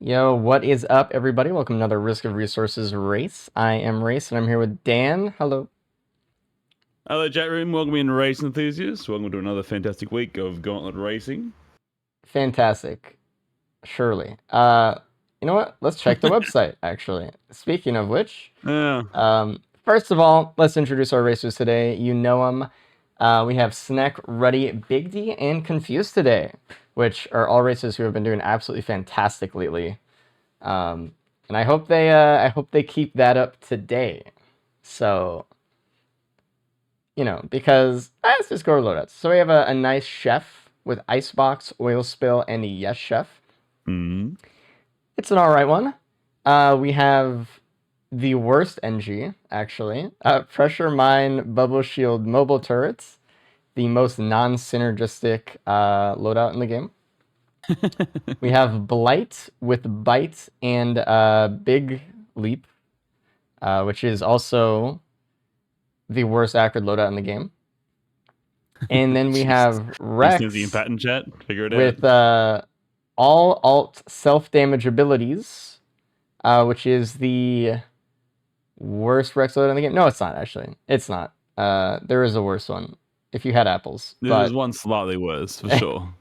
Yo, what is up, everybody? Welcome to another Risk of Resources race. I am Race, and I'm here with Dan. Hello. Hello, chat room. Welcome in, race enthusiasts. Welcome to another fantastic week of Gauntlet Racing. Fantastic. Surely. You know what? Let's check the website, actually. Speaking of which, first of all, let's introduce our racers today. You know them. We have Snack, Ruddy, Big D, and Confused today, which are all racers who have been doing absolutely fantastic lately. And I hope they keep that up today. So, because let's just go to loadouts. So we have a nice chef with icebox, oil spill, and a yes chef. Mm-hmm. It's an alright one. We have the worst NG, actually. Pressure mine, bubble shield, mobile turrets. The most non-synergistic loadout in the game. We have Blight with Bite and Big Leap, which is also the worst accurate loadout in the game. And then we have Rex in pattern chat. Figure it with all alt self-damage abilities, which is the worst Rex loadout in the game. No, it's not, actually. It's not. There is a worse one, if you had apples. There's one slightly worse, for sure.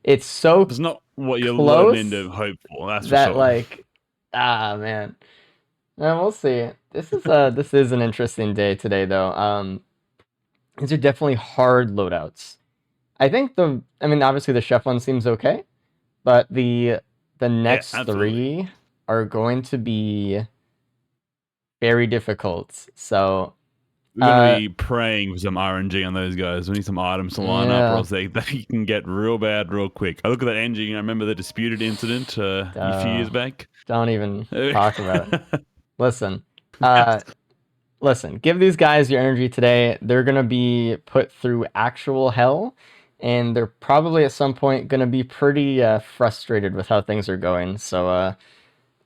It's so It's not what you're close learning to hope for, that's that, for sure. Man. We'll see. This is an interesting day today, though. These are definitely hard loadouts. I think obviously the chef one seems okay, but the next three are going to be very difficult. So we're going to be praying for some RNG on those guys. We need some items to line up, or else they can get real bad real quick. I look at that NG and I remember the disputed incident a few years back. Don't even talk about it. Listen, give these guys your energy today. They're going to be put through actual hell, and they're probably at some point going to be pretty frustrated with how things are going. So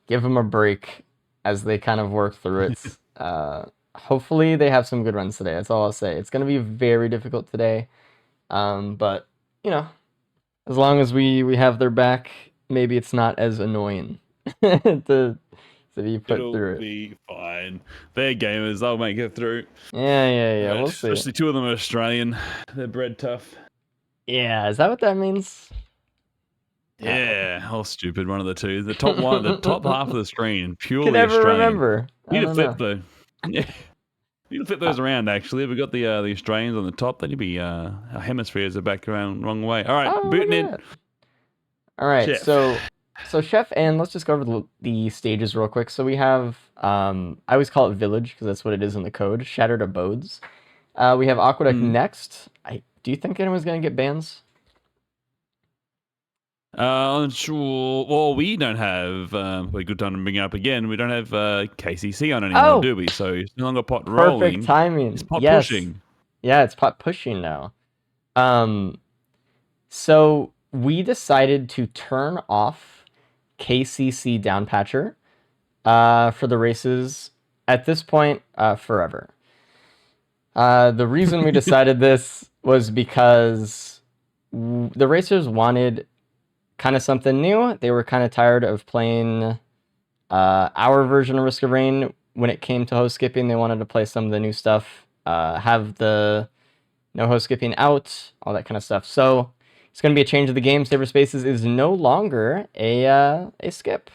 give them a break as they kind of work through it. Hopefully they have some good runs today. That's all I'll say. It's going to be very difficult today. But, as long as we have their back, maybe it's not as annoying to be put through it. It'll be fine. They're gamers. They'll make it through. Yeah. We'll see. Especially two of them are Australian. They're bred tough. Yeah, is that what that means? Yeah, all stupid. One of the two. The top one, the top half of the screen, purely Can never Australian. remember. You need to flip though. Yeah, you need to flip those around. Actually, we got the Australians on the top. Then you'd be our hemispheres are back around the wrong way. All right, booting in. All right, chef. So chef, and let's just go over the stages real quick. So we have I always call it village because that's what it is in the code. Shattered abodes. We have aqueduct next. Do you think anyone's gonna get bans? Sure. Well, we don't have. A good time to bring it up again. We don't have KCC on anymore, do we? So it's no longer pot rolling. Perfect timing. It's pot pushing. Yeah, it's pot pushing now. So we decided to turn off KCC downpatcher for the races at this point forever. The reason we decided this was because the racers wanted kind of something new. They were kind of tired of playing our version of Risk of Rain. When it came to host skipping, they wanted to play some of the new stuff, have the no host skipping out, all that kind of stuff. So it's going to be a change of the game. Saber Spaces is no longer a skip.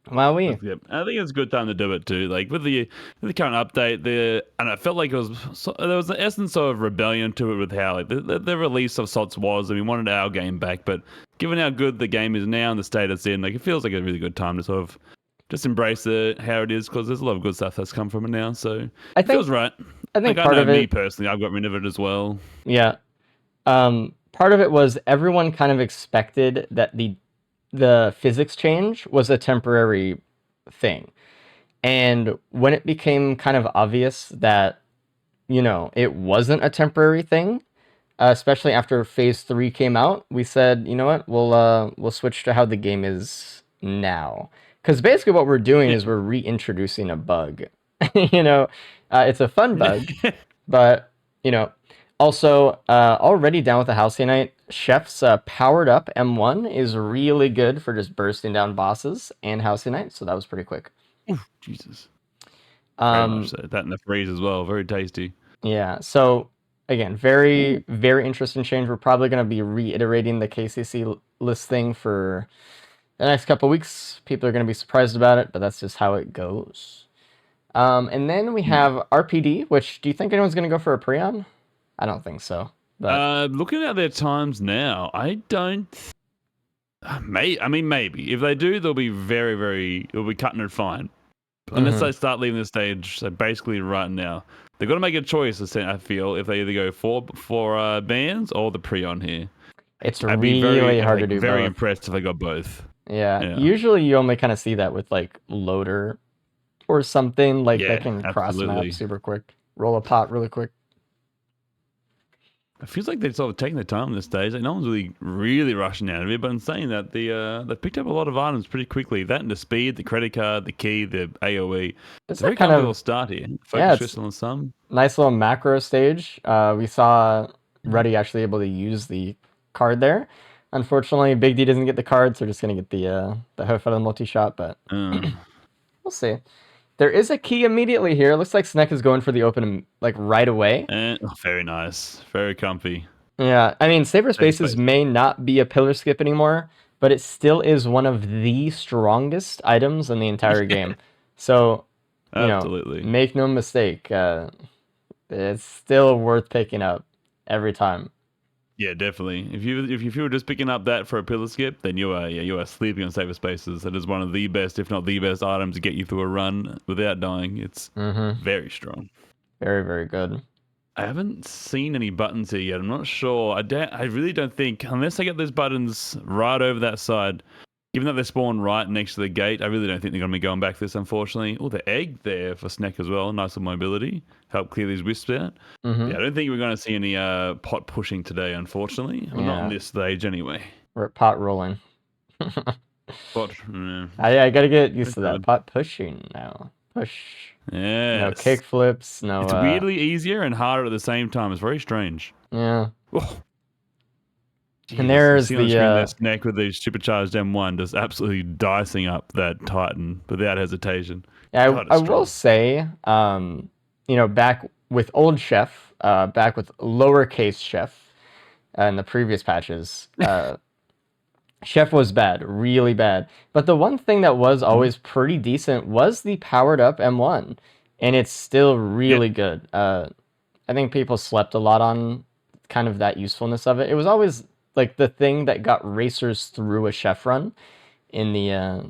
Wowee. I think it's a good time to do it too. Like with the current update, and I felt like there was an essence of rebellion to it with how like the release of SOTS was, and we wanted our game back. But given how good the game is now and the state it's in, like it feels like a really good time to sort of just embrace it how it is, because there's a lot of good stuff that's come from it now. So it feels right. I think part of it, me personally, I've got rid of it as well. Yeah. Part of it was everyone kind of expected that the physics change was a temporary thing. And when it became kind of obvious that, it wasn't a temporary thing, especially after Phase 3 came out, we said, you know what, we'll switch to how the game is now. Because basically what we're doing is we're reintroducing a bug. It's a fun bug, but, also, already down with the Halcyon Knight, Chef's powered up M1 is really good for just bursting down bosses and Housing Knight, so that was pretty quick. Oof, Jesus. Very much Um, so. That and the freeze as well. Very tasty. yeah, so again, Ooh. very interesting change. We're probably going to be reiterating the KCC list thing for the next couple weeks. People are going to be surprised about it, but that's just how it goes. And then we Hmm. have RPD, which do you think anyone's going to go for a Prion? I don't think so, but Looking at their times now, I don't. I mean, maybe if they do, they'll be very, very. It'll be cutting it fine. Unless mhm. they start leaving the stage, so basically right now, they've got to make a choice. I feel if they either go for bands or the pre-on here. It's I'd be very really hard to like do very both. impressed if they got both. Yeah, Yeah, usually you only kind of see that with like Loader or something like that yeah, can cross map absolutely. super quick, roll a pot really quick. It feels like they're sort of taking their time at this stage. Like no one's really rushing out of it. But in saying that, they picked up a lot of items pretty quickly. That and the speed, the credit card, the key, the AOE. It's It's a very that kind comfy little of start here. yeah, Focus it's crystal on some. nice little macro stage. We saw Ruddy actually able to use the card there. Unfortunately, Big D doesn't get the card, so we're just gonna get the hoof out of the multi shot, but Uh, we'll see. There is a key immediately here. It looks like Snek is going for the open like right away. and very nice, very comfy. Yeah, I mean, Saber Safe Spaces space. may not be a pillar skip anymore, but it still is one of the strongest items in the entire game. So, Absolutely. make no mistake, it's still worth picking up every time. Yeah, definitely. If you were just picking up that for a pillar skip, then you are sleeping on safer spaces. That is one of the best, if not the best, items to get you through a run without dying. It's Mm-hmm. very strong. Very, very good. I haven't seen any buttons here yet. I'm not sure. I really don't think unless I get those buttons right over that side. Given that they spawn right next to the gate, I really don't think they're going to be going back this, unfortunately. Oh, the egg there for Snack as well. Nice little mobility. Help clear these wisps out. Mm-hmm. Yeah, I don't think we're going to see any pot pushing today, unfortunately. Well, not on Yeah, this stage anyway. we're at pot rolling. Pot, I gotta get used to that. good. Pot pushing now. Push. No Yes. kick flips. No. It's weirdly easier and harder at the same time. It's very strange. Yeah. Oh, And Jesus. You there's see on the the screen there, Snack with the supercharged M1 just absolutely dicing up that Titan without hesitation. Yeah, God, I it's will strong. say, back with old Chef, back with lowercase Chef, in the previous patches, Chef was bad, really bad. But the one thing that was Mhm. always pretty decent was the powered up M1, and it's still Yeah. really good. I think people slept a lot on kind of that usefulness of it. It was always like the thing that got racers through a Chef run in the Yeah.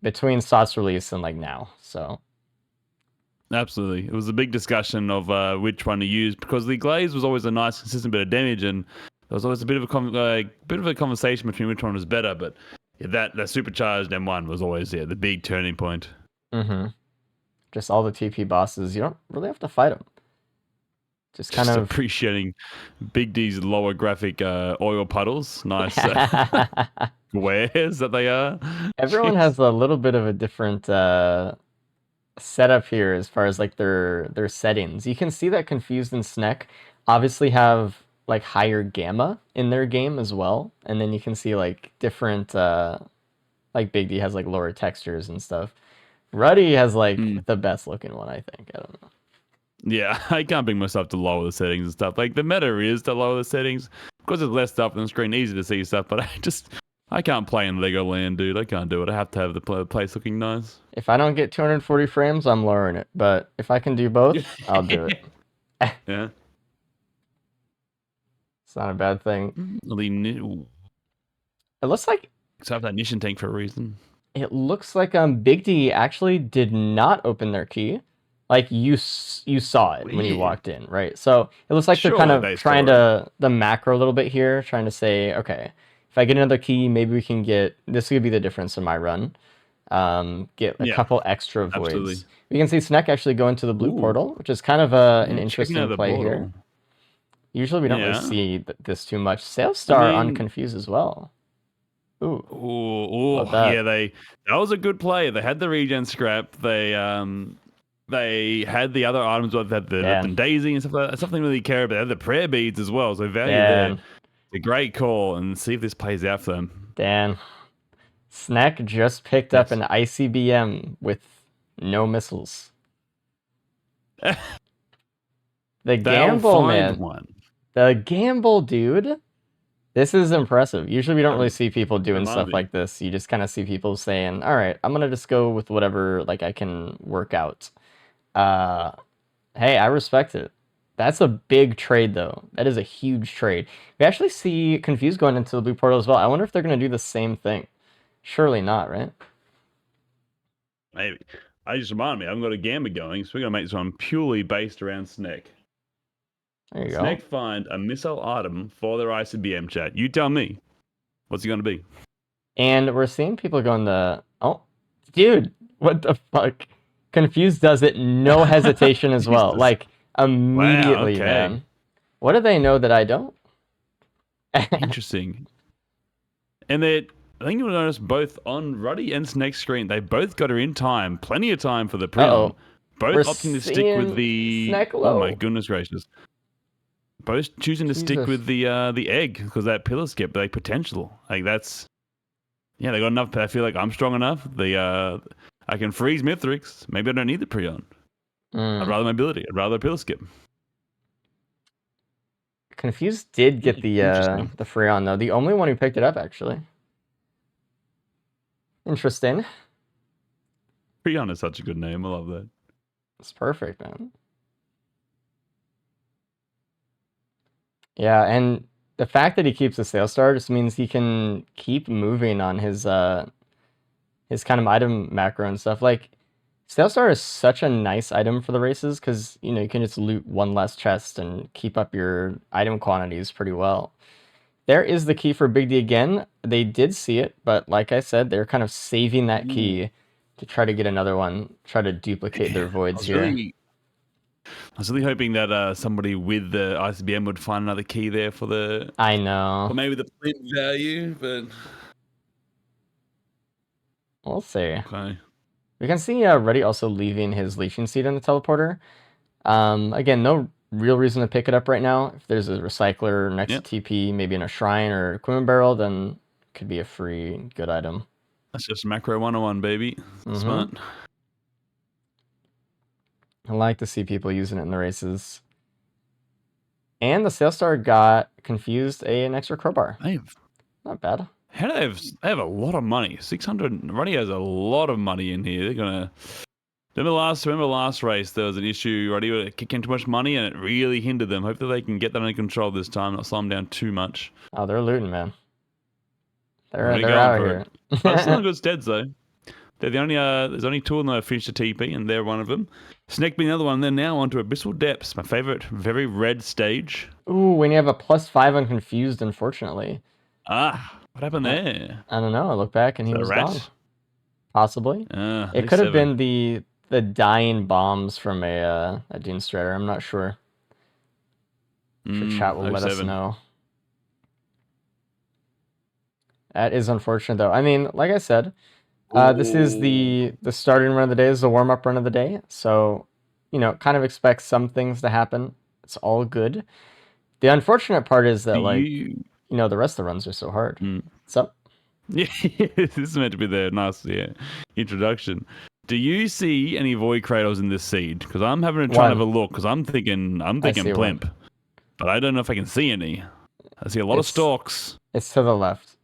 between SOTS release and like now. So. Absolutely. It was a big discussion of which one to use because the glaze was always a nice, consistent bit of damage, and there was always a bit of a conversation between which one was better. But yeah, that supercharged M1 was always the big turning point. Mm-hmm. Just all the TP bosses. You don't really have to fight them. Just kind Just of. appreciating Big D's lower graphic oil puddles. Nice wares that they are. Everyone Jeez. has a little bit of a different setup here as far as like their settings. You can see that Confused and Snek obviously have like higher gamma in their game as well, and then you can see like different like Big D has like lower textures and stuff. Ruddy has like Mm. the best looking one, I think. I don't know. Yeah, I can't bring myself to lower the settings and stuff. Like the meta is to lower the settings because there's less stuff on the screen, easy to see stuff. But I can't play in Legoland, dude. I can't do it. I have to have the place looking nice. If I don't get 240 frames, I'm lowering it. But if I can do both, I'll do it. Yeah. It's not a bad thing. Ooh, It looks like so I have that Nishan tank for a reason. Big D actually did not open their key. Like you saw it when you Weird. walked in, right? So it looks like they're kind Surely of they trying saw it. to the macro a little bit here, trying to say, okay, if I get another key, maybe we can get this could be the difference in my run. Get a Yeah, couple extra absolutely. voids. We can see Snek actually go into the blue Ooh, portal, which is kind of an yeah, checking out interesting the play here. portal. Usually we don't really Yeah. see this too much. Sail I Star on mean, Confused as well. Ooh, love yeah, that. that was a good play. They had the regen scrap. They had the other items like that, the Dan. daisy and stuff like that. Something really care about. They had the prayer beads as well, so value there. Dan. It's a great call, and see if this plays out for them. Dan. Snack just picked up Yes. an ICBM with no missiles. The They'll gamble, find man. one. The gamble, dude. This is impressive. Usually we don't really Um, see people doing Remind stuff me. like this. You just kind of see people saying, all right, I'm going to just go with whatever like I can work out. Uh, hey, I respect it. That's a big trade, though. That is a huge trade. We actually see Confused going into the blue portal as well. I wonder if they're going to do the same thing. Surely not, right? Maybe. I just remind me, I've got a gambit going, so we're gonna make this one purely based around Snack. There you go. Snack find a missile item for their ICBM chat. You tell me, what's it gonna be? And we're seeing people going the, oh, dude, what the fuck? Confused does it, no hesitation as well. Jesus. Like, Wow. immediately, Okay. man. What do they know that I don't? Interesting. And I think you'll notice both on Ruddy and Snake's screen, they both got her in time, plenty of time for the Prion. Uh-oh. Both We're opting to stick with seeing the. Snack Oh my low. goodness gracious! Both choosing to stick Jesus. with the egg because that pillar skip, like potential, like that's. Yeah, they got enough. I feel like I'm strong enough. I can freeze Mithrix. Maybe I don't need the Prion. I'd rather my ability. I'd rather a pillar skip. Confused did get Interesting. the Freon though. The only one who picked it up actually. Interesting. Prion is such a good name. I love that. It's perfect, man. Yeah, and the fact that he keeps the sales star just means he can keep moving on his kind of item macro and stuff. Like sales star is such a nice item for the races because you can just loot one less chest and keep up your item quantities pretty well. There is the key for Big D again. They did see it, but like I said, they're kind of saving that key to try to get another one, try to duplicate their voids here. I was really hoping that somebody with the ICBM would find another key there for the. I know. Or maybe the flint value, but. We'll see. Okay. We can see Reddy also leaving his leeching seed in the teleporter. Again, no real reason to pick it up right now. If there's a recycler next to TP, maybe in a shrine or equipment barrel, then it could be a free good item. That's just macro 101, baby. Smart. I like to see people using it in the races. And the sales star got Confused an extra crowbar. Not bad. How do they have a lot of money? 600. Ronnie has a lot of money in here. They're gonna. Remember the last race? There was an issue. Roddy were kicking too much money, and it really hindered them. Hopefully, they can get that under control this time. Not slow them down too much. Oh, they're looting, man. They're Really out here. They're still in good stead, though. They're the only. There's only two of them that have finished the TP, and they're one of them. Snake being another one. They're now onto Abyssal Depths, my favorite, very red stage. Ooh, when you have a +5 on Confused, unfortunately. What happened there? I don't know. I look back and he was gone. Possibly. It could have been the dying bombs from a Dune Strider. I'm not sure. Chat will let us know. That is unfortunate, though. I mean, like I said, this is the starting run of the day. This is the warm-up run of the day. So, kind of expect some things to happen. It's all good. The unfortunate part is that, the rest of the runs are so hard. What's up? Yeah, this is meant to be the nice introduction. Do you see any void cradles in this seed? Because I'm having to try and have a look. Because I'm thinking plimp, but I don't know if I can see any. I see a lot of stalks. It's to the left.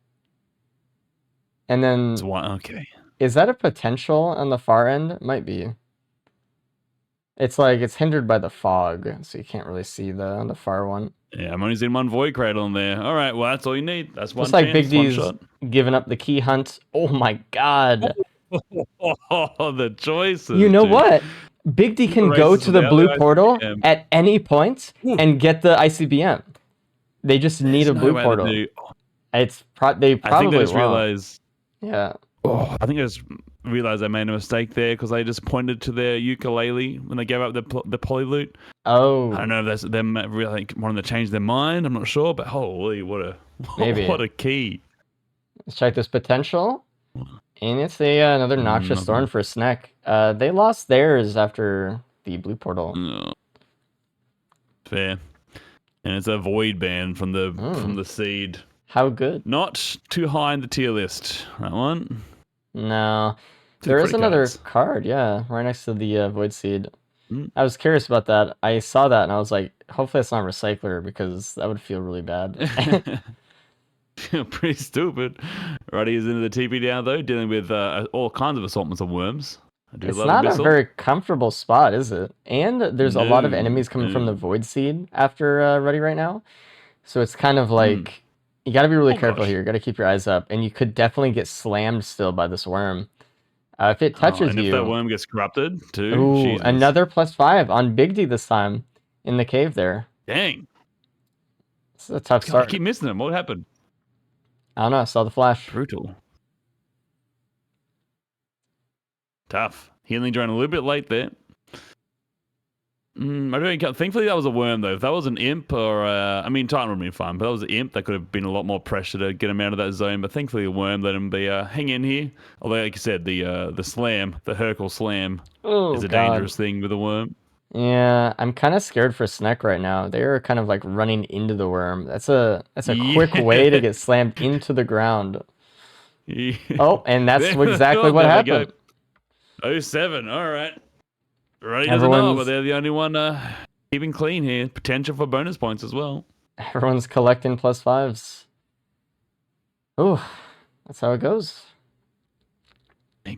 And then it's one. Okay. Is that a potential on the far end? Might be. It's like it's hindered by the fog, so you can't really see the far one. Yeah, I'm only seeing one void cradle in there. All right, well that's all you need. That's one. Looks like Big D's giving up the key hunt. Oh my god! Oh, the choices. You know what? Big D can go to the blue portal at any point and get the ICBM. They just need a blue portal. They probably I think they just won't. realized. Yeah. Oh, I think I just realized I made a mistake there because they just pointed to their ukulele when they gave up the poly loot. Oh. I don't know if that's them really wanting to change their mind. I'm not sure, but holy, what a key. Let's check this potential. And it's another Noxious Thorn for Snack. They lost theirs after the blue portal. No. Fair. and it's a void ban from Hmm. the seed. How good? Not too high in the tier list. That one. No. To the There is credit another cards. card, yeah, right next to the Void Seed. Mm. I was curious about that. I saw that and I was like, hopefully it's not Recycler because that would feel really bad. Pretty stupid. Right, he's into the TP now though, dealing with all kinds of assortments of worms. I do It's love a not a missile. very comfortable spot, is it? And there's a lot of No, enemies coming from the no. Void Seed after Ready right now. So it's kind of Mm. like you got to be really Oh careful gosh. here. You got to keep your eyes up, and you could definitely get slammed still by this worm. If it Oh, touches and if that you, worm gets corrupted too, ooh, Jesus. another +5 on Big D this time in the cave there. Dang. This is a tough God, I start. keep missing him. What happened? I don't know. I saw the flash. Brutal. Tough. Healing drone a little bit late there. I don't. Thankfully, that was a worm though. If that was an imp or, I mean, Titan would have been fine, but that was an imp. That could have been a lot more pressure to get him out of that zone. But thankfully, a worm let him be hang in here. Although, like you said, the slam, the Hercule slam, Oh is a God. dangerous thing with a worm. Yeah, I'm kind of scared for Sneck right now. They are kind of like running into the worm. That's a quick way to Yeah. get slammed into the ground. Yeah. Oh, and that's exactly Oh, what there they go. happened. Oh 07. All right. Roddy doesn't know, but Everyone's they're the only one keeping clean here. Potential for bonus points as well. everyone's collecting +5s. Ooh, that's how it goes.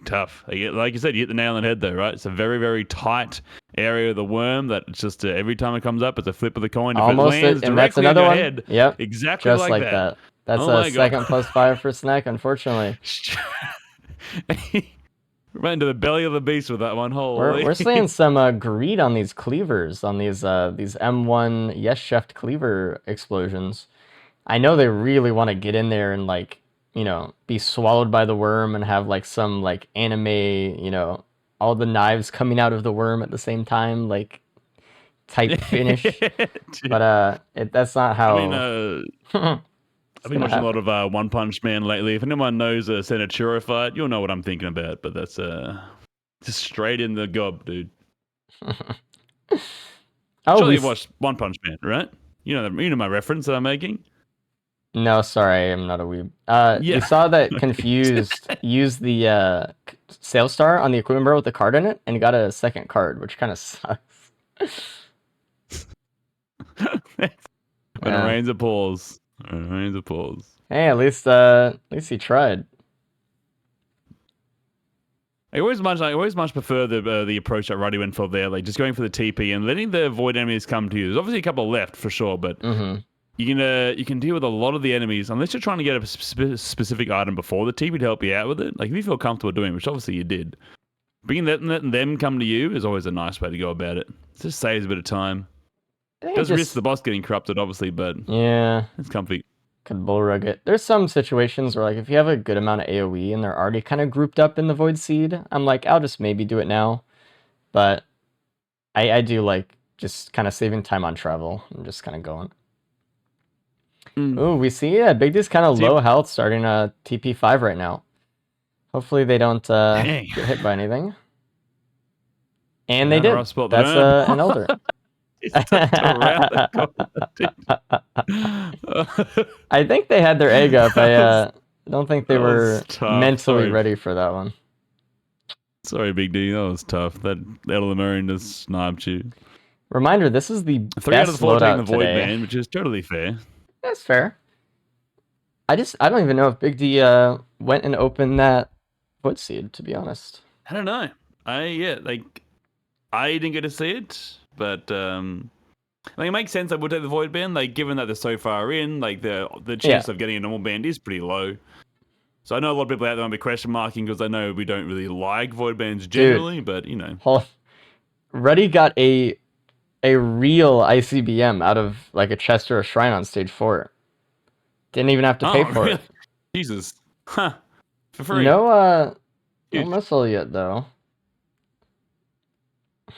Tough. Like you said, you hit the nail on the head, though, right? It's a very, very tight area of the worm that it's just every time it comes up, it's a flip of the coin. If it Almost it, lands and that's directly on another your one. head, Yep, exactly just like like that. that. That's Oh a my god. second +5 for Snack, unfortunately. Right into the belly of the beast with that one. We're Holy. seeing some greed on these cleavers, on these M1 Yes Chef cleaver explosions. I know they really want to get in there and like, be swallowed by the worm and have like some like anime, all the knives coming out of the worm at the same time, like type finish. But that's not I mean, how I've it's been gonna watching a lot happen. of One Punch Man lately. If anyone knows a Senachuro fight, you'll know what I'm thinking about. But that's just straight in the gob, dude. Oh, Surely you've watched One Punch Man, right? You know my reference that I'm making. no, sorry, I'm not a weeb. We Yeah. saw that Confused used the Sales Star on the equipment bar with the card in it, and he got a second card, which kind of sucks. When it Yeah. rains, it pours. When it rains, it pours. Hey, at least he tried. I always much prefer the approach that Ruddy went for there, like just going for the TP and letting the void enemies come to you. There's obviously a couple left for sure, but Mm-hmm. you can deal with a lot of the enemies unless you're trying to get a specific item before the TP to help you out with it. Like if you feel comfortable doing, which obviously you did, letting them come to you is always a nice way to go about it. It just saves a bit of time. I think it Does risk just the boss getting corrupted, obviously, but yeah it's comfy. could bullrug it. There's some situations where like if you have a good amount of AOE and they're already kind of grouped up in the Void Seed, I'm like I'll just maybe do it now, but I do like just kind of saving time on travel and just kind of going. Ooh, we see Big D's kind of See, low health starting a TP5 right now. Hopefully they don't dang, get hit by anything. And they down a did. rough spot. That's They an elder. He's tucked around the corner. I think they had their egg up. That was, I don't think they that was were tough. mentally Sorry, ready for that one. sorry, Big D. That was tough. That Elder Marine just sniped you. Reminder, this is the 3 out of the best 4 taking the loadout Void today. Man, which is totally fair. That's fair. I don't even know if Big D went and opened that foot seed, to be honest. I don't know. I didn't get to see it, but like it makes sense. I would take the Void Band, like given that they're so far in, like the chance of getting a normal band is pretty low. So I know a lot of people out there might be question marking because I know we don't really like Void Bands generally, but you know. Hold Ruddy got a real ICBM out of like a chest or a shrine on stage 4. Didn't even have to pay for Really? it. Jesus. Huh. For free. No Huge. missile yet though.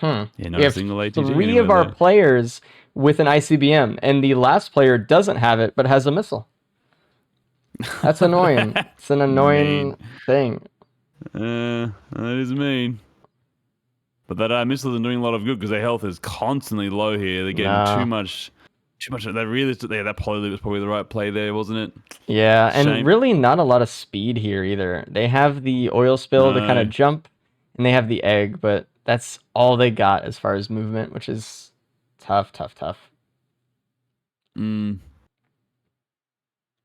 Yeah, We not a have single ATG 3 anywhere of our there. players with an ICBM, and the last player doesn't have it but has a missile. That's annoying. It's an annoying Mean. thing. That is mean. But that missile isn't doing a lot of good because their health is constantly low here. They're getting too Nah. much Too much. That really, that poly loop was probably the right play there, wasn't it? Yeah, and Shame. really not a lot of speed here either. They have the oil spill to kind No. of jump, and they have the egg, but that's all they got as far as movement, which is tough, tough, tough. Mm.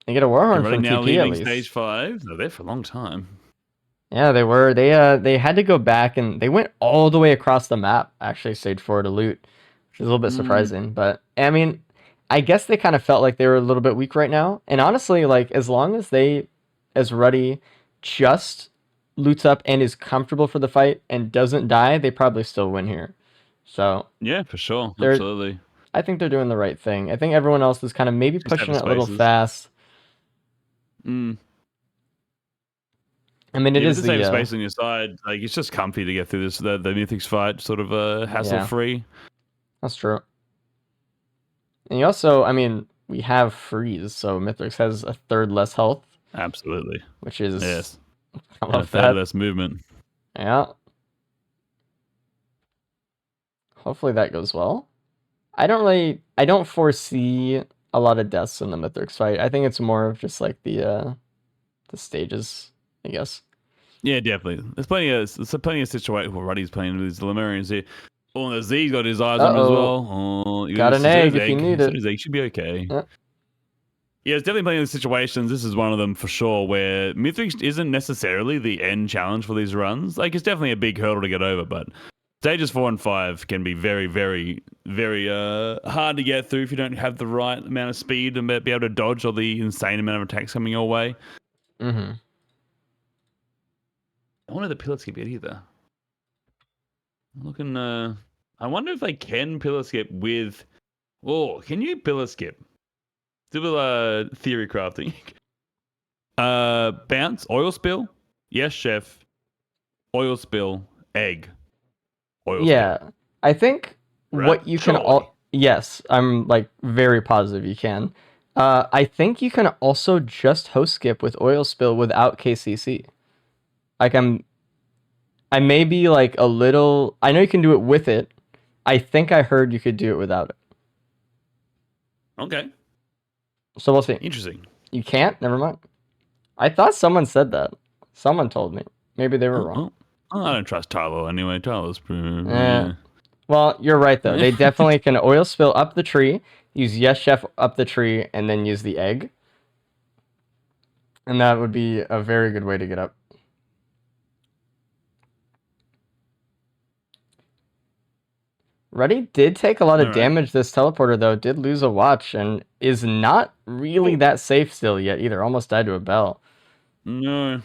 They get a Warhorn Ready from now TP at leaving stage least. 5. They're there for a long time. Yeah, they were. They had to go back and they went all the way across the map, actually, stage 4 to loot, which is a little bit Mm. surprising. But I mean, I guess they kind of felt like they were a little bit weak right now. And honestly, like as long as as Ruddy just loots up and is comfortable for the fight and doesn't die, they probably still win here. So Yeah, for sure. they're Absolutely. I think they're doing the right thing. I think everyone else is kind of maybe Just have pushing the it a little spaces. fast. Mm. I mean, it Yeah, with is the same the space on your side, like it's just comfy to get through this the Mythics fight, sort of hassle yeah, free. that's true. And you also, I mean, we have freeze, so Mithrix has a third less health, Absolutely. which is Yes. I And a love third that. less movement. Yeah. Hopefully that goes well. I don't foresee a lot of deaths in the Mithrix fight. I think it's more of just like the stages, I guess. Yeah, definitely. There's plenty of situations where Ruddy's playing with these Lemurians here. Oh, and the Z's got his eyes on him as Uh-oh. well. Oh, Got an so egg his if you egg. need So it. his egg should be okay. Yeah. Yeah, it's definitely plenty of situations. This is one of them for sure, where Mithrix isn't necessarily the end challenge for these runs. Like, it's definitely a big hurdle to get over, but stages 4 and 5 can be very, very, very hard to get through if you don't have the right amount of speed and be able to dodge all the insane amount of attacks coming your way. Mm-hmm. I wonder if the pillar skip yet either. I'm looking. I wonder if they can pillar skip with. Oh, can you pillar skip? Do theory crafting. Bounce, oil spill. Yes, chef. Oil spill, egg. Oil spill. Yeah. I think Right? what you can Surely. all yes, I'm like very positive you can. I think you can also just host skip with oil spill without KCC. Like I may be like a little. I know you can do it with it. I think I heard you could do it without it. Okay. So we'll see. Interesting. You can't? Never mind. I thought someone said that. Someone told me. Maybe they were Oh, wrong. oh. Oh, I don't trust Tylo anyway. Tylo's pretty. Eh. Yeah. Well, you're right though. They definitely can oil spill up the tree, use Yes Chef up the tree, and then use the egg. And that would be a very good way to get up. Ruddy did take a lot of All right. damage this teleporter though, did lose a watch, and is not really Oh. that safe still yet either. Almost died to a bell. No.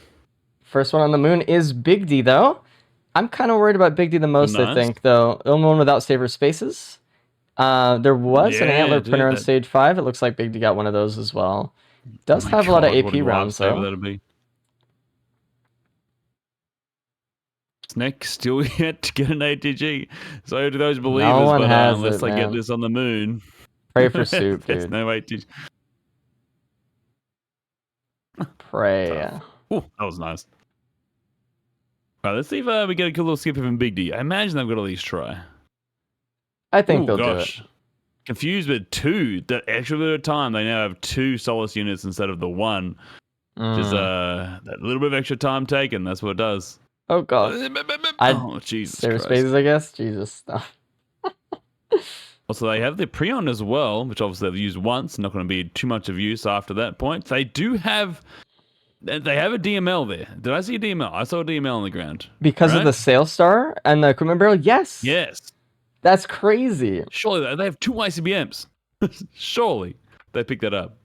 First one on the moon is Big D though. I'm kind of worried about Big D the most, I Nice. think, though. The only one without saver spaces. There was an Yeah, antler dude. printer on That. stage 5. It looks like Big D got one of those as well. Oh Does my have a lot of god, what a AP rounds, lifesaver though. that'd be. Snake still yet to get an ATG. So do those believers, No one but has unless it, I get man. this on the moon, Pray for soup, there's dude. no ATG. Pray. Tough. Ooh, that was nice. All right, let's see if we get a cool little skip from Big D. I imagine they've got to at least try. I think Oh they'll do it. gosh. Confused with two. That extra bit of time, they now have two Solace units instead of the one. Which is that little bit of extra time taken. That's what it does. Oh, God. Oh, Jesus Saver Christ. spaces, I guess? Jesus. Also, they have the Prion as well, which obviously they've used once. Not going to be too much of use after that point. They do have. They have a DML there. Did I see a DML? I saw a DML on the ground. Because of right? the Sail Star and the equipment barrel? Yes. Yes. That's crazy. Surely they have two ICBMs. Surely they picked that up.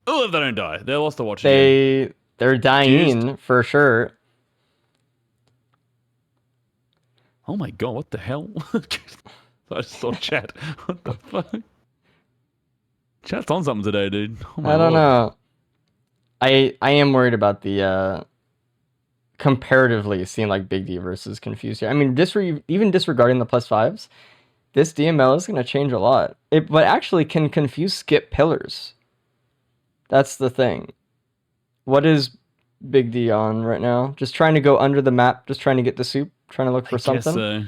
Oh, if they don't die, they lost the watch again. They're dying Juiced. for sure. Oh my god, what the hell? I just saw chat. What the fuck? Chat's on something today, dude. Oh my I don't lord. know. I am worried about the comparatively seeing like Big D versus Confused here. I mean, even disregarding the +5s, this DML is going to change a lot. But actually can Confuse skip pillars. That's the thing. What is Big D on right now? Just trying to go under the map, just trying to get the soup, trying to look for I guess something.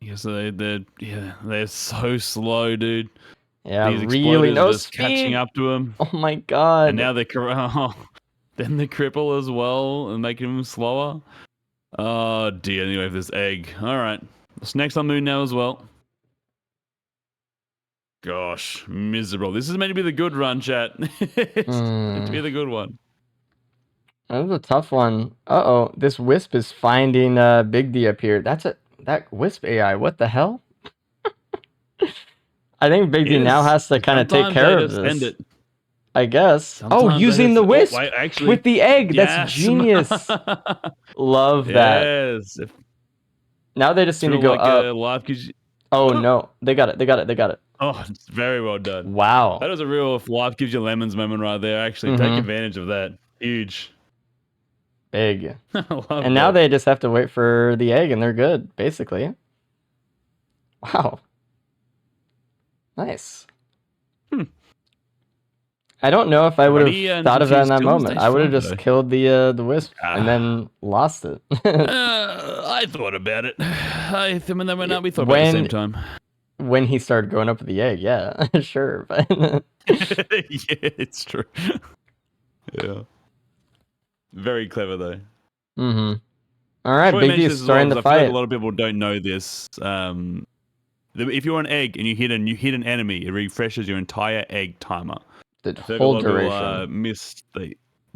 so. Yeah, so they're so slow, dude. Yeah, These really exploders are no just catching speed. up to him, Oh my and god. now they're then the cripple as well and making him slower. Oh dear. Anyway, this egg. All right, snake's on moon now as well. Gosh, miserable. This is meant to be the good run, chat. It's meant to be the good one. That was a tough one. Uh-oh, this Wisp is finding Big D up here. That Wisp AI, what the hell? I think Big D now Yes. has to kind of take Sometimes they care of just end this. it. I guess. Oh, Sometimes they using just. the Oh, Wisp wait, actually, with the egg. That's yes. genius. Love that. Yes. Now they just need to Feel go like up. life gives you. Oh no, they got it. They got it. They got it. Oh, it's very well done. Wow. That is a real if life gives you lemons moment right there. Actually, take advantage of that. Huge. Big. I love And now that. they just have to wait for the egg, and they're good, basically. Wow. Nice. I don't know if I would Ready have and thought of that in confused that still on moment. stage I would have 5, just though. killed the Wisp and then lost it. I thought about it. When they went up, we thought about it at the same time. When he started going up with the egg, yeah, sure. But Yeah, it's true. Yeah. Very clever, though. All right, Probably Big D mention is this as well starting because to I feel like a fight. lot of people don't know this. If you're an egg and you hit an enemy, it refreshes your entire egg timer. The I feel like a whole lot of people duration. miss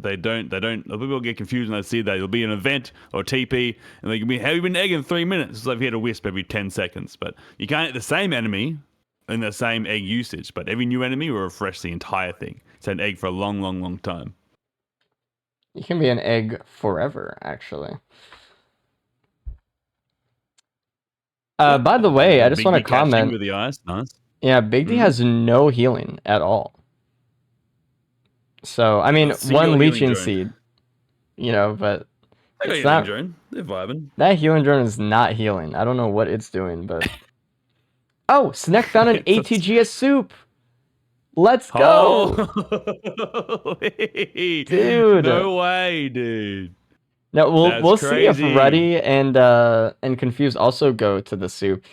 they don't. A lot of people get confused when they see that. It'll be an event or TP, and they can be have you been egg in 3 minutes. It's like if you had a wisp every 10 seconds, but you can't hit the same enemy in the same egg usage. But every new enemy will refresh the entire thing. It's an egg for a long, long, long time. You can be an egg forever, actually. By the way, I just Big want D to catching comment. with the ice, nice. Yeah, Big D has no healing at all. So, I mean, Let's see one your healing leeching drone. seed, but I got it's healing not. drone. They're vibing. That healing drone is not healing. I don't know what it's doing, but. Oh, Snack found an ATG as soup. Let's go, dude. No way, dude. Now That's we'll see if crazy. Ruddy and Confused also go to the soup.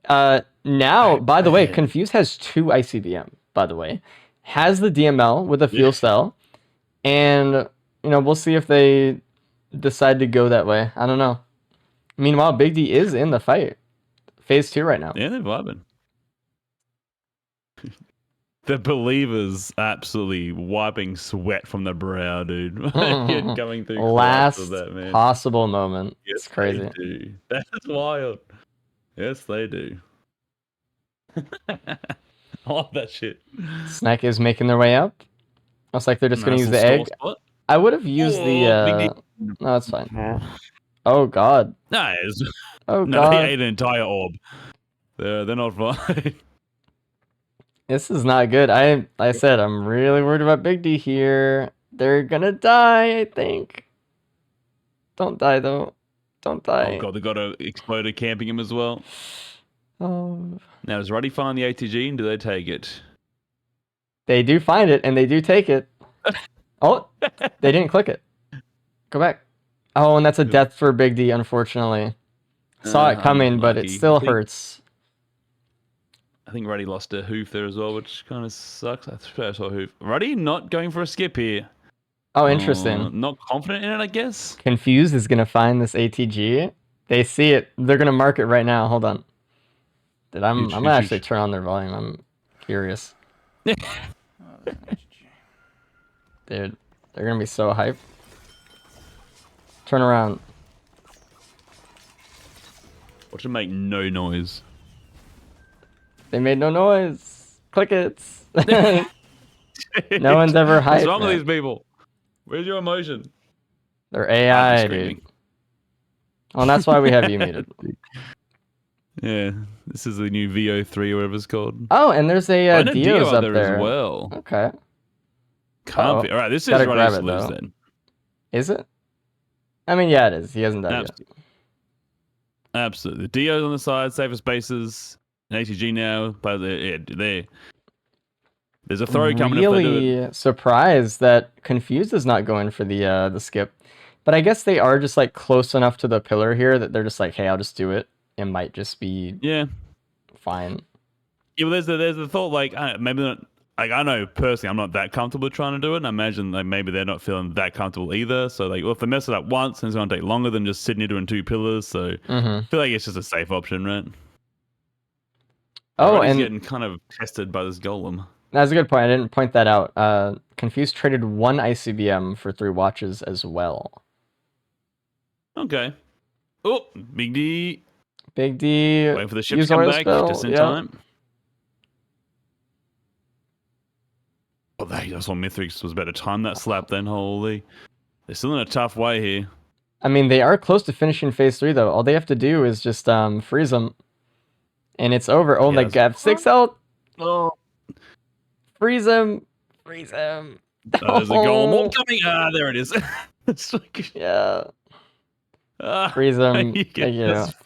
Now, by the way, Confused has 2 ICBM. By the way, has the DML with a fuel cell, and we'll see if they decide to go that way. I don't know. Meanwhile, Big D is in the fight, phase 2 right now. Yeah, they're vibing. The believers absolutely wiping sweat from the brow, dude. Coming through Last of that, man. possible moment. Yes, It's crazy. they do. That's wild. Yes, they do. I love that shit. Snack is making their way up. Looks like they're just going to use the egg. Spot. I would have used the... No, that's fine. Oh, God. Nice. Oh, No, God. they ate an entire orb. They're not fine. This is not good. I said I'm really worried about Big D here. They're going to die, I think. Don't die, though. Don't die. Oh, God, they got a exploder camping him as well. Oh. Now, does Ruddy find the ATG and do they take it? They do find it, and they do take it. Oh, they didn't click it. Go back. Oh, and that's a death for Big D, unfortunately. Saw it coming, but it still hurts. I think Ruddy lost a hoof there as well, which kind of sucks. I saw a hoof. Ruddy not going for a skip here. Oh, interesting. Not confident in it, I guess. Confused is going to find this ATG. They see it. They're going to mark it right now. Hold on. I'm going to actually turn on their volume. I'm curious. Dude, they're going to be so hyped. Turn around. Watch them make no noise. They made no noise. Crickets. No one's ever hyped. What's wrong with these people? Where's your emotion? They're AI, dude. Well, that's why we have you muted. Yeah, this is the new VO3 or whatever it's called. Oh, and there's a Dio's up there as well. Okay. Can't be. All right, this is Ruddy's to lose then. Is it? I mean, yeah, it is. He hasn't died yet. Absolutely. The Dio's on the side, safer spaces. An ATG now, but there. There's a throw coming. Really surprised that Confused is not going for the skip, but I guess they are just like close enough to the pillar here that they're just like, hey, I'll just do it. it might just be Yeah. fine. Yeah, well, there's the thought like maybe not. Like I know personally, I'm not that comfortable trying to do it. And I imagine like maybe they're not feeling that comfortable either. So like, well, if they mess it up once, then it's going to take longer than just sitting here doing 2 pillars. So I feel like it's just a safe option, right? Oh, Already's and getting kind of tested by this golem. that's a good point. I didn't point that out. Confused traded 1 ICBM for 3 watches as well. Okay. Oh, Big D. Big D. Waiting for the ship to Use come oil back spill. just in Yeah. time. Oh, that's what Mithrix was about to time that slap then. Holy. They're still in a tough way here. I mean, they are close to finishing phase 3 though. All they have to do is just freeze them, and it's over. Oh, Yeah, they have 6 health. Oh, Freeze him. Freeze him. there's a golem all coming. Ah, there it is. It's like, Yeah. ah, Freeze him. you can Thank you. just-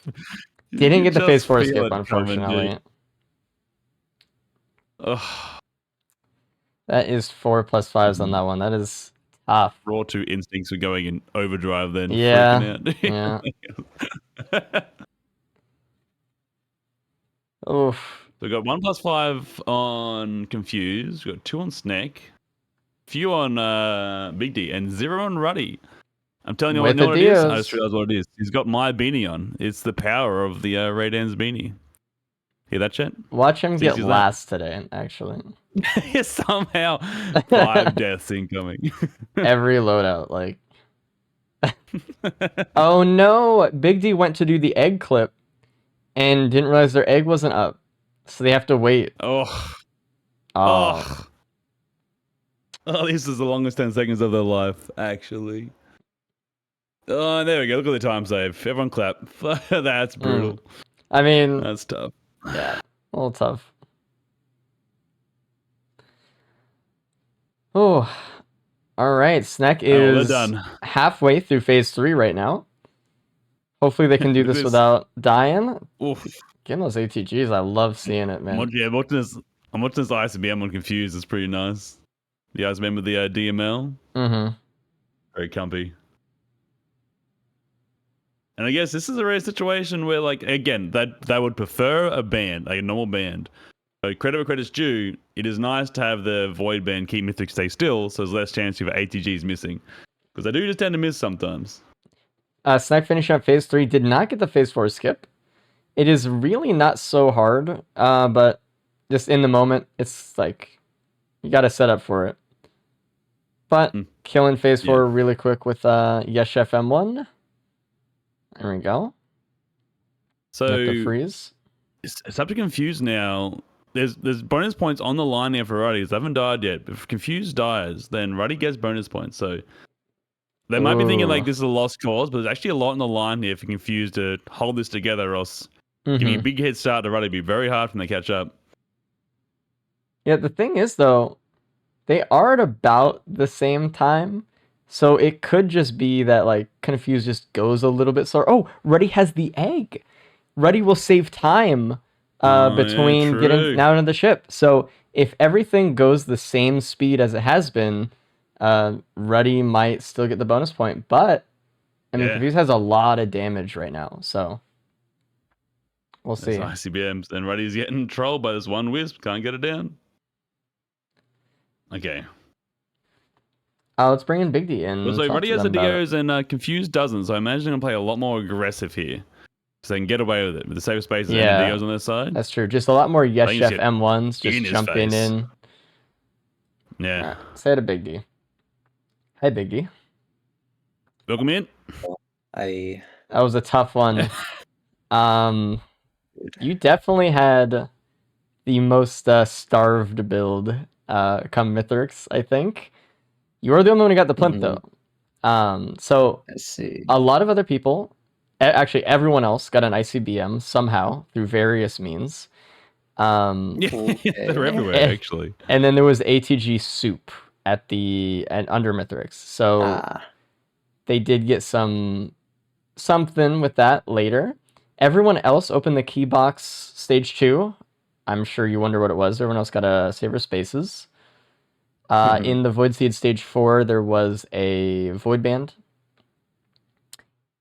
Didn't you get the just phase 4 feel skip, it coming, unfortunately. dude. Ugh. That is 4 plus 5s on that one. That is tough. Raw 2 instincts were going in overdrive then. Yeah. Freaking Yeah. Oof. We got 1 plus 5 on Confused. We got 2 on Snake. Few on Big D and 0 on Ruddy. I'm telling you, With know the what it is? I Dios. just realized what it is. He's got my beanie on. It's the power of the Raydans beanie. Hear that, chat? Watch him get easy as that. last today, actually. Somehow 5 deaths incoming. Every loadout, like. Oh no! Big D went to do the egg clip and didn't realize their egg wasn't up. So they have to wait. Oh. Oh. Oh, this is the longest 10 seconds of their life, actually. Oh, there we go. Look at the time save. Everyone clap. That's brutal. I mean, That's tough. yeah, a little tough. Oh, all right. Snack they're is done. halfway through phase 3 right now. Hopefully they can do this without dying. Oof. Getting those ATGs, I love seeing it, man. I'm watching this ICBM on Confused. It's pretty nice. You guys remember the DML? Mm-hmm. Very comfy. And I guess this is a rare situation where, like, again, that would prefer a band, like a normal band. So credit where credit's due. It is nice to have the Void band keep Mythic stay still, so there's less chance you have ATGs missing. Because I do just tend to miss sometimes. Snack finishing up phase 3 did not get the phase 4 skip. It is really not so hard, but just in the moment, it's like you got to set up for it. But killing phase 4 really quick with Yes Chef M1. There we go. So the freeze. It's up to Confused now. There's bonus points on the line here for Ruddy. They haven't died yet. But if Confused dies, then Ruddy gets bonus points. So they might be thinking like this is a lost cause, but there's actually a lot on the line here for Confused to hold this together, or else giving a big head start to Ruddy be very hard when they catch up. Yeah, the thing is though, they are at about the same time. So it could just be that like Confused just goes a little bit slower. Oh, Ruddy has the egg. Ruddy will save time between getting now into the ship. So if everything goes the same speed as it has been, Ruddy might still get the bonus point. But I mean, Confused has a lot of damage right now, so we'll see. ICBMs, and Ruddy's getting trolled by this one wisp. Can't get it down. Okay. Let's bring in Big D in. So Ruddy has the Dios and Confused doesn't. So I imagine they're going to play a lot more aggressive here. So they can get away with it. With the safe spaces and the Dios on their side. That's true. Just a lot more Yes Chef M1s just jumping in. Yeah. Right. Say hi to Big D. Hi, Big D. Welcome in. That was a tough one. You definitely had the most starved build come Mithrix, I think. You were the only one who got the plimp, though. So I see. A lot of other people, actually everyone else, got an ICBM somehow through various means. They're everywhere, actually. And then there was ATG soup at under Mithrix. So they did get something with that later. Everyone else opened the key box stage 2. I'm sure you wonder what it was. Everyone else got a Saver Spaces. In the Void Seed stage 4, there was a Void Band.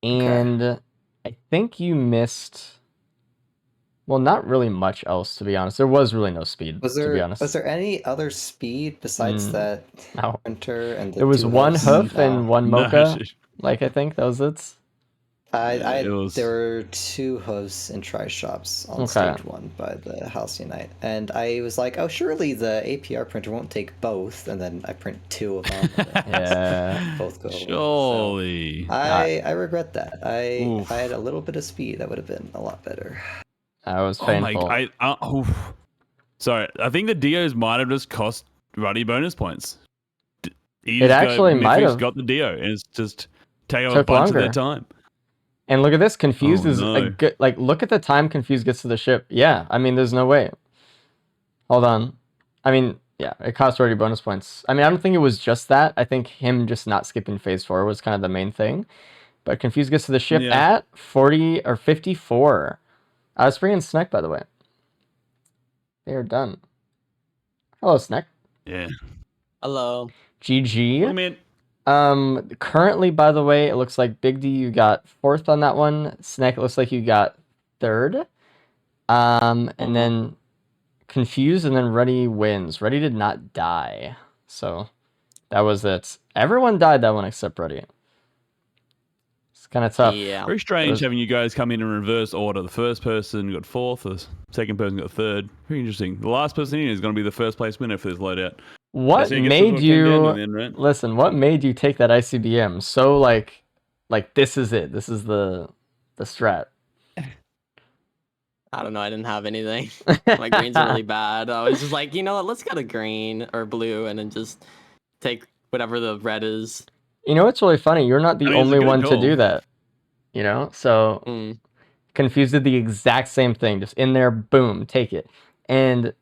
And I think you missed Well, not really much else, to be honest. There was really no speed, Was to be there honest. any other speed besides that No. printer and the There was two one hosts? hoof No. and one No, mocha. Like, I think that was it. it was. There were two hosts in Tri Shops on Okay. stage 1 by the House Unite, and I was like, oh, surely the APR printer won't take both, and then I print 2 of them. And then Yeah. both go away. Surely. So I regret that. Oof. If I had a little bit of speed, that would have been a lot better. That was Oh my! painful. Oof. Sorry, I think the Dios might have just cost Ruddy bonus points. It actually might have. got the Dio, and it's just take a Took bunch of longer. their time. And look at this. Confused Oh, is a no. good. Like, look at the time Confused gets to the ship. Yeah, I mean, there's no way. Hold on. I mean, yeah, it cost already bonus points. I mean, I don't think it was just that. I think him just not skipping phase 4 was kind of the main thing. But Confused gets to the ship Yeah. at 40 or 54. I was bringing Snack, by the way. They are done. Hello, Snack. Yeah. Hello. GG. I mean, Currently, by the way, it looks like Big D, you got 4th on that one. Snack, it looks like you got 3rd. And then Confused, and then Ruddy wins. Ruddy did not die. So that was it. Everyone died that one except Ruddy. It's kind of tough. Yeah. very strange having you guys come in reverse order. The first person got 4th, the second person got 3rd. Very interesting. The last person in is going to be the first place winner for this loadout. What So I guess that's made what it came down you to then, right? listen? What made you take that ICBM? So like this is it. This is the strat. I don't know. I didn't have anything. My greens are really bad. I was just like, you know what? Let's get a green or blue and then just take whatever the red is. You know what's really funny? You're not the I mean, it's a only good one to call. do that. You know, so Mm. Confused did the exact same thing. Just in there, boom, take it. And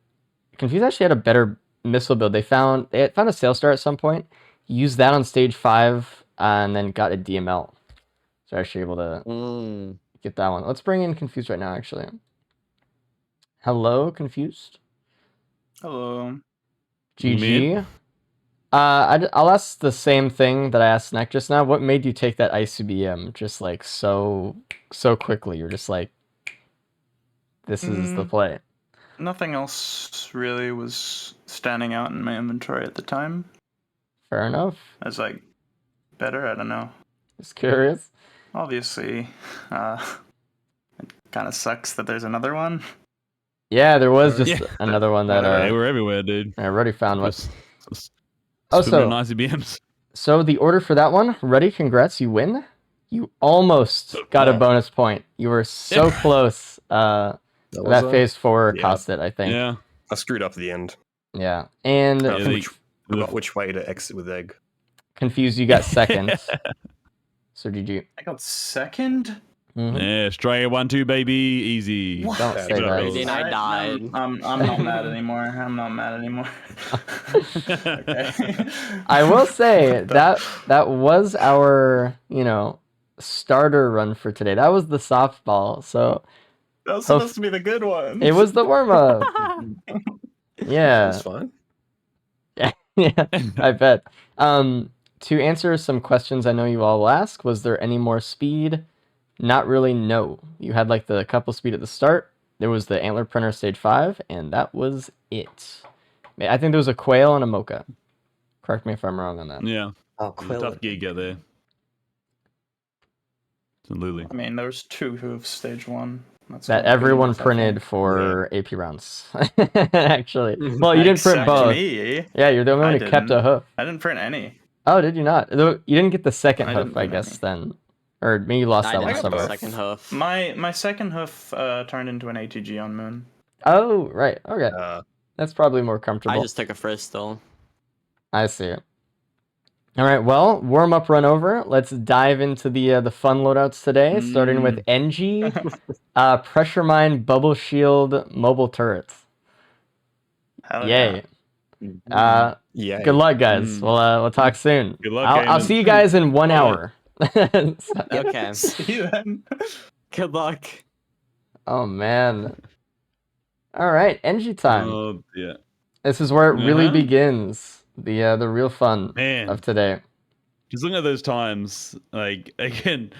Confused actually had a better missile build. They found a sail star at some point, used that on stage 5, and then got a DML. So actually able to get that one. Let's bring in Confused right now, actually. Hello, Confused. Hello. GG. I'll ask the same thing that I asked Snack just now. What made you take that ICBM just like so quickly? You're just like, this is the play. Nothing else really was standing out in my inventory at the time. Fair enough. I was like, better? I don't know. Just curious. Obviously, it kind of sucks that there's another one. Yeah, there was just Yeah. another one that They were everywhere, dude. I already found one. Oh, so nice BMs. So the order for that one, Ready, congrats, you win. You almost got a bonus point. You were so close. That phase 4 cost it, I think. Yeah. I screwed up at the end. Yeah. And About which way to exit with egg. Confused, you got second. So GG. I got second? Mhm. Yeah, Australia 1-2, baby. Easy. Don't say good that. Crazy, and I died. I'm not mad anymore. I'm not mad anymore. Okay. I will say that was our, starter run for today. That was the softball. So That was supposed to be the good one. it was the warm up. Yeah. That's fine. Yeah, I bet. To answer some questions I know you all will ask, was there any more speed? Not really, no. You had like the couple speed at the start. There was the antler printer stage 5, and that was it. I think there was a quail and a mocha. Correct me if I'm wrong on that. Yeah. Oh, It was a Quill. tough gig out there. Absolutely. I mean, there was 2 hooves stage 1. That's That what everyone I think. printed for AP rounds. Actually. Well, you didn't print Except both. me. Yeah, you're the only I one who kept a didn't. hoof. I didn't print any. Oh, did you not? You didn't get the second I hoof, didn't I print guess, any. then. Or maybe you lost I that didn't one have the somewhere. second hoof. My second hoof turned into an ATG on Moon. Oh, right. Okay. That's probably more comfortable. I just took a first still. I see. All right. Well, warm up run over. Let's dive into the fun loadouts today, starting with NG, pressure mine, bubble shield, mobile turrets. Hell Yay. yeah. Yeah. Good luck, guys. We'll talk soon. Good luck, I'll Gaiman. see you guys in 1 hour. Okay. See you then. Good luck. Oh man. All right, NG time. Oh, yeah. This is where it really Uh-huh. begins. The real fun Man. of today. Just looking at those times, like, again,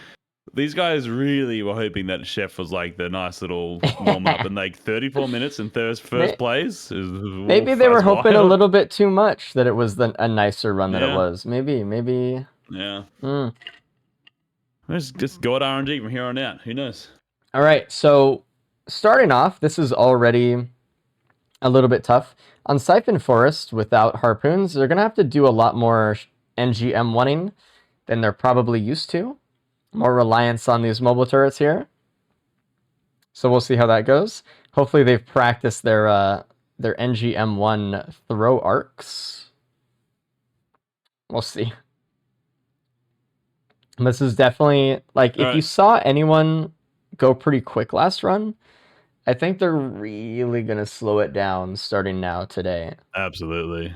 these guys really were hoping that Chef was like the nice little warm up, and like 34 minutes in first place. Maybe they were hoping a little bit too much that it was a nicer run than it Yeah. was. Maybe. Yeah. Mm. Just go at RNG from here on out. Who knows? All right, so starting off, this is already a little bit tough. On Siphon Forest, without harpoons, they're going to have to do a lot more NGM1ing than they're probably used to. More reliance on these mobile turrets here. So we'll see how that goes. Hopefully they've practiced their NGM1 throw arcs. We'll see. This is definitely, like, if you saw anyone go pretty quick last run, I think they're really going to slow it down starting now today. Absolutely.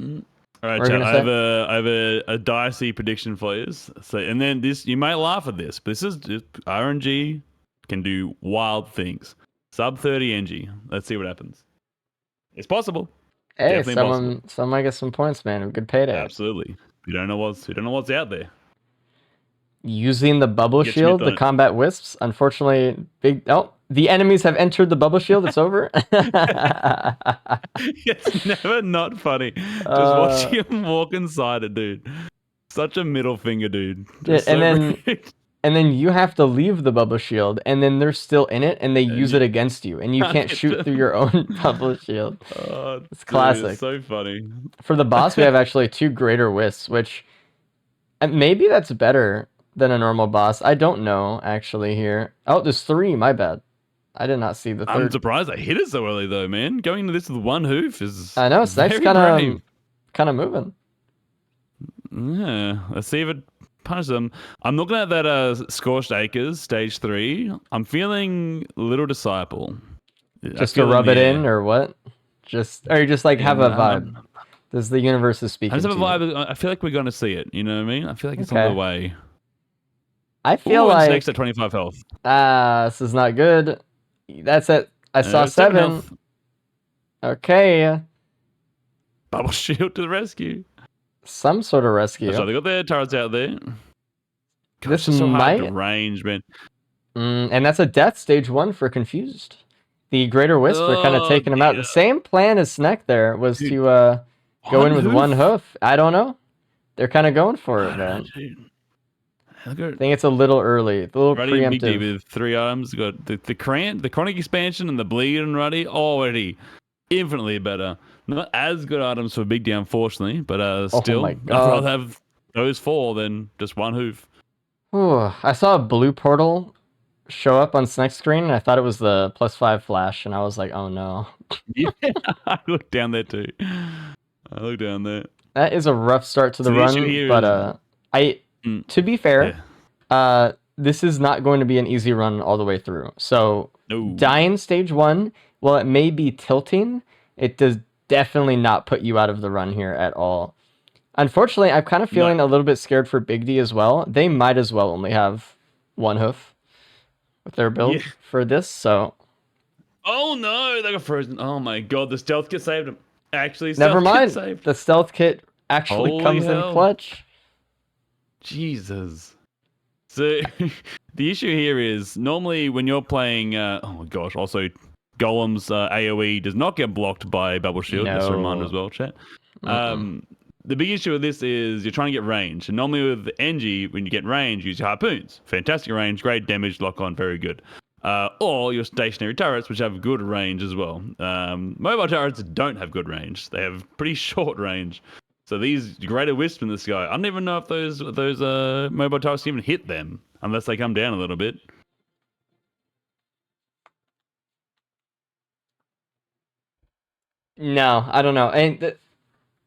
All right, What were you chat. I gonna have a dicey prediction for you. So, and then this, you might laugh at this, but this is just RNG can do wild things. Sub 30 NG. Let's see what happens. It's possible. Hey, Definitely someone might get some points, man. Good payday. Absolutely. We don't know what's out there. Using the bubble Get shield, Smith the on it. combat wisps. Unfortunately, the enemies have entered the bubble shield. It's over. It's never not funny. Just watching him walk inside it, dude. Such a middle finger, dude. Just and so then rude. and then you have to leave the bubble shield, and then they're still in it, and they use it against you, and you can't shoot through your own bubble shield. Oh, It's dude, classic. it's so funny. For the boss, we have actually 2 greater wisps, which maybe that's better than a normal boss. I don't know, actually, here. Oh, there's 3. My bad. I did not see the I'm 3rd. surprised I hit it so early, though, man. Going into this with 1 hoof is I know, Snake's very brave. kind of moving. Yeah, let's see if it punishes them. I'm looking at that Scorched Acres, stage 3. I'm feeling Little Disciple. Just to rub it in, or what? Or you just like have a I'm- vibe. This is the universe is speaking I just have a to you. vibe. I feel like we're going to see it. You know what I mean? I feel like it's on the way. I feel Ooh, and like Snake's at 25 health. this is not good. That's it. I saw 7 7. health. Okay. Bubble shield to the rescue. Some sort of rescue. That's right. They got their turrets out there. God, This it's so hard to might- range, man. And that's a death stage 1 for Confused. The Greater Wisp are kind of Oh, taking him out. dear. The same plan as Snack there was Dude, to go in with 1 hoof? hoof. I don't know. They're kind of going for it, man. Dude. Look at I think it's a little early. A little Ruddy and Big D preemptive. with 3 items. Got the chronic expansion and the bleed and Ruddy already infinitely better. Not as good items for Big D, unfortunately, but still, my I'd God. rather have those 4 than just 1 hoof. Ooh, I saw a blue portal show up on Snack's screen, and I thought it was the +5 flash, and I was like, oh no. Yeah, I looked down there too. I looked down there. That is a rough start to the So the issue run, here but to be fair, this is not going to be an easy run all the way through. So No. dying stage 1, while it may be tilting, it does definitely not put you out of the run here at all. Unfortunately, I'm kind of feeling a little bit scared for Big D as well. They might as well only have 1 hoof with their build for this, so Oh no, they got frozen. Oh my god, the stealth kit saved him. Actually, never stealth kit mind. saved. The stealth kit actually Holy comes hell. in clutch. Jesus. So the issue here is normally when you're playing, oh my gosh, also Golem's AoE does not get blocked by Bubble Shield. Just a No. reminder as well, chat. The big issue with this is you're trying to get range. And normally with NG, when you get range, use your harpoons. Fantastic range, great damage, lock on, very good. Or your stationary turrets, which have good range as well. Mobile turrets don't have good range. They have pretty short range. So these greater wisps in the sky, I don't even know if those mobile turrets can even hit them unless they come down a little bit. No, I don't know. And the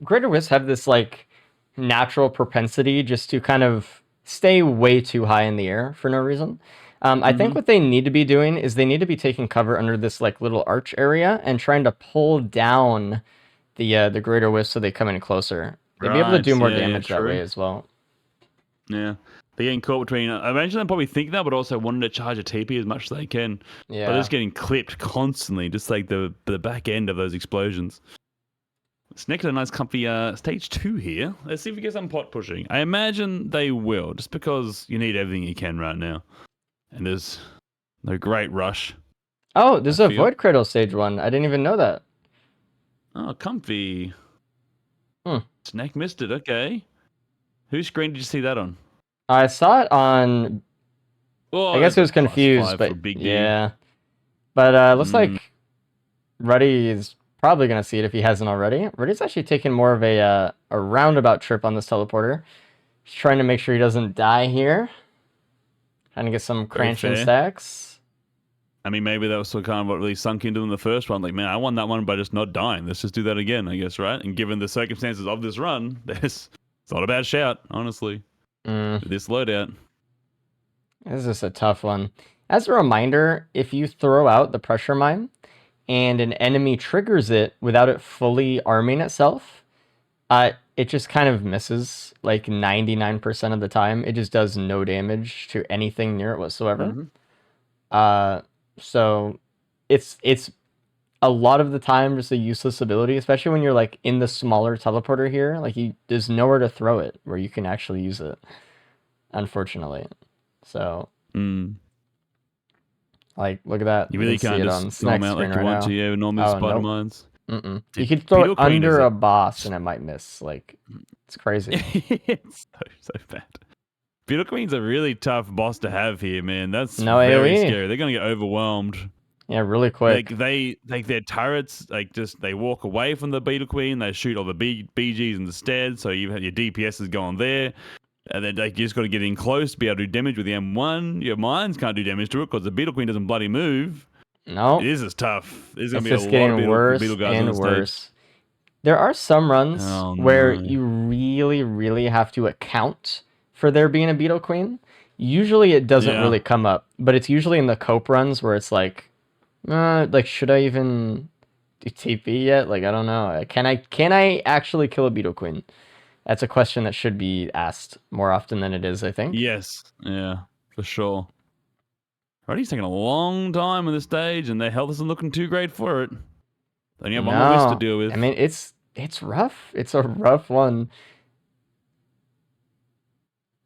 Greater Wisps have this like natural propensity just to kind of stay way too high in the air for no reason. I think what they need to be doing is they need to be taking cover under this like little arch area and trying to pull down the Greater Wisp so they come in closer. They'd be able to Right, do more yeah, damage that true. way as well. Yeah. They're getting caught between. I imagine them probably thinking that, but also wanting to charge a TP as much as they can. Yeah. But they're just getting clipped constantly, just like the back end of those explosions. Snake's a nice comfy stage 2 here. Let's see if we get some pot pushing. I imagine they will, just because you need everything you can right now. And there's no great rush. Oh, there's I a feel- Void Cradle stage 1. I didn't even know that. Oh, comfy. Hmm. Snake missed it, okay. Whose screen did you see that on? I saw it on. Oh, I guess it was that's a +5 confused, for but Big D. yeah. But looks Mm. like Ruddy is probably gonna see it if he hasn't already. Ruddy's actually taking more of a roundabout trip on this teleporter. He's trying to make sure he doesn't die here. Trying to get some Very cranching fair. stacks. I mean, maybe that was sort of kind of what really sunk into them the first one. Like, man, I won that one by just not dying. Let's just do that again, I guess, right? And given the circumstances of this run, it's not a bad shout, honestly, Mm, with this loadout. this is a tough one. As a reminder, if you throw out the pressure mine and an enemy triggers it without it fully arming itself, it just kind of misses like 99% of the time. It just does no damage to anything near it whatsoever. Mhm. So it's a lot of the time just a useless ability, especially when you're like in the smaller teleporter here. Like there's nowhere to throw it where you can actually use it, unfortunately. So Mm. like look at that. You really can see can't it on just throw them Snack's out like screen you right want now. to, yeah, with normal Oh, spider nope. mines. You Dude, could throw Beetle it Queen is under a- a boss and it might miss. Like it's crazy. It's so bad. Beetle Queen's a really tough boss to have here, man. That's No very AoE. scary. They're gonna get overwhelmed. Yeah, really quick. Like their turrets, like just they walk away from the Beetle Queen. They shoot all the BGs instead. So you have your DPS is going there, and then like, you just got to get in close to be able to do damage with the M1. Your mines can't do damage to it because the Beetle Queen doesn't bloody move. No, This is tough. There's gonna it's be a just lot getting of worse Beetle guys on and the stage. worse. There are some runs Oh, where no. you really, really have to account for there being a Beetle Queen. Usually it doesn't Yeah. really come up, but it's usually in the cope runs where it's like should I even do TP yet? Like I don't know. Can I actually kill a Beetle Queen? That's a question that should be asked more often than it is, I think. Yes, yeah, for sure. Roddy's taking a long time on this stage, and their health isn't looking too great for it. They only have one more risk to No, deal with. I mean it's rough. It's a rough one.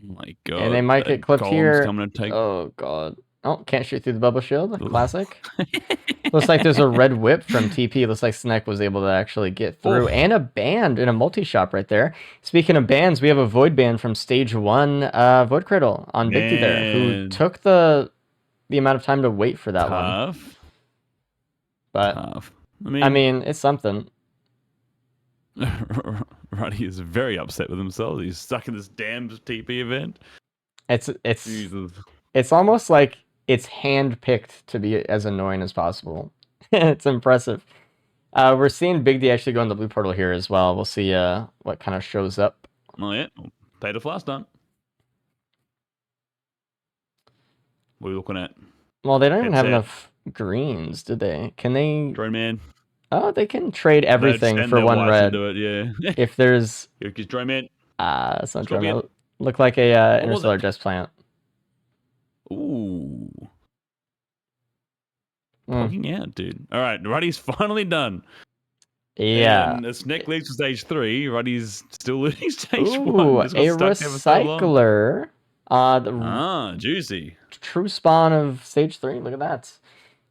Oh my god. And they might that get clipped golem's here. Coming to take... Oh god. Oh, can't shoot through the bubble shield. Classic. Looks like there's a red whip from TP. Looks like Snack was able to actually get through. Oh. And a band in a multi-shop right there. Speaking of bands, we have a Void band from stage 1, Void Cradle on Big D there, who Man. took the amount of time to wait for that one. Tough. But Tough. I mean, it's something. Roddy is very upset with himself. He's stuck in this damn TP event. It's Jesus. it's almost like it's hand-picked to be as annoying as possible. It's impressive. We're seeing Big D actually go in the blue portal here as well. We'll see what kind of shows up. Oh yeah. Potato flask done. What are we looking at? Well, they don't even have Headset. enough greens, do they? Can they? Drone man. Oh, they can trade everything They'd for send their one whites red. into it, yeah. If there's Because drone man. it's not Scorpion. drone. Look like a was interstellar it? dust plant. Ooh. Mm. Poking out, dude. All right, Ruddy's finally done. Yeah. And the Snack leads to stage 3. Ruddy's still losing stage Ooh, 1. a Just got stuck there for so long. recycler. The Ah, juicy. true spawn of stage 3. Look at that.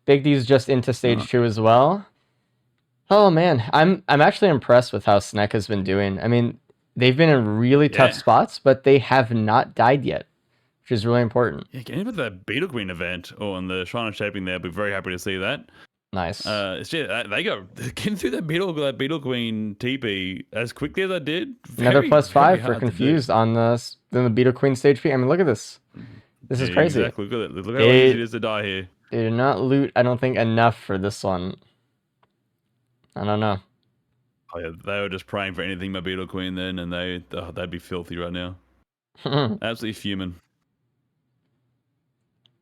Big D's just into stage 2 as well. Oh man, I'm actually impressed with how Snack has been doing. I mean, they've been in really tough Yeah. spots, but they have not died yet, which is really important. Yeah, getting with that Beetle Queen event, and the Shrine of Shaping there, I'll be very happy to see that. Nice. They go getting through that Beetle Queen TP as quickly as I did. Another very, +5 very for hard to do. confused on the Beetle Queen stage P. I mean, look at this. This is Yeah, crazy. Exactly. Look at it. Look how They- easy it is to die here. They did not loot, I don't think, enough for this one. I don't know. Oh, yeah, they were just praying for anything but Beetle Queen then, and they'd be filthy right now. Absolutely fuming.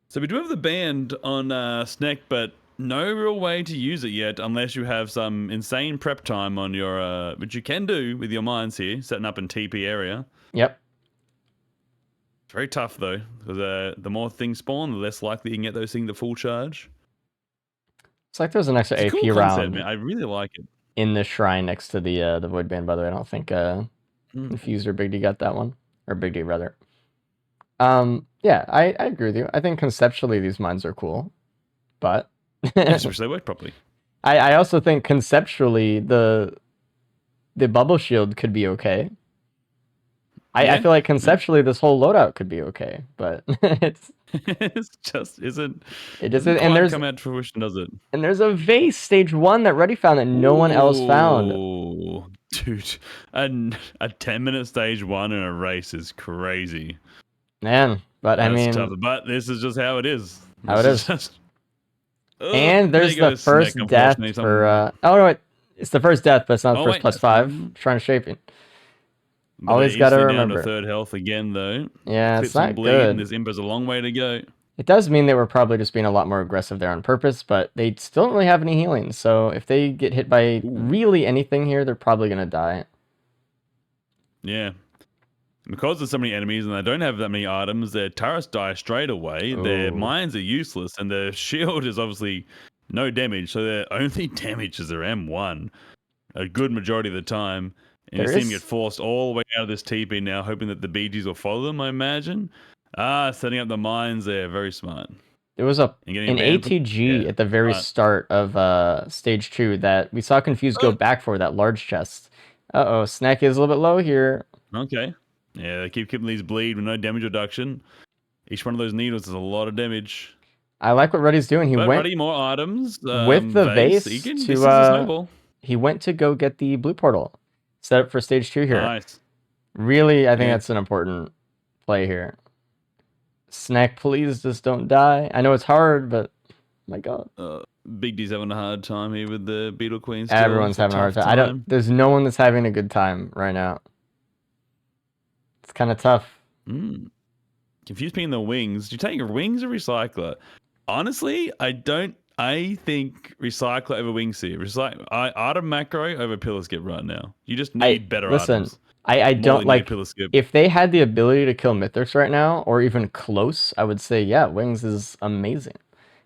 So we do have the band on Snack, but no real way to use it yet unless you have some insane prep time on your, which you can do with your mines here, setting up in TP area. Yep. It's very tough though, because the more things spawn, the less likely you can get those things to full charge. It's like there's an extra It's a AP cool round. concept, man. I really like it. in the shrine next to the Void Band. By the way, I don't think Confused or Big D got that one, or Big D rather. Yeah, I agree with you. I think conceptually these mines are cool, but I just wish they worked properly. I also think conceptually the bubble shield could be okay. I Yeah. feel like conceptually this whole loadout could be okay, but it's It's just isn't. it Doesn't doesn't. And quite there's come out to fruition, does it? a vase stage 1 that Reddy found that no one else found. Ooh, dude, a 10-minute stage 1 in a race is crazy. Man, but That's I mean, tough. But this is just how it is. How it This is. just- Ugh, and there there's you go, the first Snack, death unfortunately, for oh no, it's the first death, but it's not the Oh, first wait, plus that's 5. fine. Trying to shaping. But Always they're gotta instantly down remember. to third health again, though. Yeah, Clip it's some not bleed, good. and this Imper's a long way to go. It does mean they were probably just being a lot more aggressive there on purpose, but they still don't really have any healing. So if they get hit by really anything here, they're probably gonna die. Yeah. Because there's so many enemies and they don't have that many items, their turrets die straight away, their Ooh. mines are useless, and their shield is obviously no damage, so their only damage is their M1 a good majority of the time. And you There see them is- get forced all the way out of this TP now, hoping that the BGs will follow them, I imagine. Setting up the mines there, very smart. There was And getting an banned from- ATG yeah, at the very right. start of stage 2 that we saw Confused go back for that large chest. Uh-oh, Snack is a little bit low here. Okay. Yeah, they keep keeping these bleed with no damage reduction. Each one of those needles is a lot of damage. I like what Reddy's doing. He But went Ruddy, more items. with the vase Egan, to, this is a snowball. he went to go get the blue portal. Set up for stage 2 here. Nice. Really, I think Yeah. that's an important play here. Snack, please just don't die. I know it's hard, but my god. Big D's having a hard time here with the Beetle Queen. Still. Everyone's It's a having a hard tough time. There's no one that's having a good time right now. It's kind of tough. Confused being the wings. Do you take your wings or recycler? Honestly, I don't. I think recycler over wings here. Item macro over pillar skip right now. You just need better items. I More don't than like pillar skip. if they had the ability to kill Mythics right now, or even close, I would say, yeah, Wings is amazing.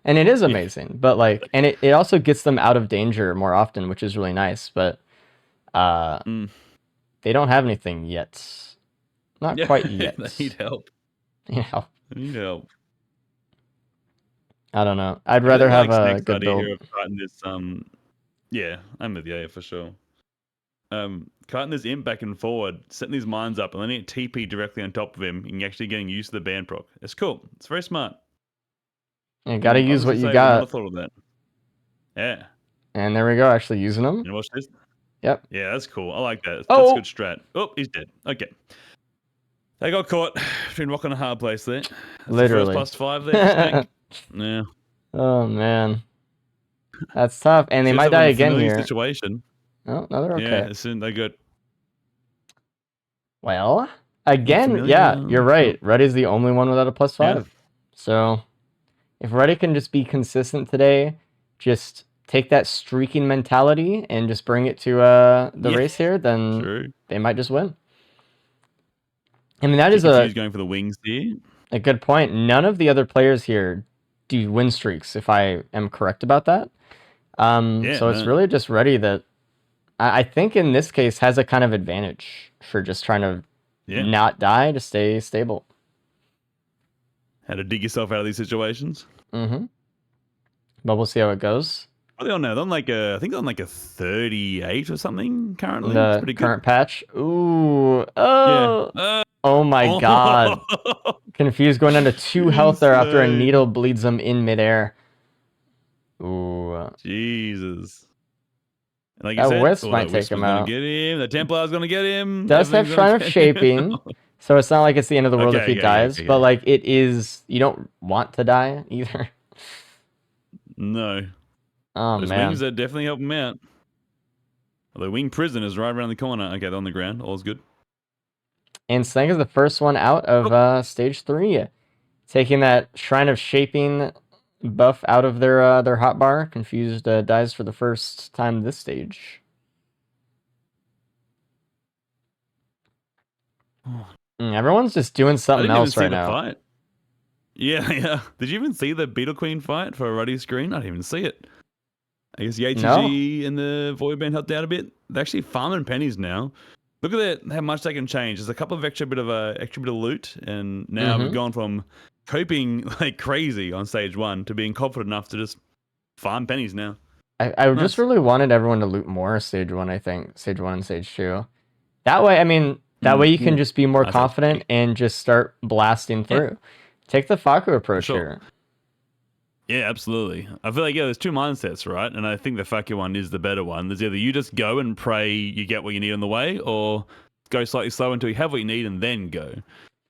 And it is amazing, but like, and it also gets them out of danger more often, which is really nice, but they don't have anything yet. Not quite yet. They need help. Yeah. They need help. I don't know. I'd rather have a good build. Here of cutting this, yeah, I'm with you for sure. Cutting this imp back and forward, setting these mines up, and letting it TP directly on top of him, and actually getting used to the ban proc. It's cool. It's very smart. You gotta use what you I got. thought of that. Yeah. And there we go, actually using them. You watch this? Yep. Yeah, that's cool. I like that. That's Oh! good strat. Oh, he's dead. Okay. They got caught between rock and a hard place there. That's Literally. The first +5 there. Snake. Yeah. Oh man. That's tough. And they Seems might like die we're in a again familiar here. Situation. Oh, no, they're okay. Yeah, as soon they good. Well, again, familiar? yeah, you're right. Reddy's the only one without a +5. Yeah. So if Reddy can just be consistent today, just take that streaking mentality and just bring it to the race here, then True. they might just win. I mean, that is He's going for the wings here. a good point. None of the other players here do win streaks, if I am correct about that. So it's really just Reddy that I think in this case has a kind of advantage for just trying to not die to stay stable. How to dig yourself out of these situations. Mm-hmm. But we'll see how it goes. What are they on now? They're on like I think they're on like a 38 or something currently. The It's pretty good. current patch. Ooh. Oh. Yeah. Oh my god. Confused going down to 2 health there after a needle bleeds him in midair. Ooh. Jesus. And like That you said, wisp that might take wisp him was gonna out. Get him. The Templar's gonna get him. Does have Everything's Shrine gonna of get Shaping, him. so it's not like it's the end of the world if Okay, he yeah, dies, yeah. but like it is, you don't want to die either. No. Oh Those man. wings that definitely help him out. The wing prison is right around the corner. Okay, they're on the ground. All's good. And Snake is the first one out of stage 3. Taking that Shrine of Shaping buff out of their hotbar. Confused dies for the first time this stage. Everyone's just doing I something didn't even else see right the now. fight. Yeah, yeah. Did you even see the Beetle Queen fight for Ruddy's screen? I didn't even see it. I guess the No. ATG and the Void Band helped out a bit. They're actually farming pennies now. Look at that, how much they can change. There's a couple of extra bit of loot, and now we've gone from coping like crazy on stage 1 to being confident enough to just farm pennies now. I Nice. just really wanted everyone to loot more stage 1, I think. Stage 1 and stage 2. That way, I mean, that way you can just be more I think- confident and just start blasting through. Take the Faku approach sure. here. Yeah, absolutely. I feel like, there's two mindsets, right? And I think the Fakir one is the better one. There's either you just go and pray you get what you need on the way, or go slightly slow until you have what you need and then go.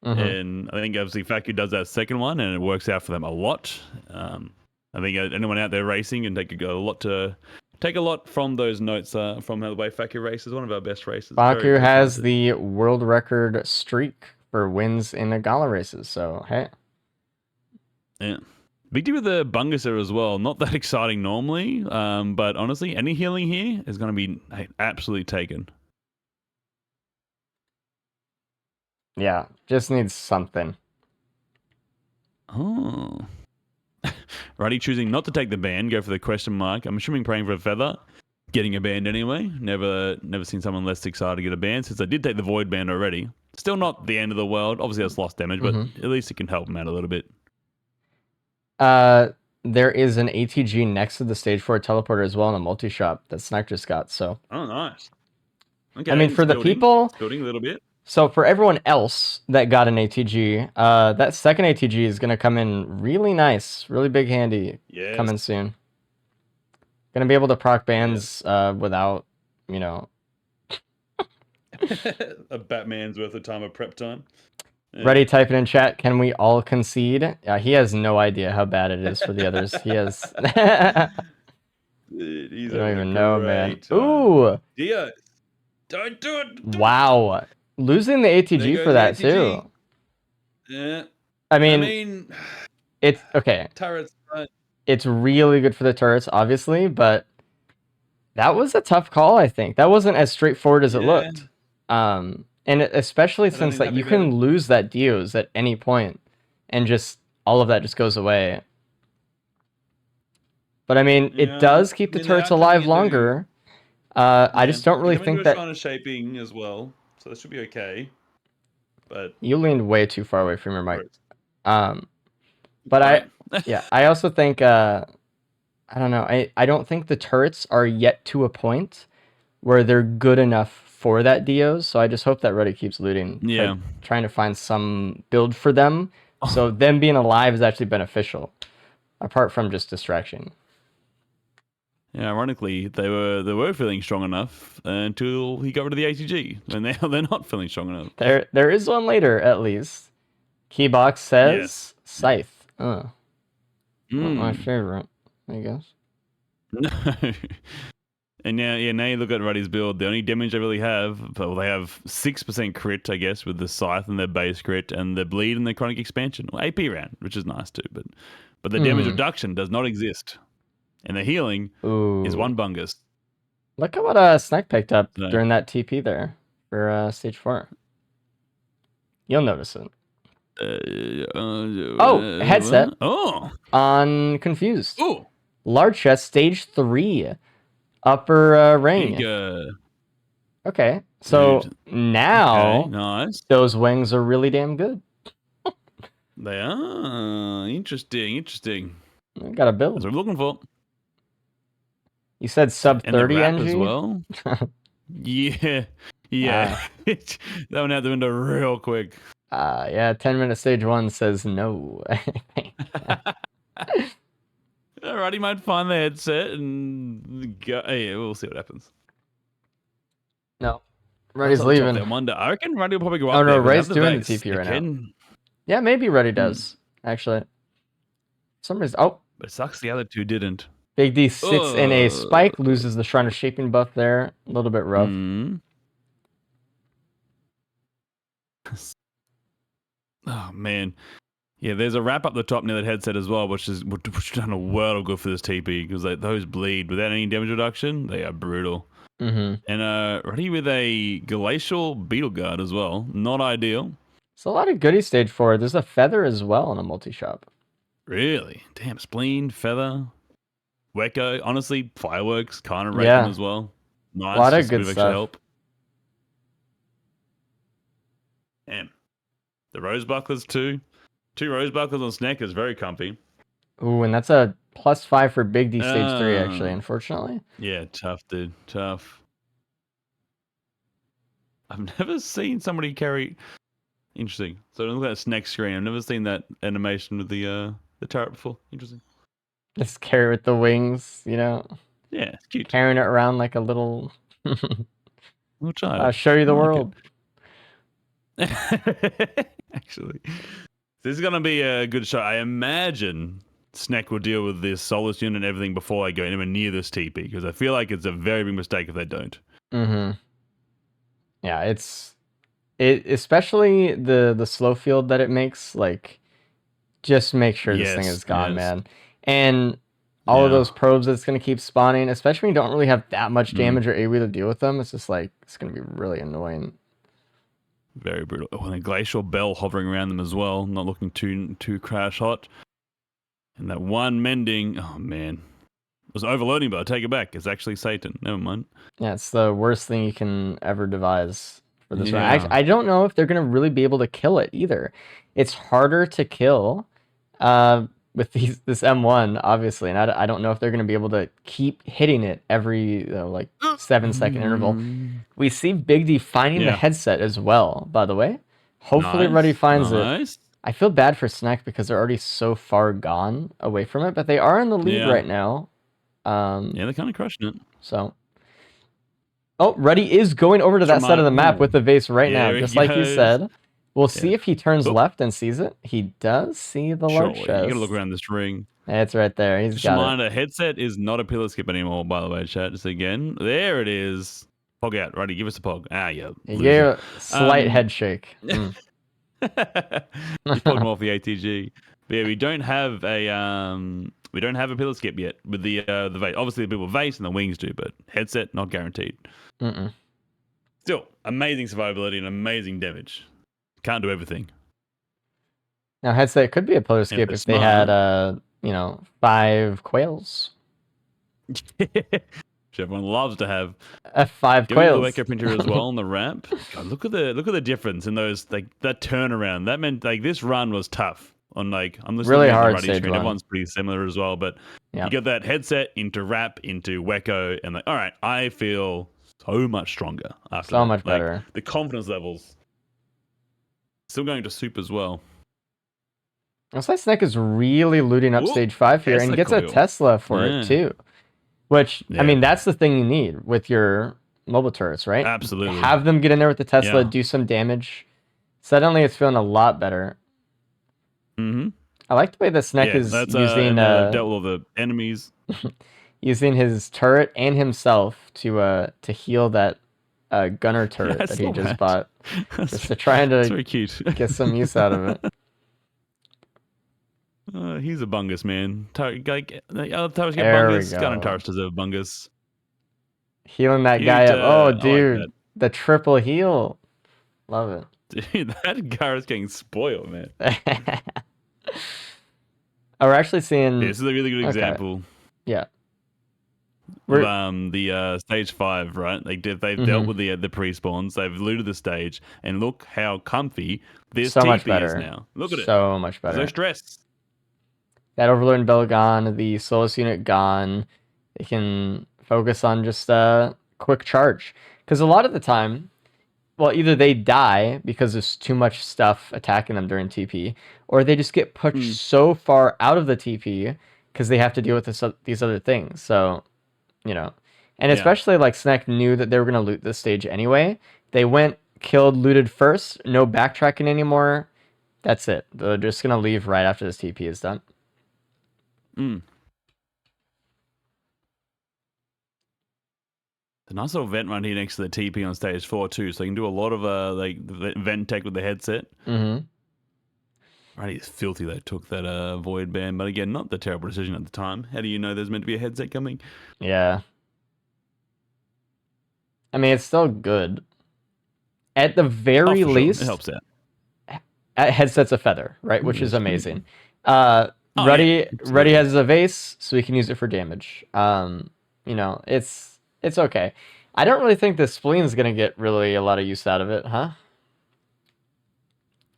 And I think obviously Fakir does that second one, and it works out for them a lot. I think anyone out there racing can take a lot from those notes from the way Fakir races. One of our best races. Very, Faku very has talented. the world record streak for wins in the gala races, so hey. Yeah. Big deal with the Bungaser as well. Not that exciting normally, but honestly, any healing here is going to be absolutely taken. Yeah, just needs something. Oh. Righty choosing not to take the band, go for the question mark. I'm assuming praying for a feather. Getting a band anyway. Never seen someone less excited to get a band since I did take the Void Band already. Still not the end of the world. Obviously that's lost damage, but at least it can help him out a little bit. There is an ATG next to the stage 4 teleporter as well in a multi-shop that Snack just got, so. Oh, nice. Okay, I mean, for the people... It's building a little bit. So for everyone else that got an ATG, that second ATG is going to come in really nice, really big handy, coming soon. Going to be able to proc bands without, a Batman's worth of time of prep time. Yeah. Ready, type it in chat. Can we all concede? He has no idea how bad it is for the others. He has... Dude, he's I don't having a even know, man. great time. Ooh! Dio, don't do it! Wow. Losing the ATG for that, too. Yeah. I mean, it's... Okay. Turrets, right? It's really good for the turrets, obviously, but that was a tough call, I think. That wasn't as straightforward as it looked. And especially since like you can lose that Dios at any point, and just all of that just goes away. But I mean, it does keep the turrets alive longer. I just don't really think that. On shaping as well, so that should be okay. But you leaned way too far away from your mic. But I also think I don't know. I don't think the turrets are yet to a point where they're good enough for that Dios, so I just hope that Ruddy keeps looting. Yeah. Trying to find some build for them, so them being alive is actually beneficial, apart from just distraction. Yeah, ironically, they were feeling strong enough until he got rid of the ATG, and now they're not feeling strong enough. There is one later, at least. Keybox says Scythe. Not my favorite, I guess. No. And now you look at Ruddy's build. The only damage they really have, well, they have 6% crit, I guess, with the Scythe and their base crit, and the bleed and the chronic expansion, or AP round, which is nice too. But the damage reduction does not exist, and the healing is one bungus. Look at what Snack picked up during that TP there for stage 4. You'll notice it. Headset. On Confused. Oh. Large chest, stage 3. Upper ring. Okay, so now nice. Those wings are really damn good. They are interesting. I got a build. That's what we're looking for. You said sub 30 and NG as well. Yeah. That went out the window real quick. 10-minute stage 1 says no. Alright, he might find the headset and go. Yeah, we'll see what happens. No. Ruddy's leaving. I reckon Ruddy will probably go up. Oh no, there Ray's doing the TP right now. Yeah, maybe Ruddy does. Actually. For some reason. Oh. But it sucks the other two didn't. Big D sits in a spike, loses the Shrine of Shaping buff there. A little bit rough. Oh man. Yeah, there's a wrap up the top near that headset as well, which has done a world of good for this TP, because those bleed without any damage reduction. They are brutal. And Ruddy with a Glacial Beetle Guard as well. Not ideal. It's a lot of goodies stage 4. There's a feather as well in a multi-shop. Really? Damn, Spleen, Feather. Wecco, honestly, fireworks kind of rate Yeah. them as well. Nice, A lot of just a bit good of extra stuff. help. Damn. The rose bucklers too. 2 rose bucklers on Snack is very comfy. Ooh, and that's a +5 for Big D stage 3, actually, Uh, unfortunately. Yeah, tough, dude. Tough. I've never seen somebody carry. Interesting. So look at that Snack screen. I've never seen that animation with the turret before. Interesting. Just carry with the wings, you know, Yeah, it's cute. carrying it around like a little. We'll try I'll it. show you the I like world. Actually, this is gonna be a good shot. I imagine Snack will deal with this Solus unit and everything before I go anywhere near this TP because I feel like it's a very big mistake if they don't. Mm-hmm. Yeah, especially the slow field that it makes. Like, just make sure this thing Yes, is gone, yes. man. And all of Yeah. those probes that's gonna keep spawning, especially when you don't really have that much Mm. damage or AoE to deal with them. It's just like it's gonna be really annoying. Very brutal. Oh, and a glacial bell hovering around them as well, not looking too crash hot. And that one mending, oh man, it was overloading, but I take it back. It's actually Satan. Never mind. Yeah, it's the worst thing you can ever devise for this run. Yeah. I don't know if they're gonna really be able to kill it either. It's harder to kill with this M1, obviously, and I don't know if they're gonna be able to keep hitting it every 7-second interval. We see Big D finding the Yeah. headset as well, by the way. Hopefully Nice, Ruddy finds it. nice. I feel bad for Snack because they're already so far gone away from it, but they are in the lead Yeah. right now. Yeah, they're kind of crushing it. So. Oh, Ruddy is going over to that side of the map with the vase right now, There he just like he goes. said. We'll see if he turns Oh. left and sees it. He does see the large Surely, chest. you gotta look around this ring. It's right there. He's Just a got it. reminder, headset is not a pillar skip anymore, by the way, chat. Just again, there it is. Pog out, Ruddy, give us a pog. Ah, yeah. He gave a slight Um, head shake. Mm. Just pogged him off the ATG. But yeah, we don't have a pillar skip yet with the vase. Obviously, the people vase and the wings do, but headset not guaranteed. Mm-mm. Still, amazing survivability and amazing damage. Can't do everything. Now, headset could be a pillar skip they're if they had, smart. 5 quails. Which everyone loves to have. 5 Doing the quails. Wecco printer as well on the ramp. God, look at the difference in those, like that turnaround. That meant like this run was tough. On like I'm listening Really at the hard Ruddy stage screen. one. Everyone's pretty similar as well, but Yeah. you get that headset into wrap into Wecco, and like, all right, I feel so much stronger after So that. much Like, better. the confidence levels. Still going to soup as well. Looks like Snack is really looting up Ooh, stage 5 here and Tesla gets a coil. Tesla for Yeah. it too. Which, I Yeah. mean, that's the thing you need with your mobile turrets, right? Absolutely. Have them get in there with the Tesla, Yeah. do some damage. Suddenly it's feeling a lot better. Mm-hmm. I like the way that Snack Yeah, is that's using now they've dealt with all the enemies. using his turret and himself to heal that gunner turret I that he saw just that. bought. Just to try That's and very cute. get some use out of it. He's a bungus, man. Turrets get There we bungus. Gun and go. turrets deserve bungus. Healing that Cute, guy up. I Oh, like dude. that. The triple heal. Love it. Dude, that Garrett's getting spoiled, man. Oh, we're actually seeing. This is a really good Okay. example Yeah. of We're, the stage 5, right? They've Mhm. dealt with the pre-spawns. They've looted the stage, and look how comfy this So TP much is better. now. Look at it. So much There's better. no stress. That Overlord Bell gone, the Solus unit gone. They can focus on just a quick charge. Because a lot of the time, well, either they die because there's too much stuff attacking them during TP, or they just get pushed so far out of the TP because they have to deal with these other things. So, and Yeah. especially like Snack knew that they were going to loot this stage anyway. They went, killed, looted first, no backtracking anymore. That's it. They're just going to leave right after this TP is done. The nice little vent run here next to the TP on stage 4 too, so you can do a lot of the vent tech with the headset. Mm-hmm. Right, it's filthy they took that void ban, but again, not the terrible decision at the time. How do you know there's meant to be a headset coming? Yeah. I mean, it's still good. At the very Oh, for least, sure. It helps out. headset's a feather, right? Which is Yes. amazing. Oh, Ruddy yeah, absolutely. has a vase, so he can use it for damage. It's okay. I don't really think the spleen's gonna get really a lot of use out of it, huh?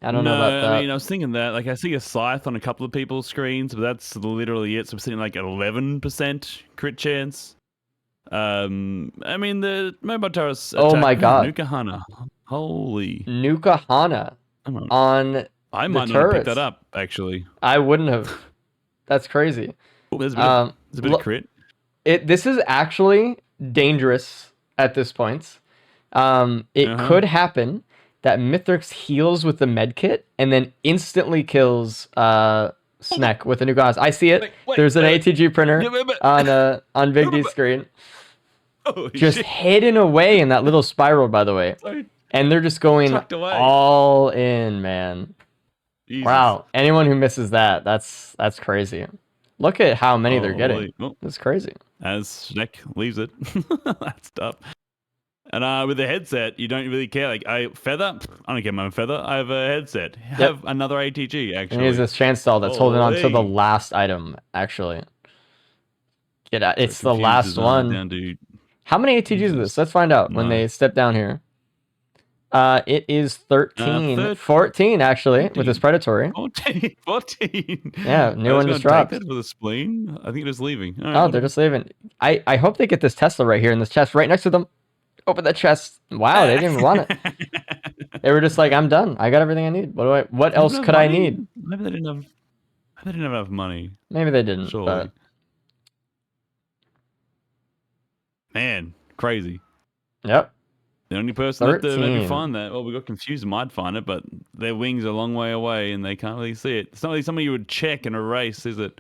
I don't know about that. I mean, I was thinking that. Like, I see a scythe on a couple of people's screens, but that's literally it. So I'm seeing like 11% crit chance. I mean, the mobile turrets attack. Oh my god. Nuka Hana. Holy. Nuka Hana Come on. on I the might not have picked turrets. that up, actually. I wouldn't have. That's crazy. Oh, there's a bit of crit. This is actually dangerous at this point. It could happen that Mithrix heals with the med kit and then instantly kills Snek with a new Gauss. I see it. There's an ATG printer on Big D's screen. Oh, Just shit. hidden away in that little spiral, by the way. Sorry. And they're just going Tucked away. all in, man. Jesus. Wow. Anyone who misses that's crazy. Look at how many they're getting. Holy- oh, That's crazy. as Snek leaves it. That's tough. And with the headset, you don't really care. Like, feather, I don't care my feather. I have a headset. Have another ATG, And actually. here's this chance stall that's holding on to the Holy. last item, actually. Get out. It's the Confused last as one. Down to How many ATGs is this? Let's find out when No. they step down here. It is 13. 13. 14, actually, with 14. this predatory. 14. 14. Yeah, new I one was gonna just dropped. take that for the spleen. I think it is leaving. All right, Oh, they're whatever. just leaving. I hope they get this Tesla right here in this chest, right next to them. Open that chest. Wow, they didn't even want it. They were just like, I'm done. I got everything I need. What else could I need? Maybe they didn't have enough money. Maybe they didn't. Surely. But Man, crazy. yep. The only person that maybe 13. find that, well, we got confused, might find it, but their wings are a long way away and they can't really see it. It's not really something you would check and erase, is it?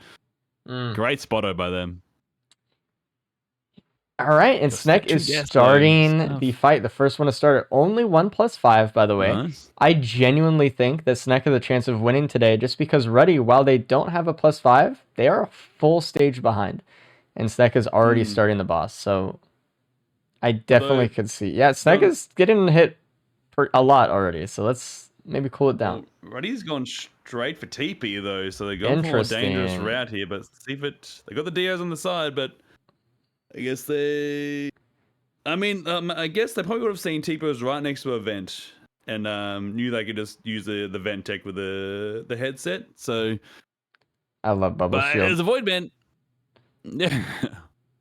Great spotto by them. All right, and The Snek statue is gas starting stuff. the fight. The first one to start it. Only 1+5, by the way. Nice. I genuinely think that Snek has a chance of winning today just because Ruddy, while they don't have a +5, they are a full stage behind. And Snek is already starting the boss, so I definitely could see. Yeah, Snek is getting hit a lot already, so let's maybe cool it down. Well, Ruddy's gone straight for TP, though, so they're going for a more dangerous Interesting. route here, but see if it... They got the DOs on the side, but I guess they... I mean, I guess they probably would have seen T-Pose right next to a vent and knew they could just use the vent tech with the headset. So, I love Bubble but Shield. as a void vent, yeah,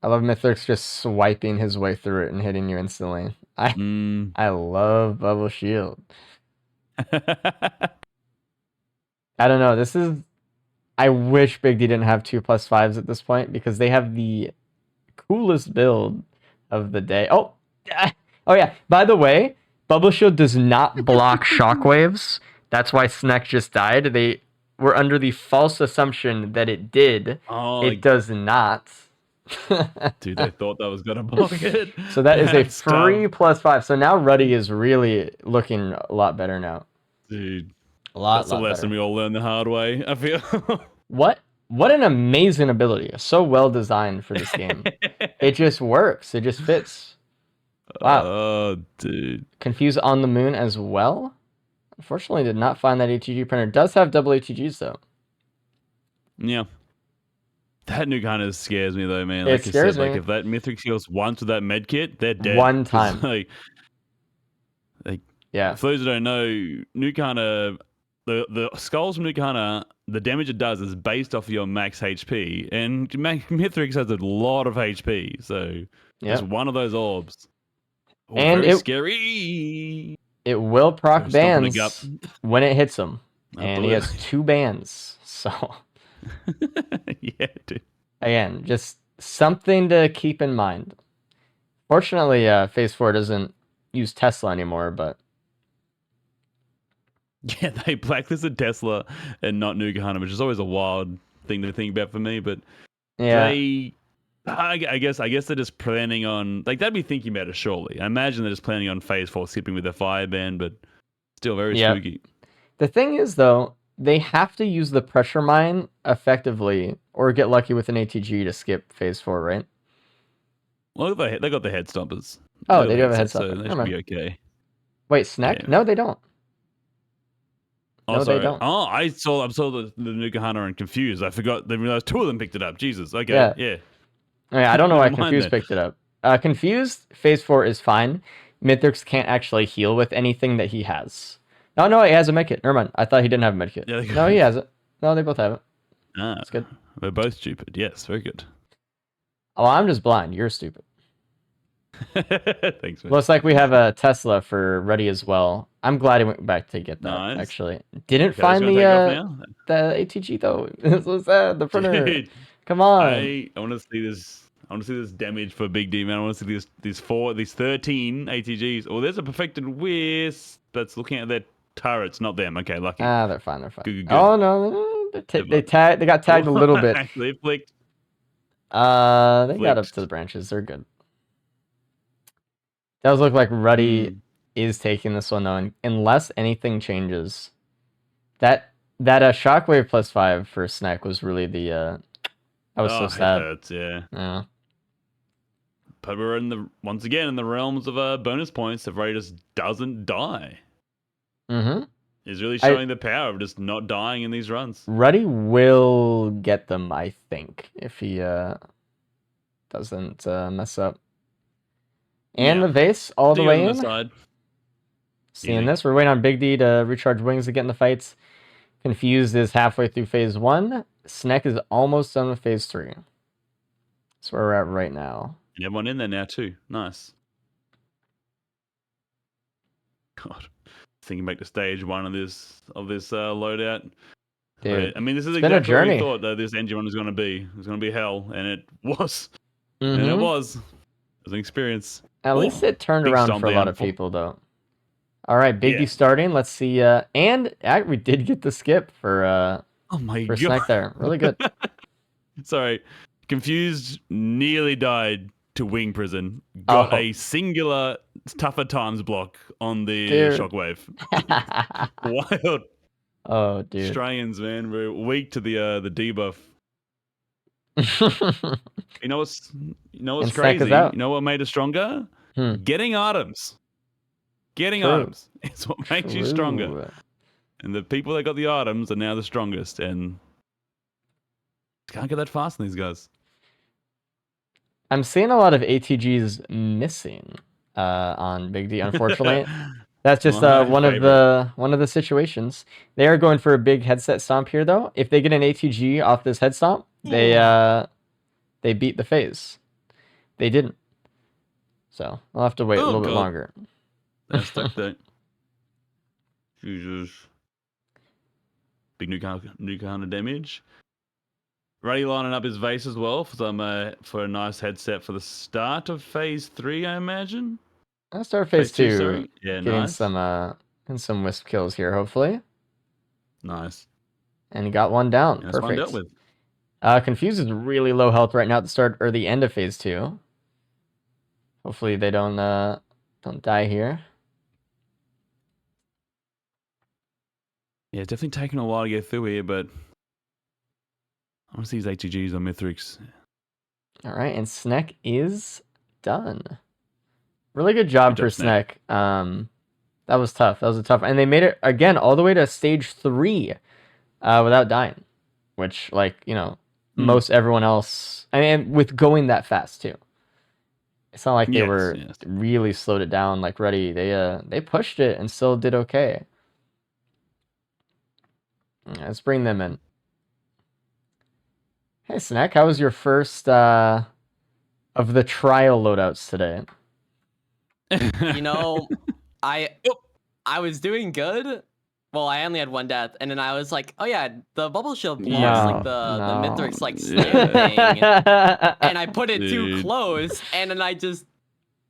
I love Mithrix just swiping his way through it and hitting you instantly. I love Bubble Shield. I don't know. This is... I wish Big D didn't have 2+5s at this point because they have the coolest build of the day. Oh yeah. By the way, Bubble Shield does not block shockwaves. That's why Snek just died. They were under the false assumption that it did. Oh, It does not. dude, they thought that was gonna block it. So that is a That's free tough. +5. So now Ruddy is really looking a lot better now. Dude. A lot That's a lesson we all learned the hard way, I feel. What an amazing ability. So well designed for this game. It just works. It just fits. Wow. Oh, dude. Confuse on the moon as well. Unfortunately, did not find that ATG printer. Does have double ATGs though. Yeah. That new kind of scares me though, man. It Like you scares said, like me. if that Mythic heals once with that med kit, they're dead. One 'Cause, time. Like Yeah. for those who don't know, Nukana, the skulls from Nukana, the damage it does is based off of your max HP, and Mithrix has a lot of HP, so Yeah. it's one of those orbs. Oh, And very it- scary. It will proc Stomping a bans gut. when it hits him. Oh, And he boy. has 2 bans. So Yeah, dude. again, just something to keep in mind. Fortunately, Phase 4 doesn't use Tesla anymore, but Yeah, they blacklisted Tesla and not Nukahana, which is always a wild thing to think about for me. But yeah. I guess they're just planning on, like, they'd be thinking about it surely. I imagine they're just planning on Phase 4 skipping with their fireband, but still very Yep. spooky. The thing is, though, they have to use the pressure mine effectively or get lucky with an ATG to skip Phase 4, right? Well, they got the head stompers. Oh, got they the do have a head headsets, so stopper. they Never should be okay. Wait, Snek? Yeah. No, they don't. Oh, No, they sorry. don't. Oh, I saw the Nuka Hunter and confused. I forgot. They realized two of them picked it up. Jesus. Okay. Yeah. Yeah. I don't know why Never mind Confused then. picked it up. Confused, phase 4 is fine. Mithrix can't actually heal with anything that he has. No, he has a medkit. Never mind. I thought he didn't have a medkit. Yeah, No, he has it. No, they both have it. Ah, That's good. we're both stupid. Yes, very good. Oh, I'm just blind. You're stupid. Thanks, man. Looks like we have a Tesla for Ruddy as well. I'm glad he went back to get that, Nice. actually. Didn't Okay, find it's the gonna take off now. the ATG, though. This was the printer. Dude, Come on. I want to see this. I want to see this damage for Big D, man. I want to see these 13 ATGs. Oh, there's a perfected Wisp that's looking at their turrets, not them. Okay, lucky. They're fine. Good. Oh no, they got tagged a little bit. Actually, flicked. They got up Flicked. to the branches. They're good. Does look like Ruddy is taking this one though, unless anything changes. That Shockwave +5 for Snack was really the. I was so sad. It hurts, yeah. Yeah. But we're once again in the realms of bonus points if Raydans doesn't die. Mm-hmm. Is really showing the power of just not dying in these runs. Ruddy will get them, I think, if he doesn't mess up. And the vase all the way in. Side. Seeing Easy. this, we're waiting on Big D to recharge wings to get in the fights. Confused is halfway through phase 1. Sneck is almost done with phase 3. That's where we're at right now. And everyone in there now too. Nice. God, thinking back to stage 1 of this loadout. Dude, I mean, this is it's been a exactly what we journey. thought this engine one was going to be. It was going to be hell, and it was. Mhm. And it was. It was an experience. At least it turned big around stomp for a lot down of for- people, though. All right, Big D Yeah. starting. Let's see. And we did get the skip for Oh my for god. Sneck there. Really good. Sorry. Confused nearly died to wing prison. Got Oh. a singular tougher times block on the Dude. shockwave. Wild. Oh, dude. Australians, man, we're weak to the debuff. You know what's And Snack crazy? is out. You know what made us stronger? Hmm. Getting items. Getting True. items. It's what makes you stronger. True. And the people that got the items are now the strongest. And can't get that fast in these guys. I'm seeing a lot of ATGs missing on Big D, unfortunately. That's just My one of the situations. They are going for a big headset stomp here, though. If they get an ATG off this head stomp, they beat the phase. They didn't. So I'll have to wait a little bit longer. That's stuck there. Jesus. Big new kind of damage. Ruddy lining up his vase as well for for a nice headset for the start of phase 3, I imagine. I'll start phase 2. Sorry. Yeah, Getting nice. some wisp kills here, hopefully. Nice. And he got one down. Yeah, that's what I dealt Perfect. with. Confused is really low health right now at the start or the end of phase 2. Hopefully they don't die here. Yeah, it's definitely taken a while to get through here, but I want to see these ATGs on Mithrix. All right, and Sneck is done. Really good job Good for job, Sneck. Sneck. That was tough. That was a tough, and they made it again all the way to stage 3, without dying, which, like, you know, most everyone else. I mean, with going that fast too. It's not like they were really slowed it down like Ruddy. They pushed it and still did okay. Let's bring them in. Hey, Snack, how was your first of the trial loadouts today? You know, I was doing good. Well, I only had one death, and then I was like, oh yeah, the bubble shield blocks like the Mithrix like slam thing, and I put it too close, and then I just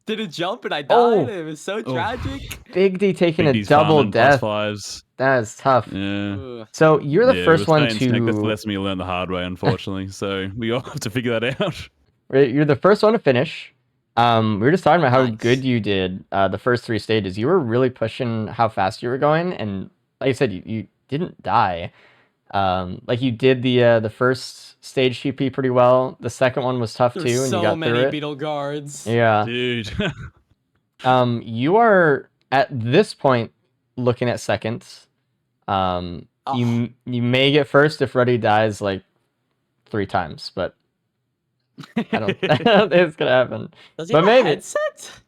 did a jump and I died. It was so tragic. Big D taking Big a D's double farming death. +5s. That is tough. Yeah. So you're the first one Snake, that's the to. lesson we learned the hard way, unfortunately. So we all have to figure that out. You're the first one to finish. We were just talking about how good you did the first 3 stages. You were really pushing how fast you were going, and like I said, you didn't die. Like you did the first stage TP pretty well. The second one was tough too, and you got so many through it. beetle guards. Yeah, dude. you are at this point looking at seconds. You may get first if Ruddy dies like 3 times, but I don't think it's gonna happen. Does he But have a maybe. headset?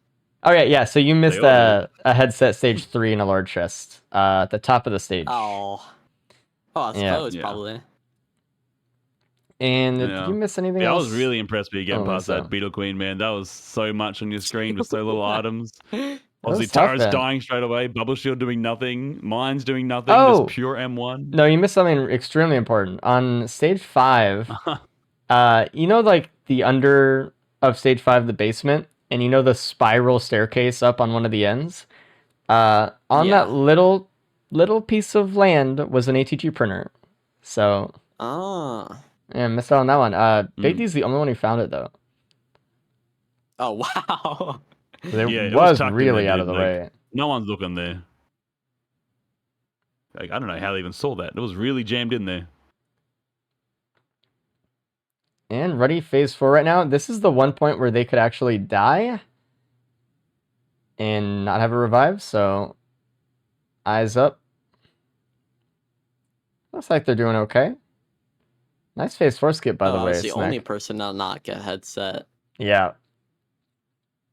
Okay, yeah. So you missed all a headset stage 3 in a large chest at the top of the stage. Oh. I Yeah. suppose Yeah. probably. And did Yeah. you miss anything Yeah, I else? was really impressed with you getting I don't past think that so. Beetle Queen, man. That was so much on your screen with so little items. That Obviously, was tough, Tara's man. dying straight away. Bubble Shield doing nothing. Mine's doing nothing. Oh! Just pure M1. No, you missed something extremely important. On stage 5, you know, like the under of stage 5, the basement, and you know the spiral staircase up on one of the ends? On Yeah. that little piece of land was an ATG printer. So, Oh. yeah, missed out on that one. Big D's the only one who found it, though. Oh, wow. It Yeah, it was tucked in really there, out dude. of the Like, way. no one's looking there. Like, I don't know how they even saw that. It was really jammed in there. And ready phase 4 right now. This is the one point where they could actually die and not have a revive, so eyes up. Looks like they're doing okay. Nice phase 4 skip, by the I way. was the only Snack. person to not get headset. Yeah.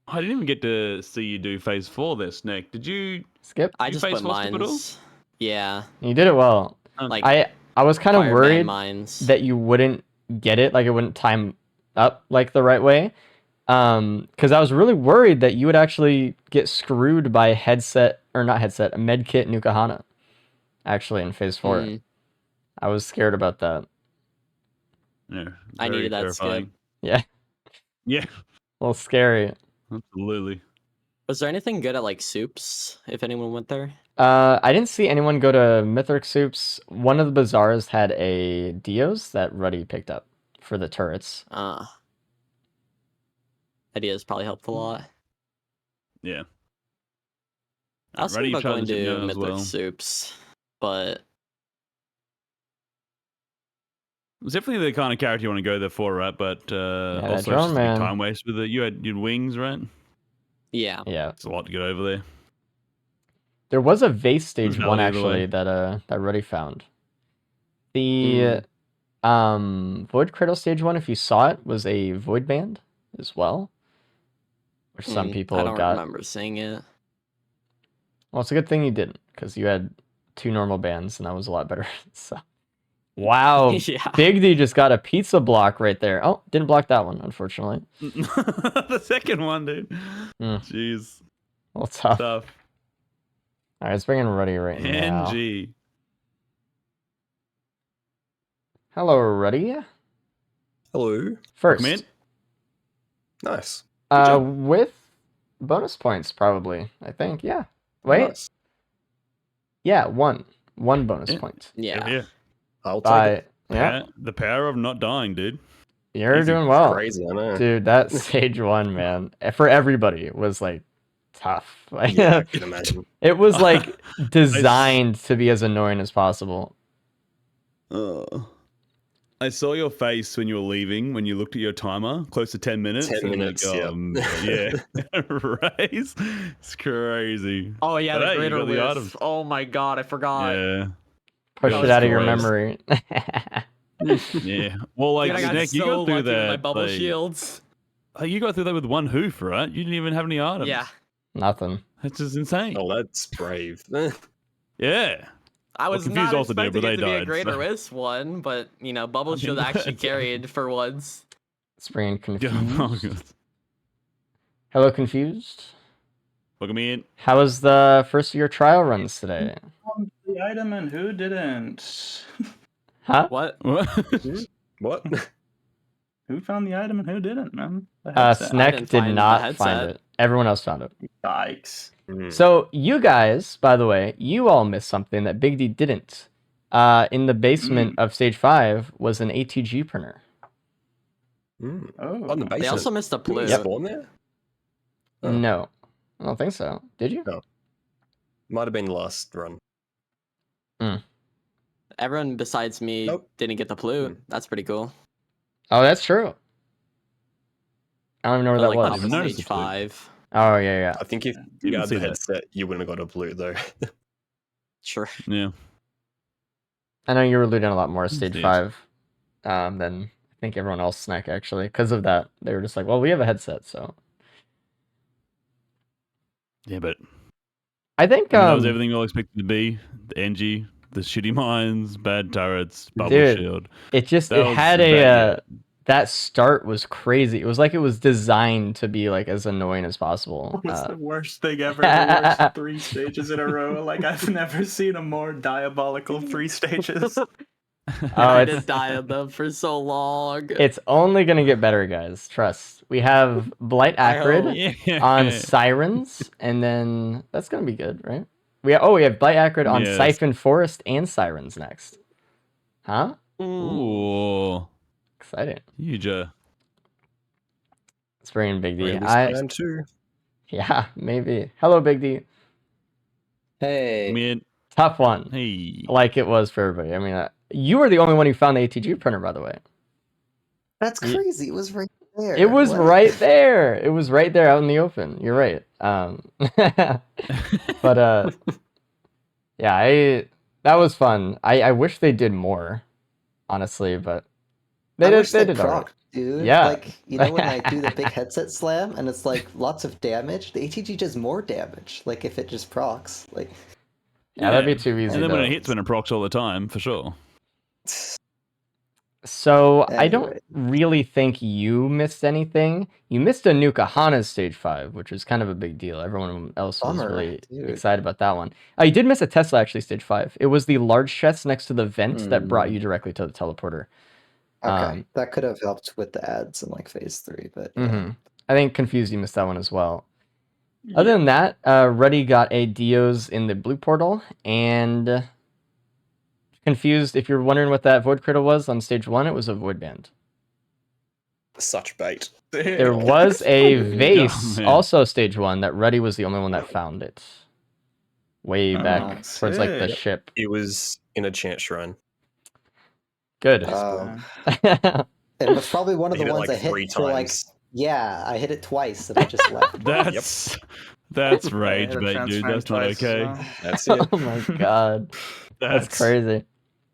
I didn't even get to see you do phase 4 there, Snake. Did you? Skip. I You just face put four skip at all? mines. Yeah. You did it well. Like I was kind of fireband worried mines. that you wouldn't get it, like it wouldn't time up like the right way. Because I was really worried that you would actually get screwed by a medkit Nukahana. Actually, in phase 4. Mm. I was scared about that. Yeah, I very needed that terrifying. skip. Yeah, Yeah, a little scary. absolutely. Was there anything good at like soups? If anyone went there? I didn't see anyone go to Mythic Soups. One of the bazaars had a Dios that Ruddy picked up for the turrets. Ideas probably helped a lot. Yeah. I was Ready thinking about going transition to now as Mythic well. Soups, but It's definitely the kind of character you want to go there for, right? But that also drone it's just a big man. time waste with it. You had your wings, right? yeah. Yeah. It's a lot to get over there. There was a vase stage Valid 1 either actually way. that Ruddy found. The Void Cradle stage 1, if you saw it, was a Void Band as well. Which some people I don't got. remember seeing it. Well, it's a good thing you didn't, because you had 2 normal bands, and that was a lot better. So, wow, Yeah. Big D just got a pizza block right there. Oh, didn't block that one, unfortunately. The second one, dude. Jeez. Well, tough. Tough. All right, let's bring in Ruddy right now. NG. Hello, Ruddy. Hello. First, Come in. Nice. with bonus points, probably. I think, yeah. Wait, Nice. yeah, one bonus Yeah. point. Yeah. Yeah. I'll take it. Yeah, The power of not dying, dude. you're Easy. doing well. Crazy, I know. Dude, that stage 1, man, for everybody was like tough. Like, Yeah, I can imagine. it was like designed to be as annoying as possible. I saw your face when you were leaving, when you looked at your timer, close to 10 minutes. 10 and minutes, yeah. Raise. It's crazy. Oh yeah, But the hey, you greater got the wisp. items. Oh my god, I forgot. Yeah. Push That it was out of your gross. memory. Yeah. Well, like, Dude, I got Snake, you so got through lucky with that. my bubble like, shields. You got through that with one hoof, right? You didn't even have any items. Yeah. Nothing. That's just insane. Oh, that's brave. Yeah. I was Confused not also did, expecting but it they to be a died, greater so. wisp one, but you know, bubble I mean, shield actually that's- carried for once. Let's bring in Oh, Confused. God. Hello, Confused. Welcome in. How was the first of your trial runs today? The item and who didn't? Huh? What? What? What? Who found the item and who didn't, man? The headset. Sneck didn't did find the not headset. find it. Everyone else found it. Yikes. So you guys, by the way, you all missed something that Big D didn't. In the basement of stage 5 was an ATG printer. On the basement. They also missed a Did we blue. spawn there? Oh. No, I don't think so. Did you? No. Might have been the last run. Everyone besides me Nope. didn't get the blue. That's pretty cool. Oh, that's true. I don't even know where Or, that like was. top of noticed stage the blue. 5. Oh, yeah, yeah. I think if Didn't you had see the that. headset, you wouldn't have got a blue though. Sure. Yeah. I know you were looting a lot more stage Yes. 5 than I think everyone else, Snack, actually. Because of that, they were just like, well, we have a headset, so. Yeah, but I think, that was everything we all expected to be. The NG, the shitty mines, bad turrets, bubble Dude, shield. it just, That it was had bad, that start was crazy. It was like it was designed to be like as annoying as possible. It was the worst thing ever. The worst 3 stages in a row. Like I've never seen a more diabolical 3 stages. Oh, I it's did die of them for so long. it's only gonna get better, guys. Trust. We have Blight I Acrid hope. Yeah. on Sirens, and then that's gonna be good, right? We have Blight Acrid on Yes. Siphon Forest and Sirens next. Huh? Ooh, Exciting. huge. Let's bring in Big D. Raydans round 2. Yeah, maybe. Hello, Big D. Hey. Man, Tough one, hey. like it was for everybody. I mean, you were the only one who found the ATG printer, by the way. That's crazy. It was right there. It was What? right there. It was right there out in the open. You're right. But yeah, that was fun. I wish they did more, honestly, but I they wish did they all right. proc, dude. Yeah. Like, you know when I do the big headset slam and it's like lots of damage? The ATG does more damage, like if it just procs. Like Yeah, that'd be too easy. And then when though. it hits, when it procs all the time, for sure. So I don't Anyway. really think you missed anything. You missed a Nuka Hana's stage 5, which is kind of a big deal. Everyone else was Bummer, really dude. excited about that one. You did miss a Tesla actually, stage 5. It was the large chest next to the vent that brought you directly to the teleporter. Okay, that could have helped with the ads in like phase 3, but yeah. Mm-hmm. I think Confused you missed that one as well. Other than that, Ruddy got a Dios in the blue portal, and Confused, if you're wondering what that Void Cradle was on stage 1, it was a Void Band. Such bait. There was a vase, man. also stage 1, that Ruddy was the only one that found it. Way back towards like the sick. ship. It was in a chant shrine. Good. It was probably one of I the hit it, ones like, I hit 3 for like, times. yeah, I hit it twice and I just left. That's rage Yeah, bait, dude. That's not twice as okay. well. That's it. Oh my god. That's crazy.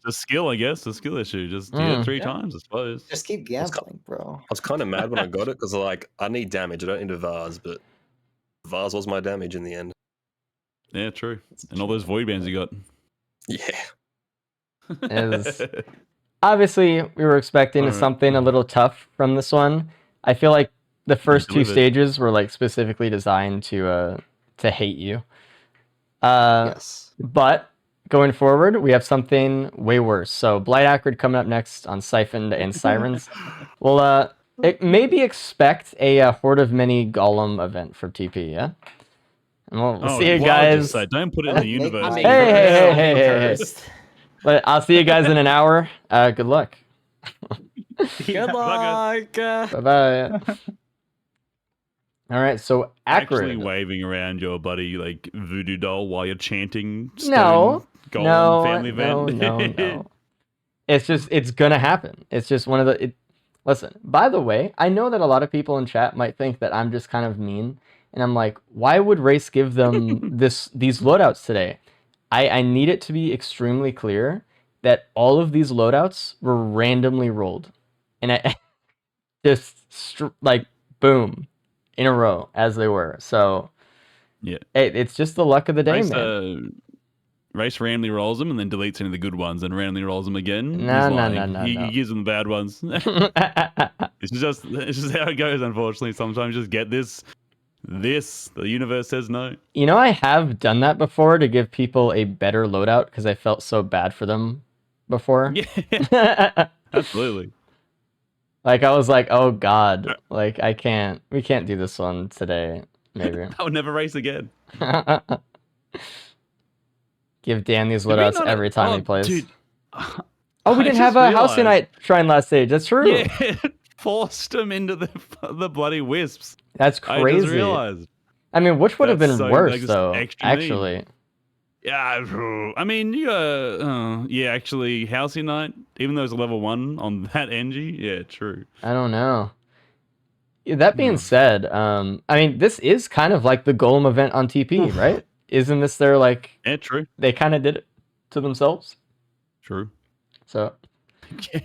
The skill, I guess. The skill issue. Just get it 3 times, I suppose. Just keep gambling, bro. I was kind of mad when I got it because like I need damage. I don't need a vase, but vase was my damage in the end. Yeah, true. And all those void bands you got. Yeah. Is obviously we were expecting Alright. something a little tough from this one. I feel like the first 2 delivered. stages were like specifically designed to hate you. Yes. But going forward, we have something way worse. So Blight Acrid coming up next on Siphoned and Sirens. Well, maybe expect a Horde of Many Golem event for TP, yeah? And we'll see you well, I would guys. just say, don't put it in the universe. I mean, Hey. First. But I'll see you guys in an hour. Good luck. Good luck. Bye-bye. All right, so Actually Acrid. waving around your buddy like voodoo doll while you're chanting No, Golem no, family event. no. It's gonna happen. It's just one of the. Listen, by the way, I know that a lot of people in chat might think that I'm just kind of mean, and I'm like, why would Race give them these loadouts today? I need it to be extremely clear that all of these loadouts were randomly rolled, and I just like boom in a row as they were. So Yeah. it's just the luck of the day, man. Race randomly rolls them and then deletes any of the good ones and randomly rolls them again. No. He gives them the bad ones. It's just how it goes, unfortunately. Sometimes you just get this. The universe says no. You know, I have done that before to give people a better loadout because I felt so bad for them before. Yeah, absolutely. Like I was like, oh god, like we can't do this one today. Maybe I would never race again. give Dan these Did we loadouts not- every time he oh, plays. dude, Oh, we I didn't just have a House realized- Unite shrine last stage. That's true. Yeah, forced him into the bloody wisps. That's I just crazy. realized. I mean, which would have That's been so, worse like, just though? extra mean. Actually, Yeah, I mean, yeah, actually, House Unite, even though it's a level 1 on that NG, yeah, true. I don't know. That being said, I mean, this is kind of like the Golem event on TP, right? Isn't this their like? Yeah, true. They kind of did it to themselves. True. So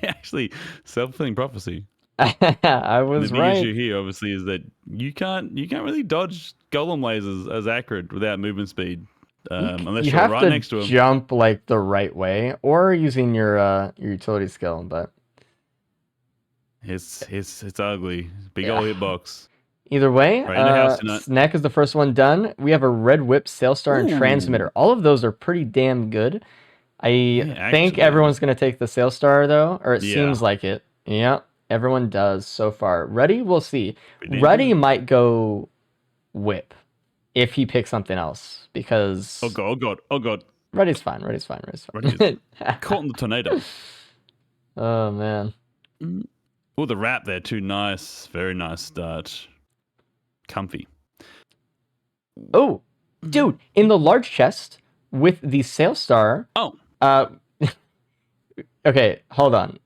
Actually, self-fulfilling prophecy. I was The big right. issue here, obviously, is that you can't really dodge golem lasers as accurate without movement speed, unless You you're have right to next to him. jump like the right way, or using your utility skill. But It's ugly. Big Yeah. old hitbox. either way, Right in the house tonight. Snack is the first one done. We have a Red Whip, Sailstar, and Ooh. Transmitter. All of those are pretty damn good. I think actually. everyone's gonna take the Sailstar though, or it Yeah. seems like it. Yep, everyone does so far. Ruddy, we'll see. Pretty damn Ruddy good. might go Whip if he picks something else because Oh god! Ruddy's fine. Ruddy's fine. Ruddy's caught in the tornado. Oh man. Oh, the wrap there too. Nice, very nice start. Comfy. Oh, dude, in the large chest with the Sailstar. Oh. Okay, hold on.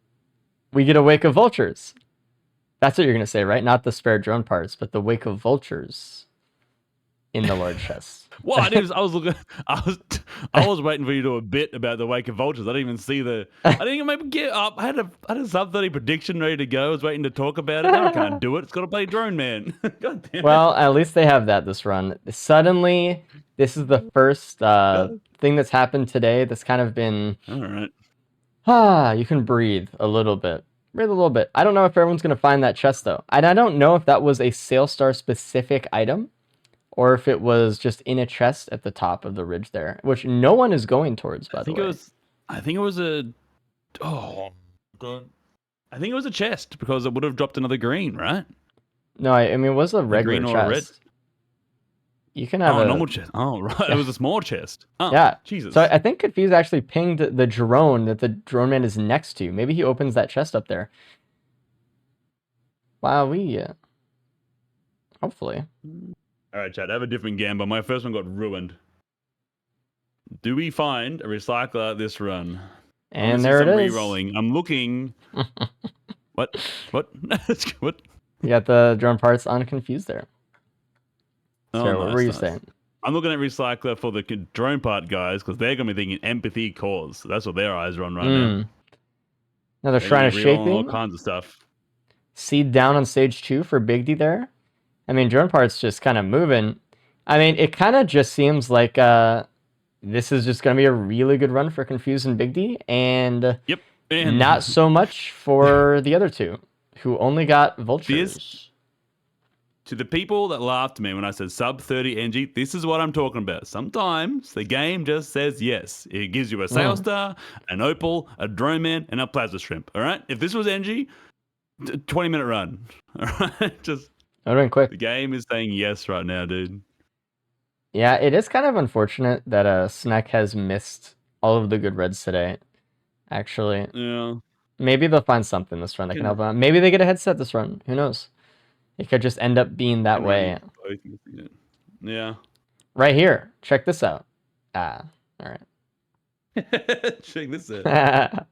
We get a Wake of Vultures. That's what you're gonna say, right? Not the spare drone parts, but the Wake of Vultures in the large chest. Well, I was looking. I was waiting for you to do a bit about the Wake of Vultures. I didn't even see the. I didn't even maybe get up. I had a sub 30 prediction ready to go. I was waiting to talk about it. Now I can't do it. It's got to play drone man. God damn it. Well, at least they have that this run. Suddenly, this is the first thing that's happened today that's kind of been. All right. You can breathe a little bit. Breathe a little bit. I don't know if everyone's gonna find that chest though. And I don't know if that was a Sailstar specific item, or if it was just in a chest at the top of the ridge there, which no one is going towards, by the way. I think it was a. Oh, God. I think it was a chest because it would have dropped another green, right? No, I mean it was a regular green or a red? chest. You can have Oh, a normal chest. Oh, right. It was a small chest. Oh, Yeah. Jesus. So I think Confused actually pinged the drone that the drone man is next to. Maybe he opens that chest up there. Wow, hopefully. All right, Chad. I have a different gamble. My first one got ruined. Do we find a recycler this run? And there it is. Re-rolling. I'm looking. What? What? You got the drone parts on Confused there. Oh, Sarah, what nice, were you nice. saying? I'm looking at recycler for the drone part guys because they're gonna be thinking empathy cause. That's what their eyes are on right now. Another They're Shrine of gonna be re-rolling all Shaping. kinds of stuff. Seed down on stage 2 for Big D there. I mean, drone parts just kind of moving. I mean, it kind of just seems like this is just going to be a really good run for Confused and Big D, and Yep. And not so much for the other two, who only got Vultures. to the people that laughed at me when I said sub 30 NG, this is what I'm talking about. Sometimes the game just says yes. It gives you a Sailstar, an Opal, a Drone Man, and a Plasma Shrimp. All right? If this was NG, 20-minute run. All right? Just That would've been quick. the game is saying yes right now, dude. Yeah, it is kind of unfortunate that Snack has missed all of the good reds today. Actually, Yeah. maybe they'll find something this run that can help them out. Maybe they get a headset this run. Who knows? It could just end up being that way. Yeah. Right here. Check this out. All right. Check this out.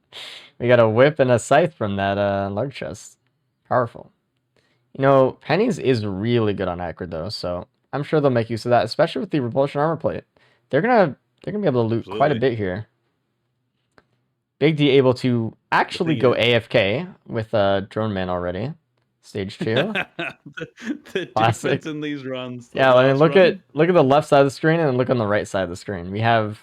We got a whip and a scythe from that large chest. Powerful. You know, Pennies is really good on accurate though, so I'm sure they'll make use of that, especially with the repulsion armor plate. They're gonna be able to loot quite a Absolutely. bit here. Big D able to actually go AFK with Drone Man already. Stage 2. the Classic. difference in these runs. Yeah, I mean, look at the left side of the screen and then look on the right side of the screen. We have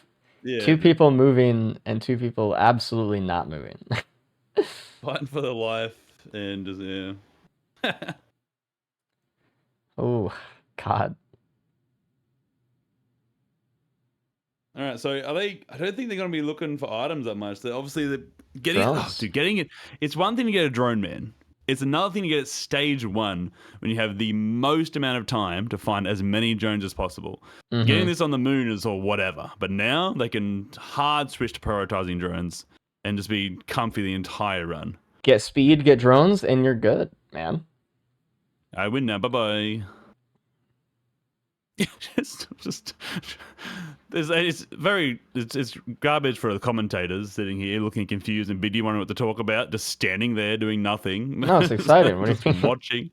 two people moving and two people absolutely not moving. Fighting for their life and just Oh, God. All right, so are they? I don't think they're going to be looking for items that much. They're getting. Drones. Getting it. It's one thing to get a drone man. It's another thing to get it stage 1 when you have the most amount of time to find as many drones as possible. Mhm. Getting this on the moon is or whatever, but now they can hard switch to prioritizing drones and just be comfy the entire run. Get speed, get drones, and you're good, man. I win now. Bye bye. just it's garbage for the commentators sitting here looking confused and Biddy wondering what to talk about, just standing there doing nothing. No, it's exciting. What do you Just mean? watching.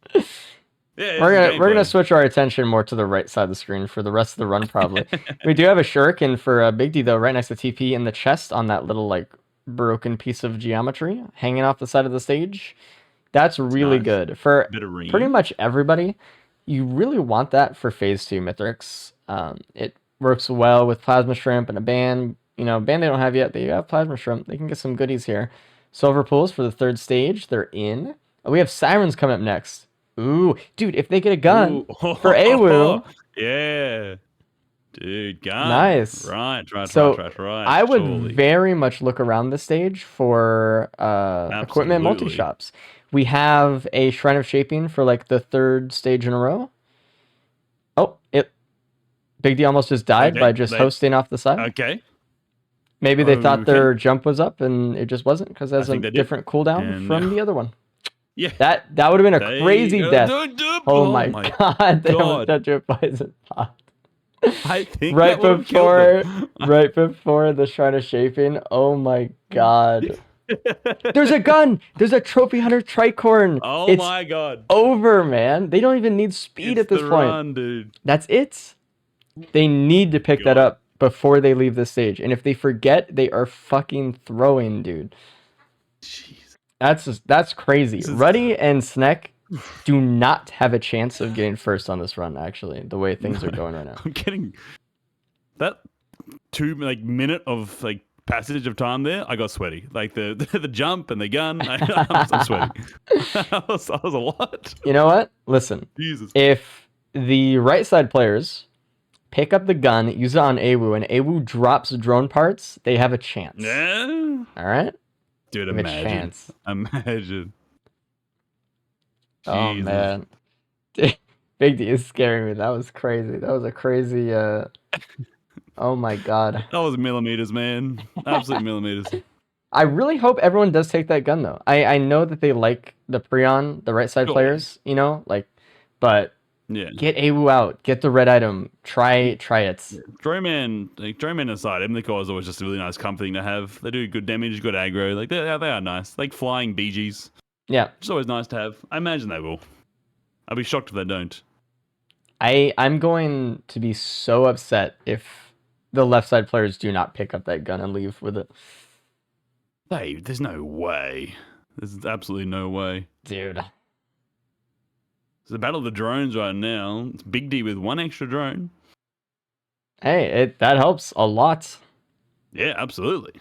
Yeah, We're gonna switch our attention more to the right side of the screen for the rest of the run, probably. We do have a shuriken for Big D though, right next to TP in the chest on that little like broken piece of geometry hanging off the side of the stage. That's really nice. good for Bit of pretty ring. much everybody. You really want that for Phase 2 Mythics. It works well with Plasma Shrimp and a Band. Band they don't have yet, but you have Plasma Shrimp. They can get some goodies here. Silver Pools for the 3rd stage. They're in. Oh, we have Sirens coming up next. Ooh, dude, if they get a gun Ooh. for Awu. Yeah. Dude, gun. Nice. Right. So, I would surely. very much look around the stage for equipment Absolutely. multi-shops. We have a Shrine of Shaping for like the 3rd stage in a row. Oh, Big D almost just died Okay, by just hosting off the side. Okay. Maybe they thought Okay. their jump was up and it just wasn't because it has a think they did. different cooldown And from now- the other one. Yeah. That would have been a They- crazy death. Oh my god, they God. almost got your poison pot. I think Right that would've killed them. right before the Shrine of Shaping. Oh my god. There's a gun! There's a Trophy Hunter Tricorn! Oh It's my god. over, man. They don't even need speed It's at this the point. run, dude. That's it. They need to pick that God. up before they leave the stage. And if they forget, they are fucking throwing, dude. Jeez. That's crazy. This is- Ruddy and Sneck do not have a chance of getting first on this run, actually, the way things are going right now. I'm getting that 2 minute of passage of time there. I got sweaty. Like the jump and the gun. I'm sweaty. that was a lot. You know what? Listen. Jesus. If the right side players pick up the gun, use it on Awu, and Awu drops drone parts, they have a chance. Yeah. All right? Dude, They have a imagine. chance. Imagine. Oh, Jesus. man. Big D is scaring me. That was crazy. That was a crazy... Oh, my God. That was millimeters, man. Absolute millimeters. I really hope everyone does take that gun, though. I know that they like the Prion, the right side Sure. players, but Yeah. get Awu out. Get the red item. Try it. Drayman aside, Emnicore is always just a really nice comp thing to have. They do good damage, good aggro. They are nice. Like flying BGs. Yeah. It's always nice to have. I imagine they will. I'd be shocked if they don't. I'm going to be so upset if the left side players do not pick up that gun and leave with it. There's no way. There's absolutely no way. Dude. It's the battle of the drones right now. It's Big D with 1 extra drone. Hey, that helps a lot. Yeah, absolutely.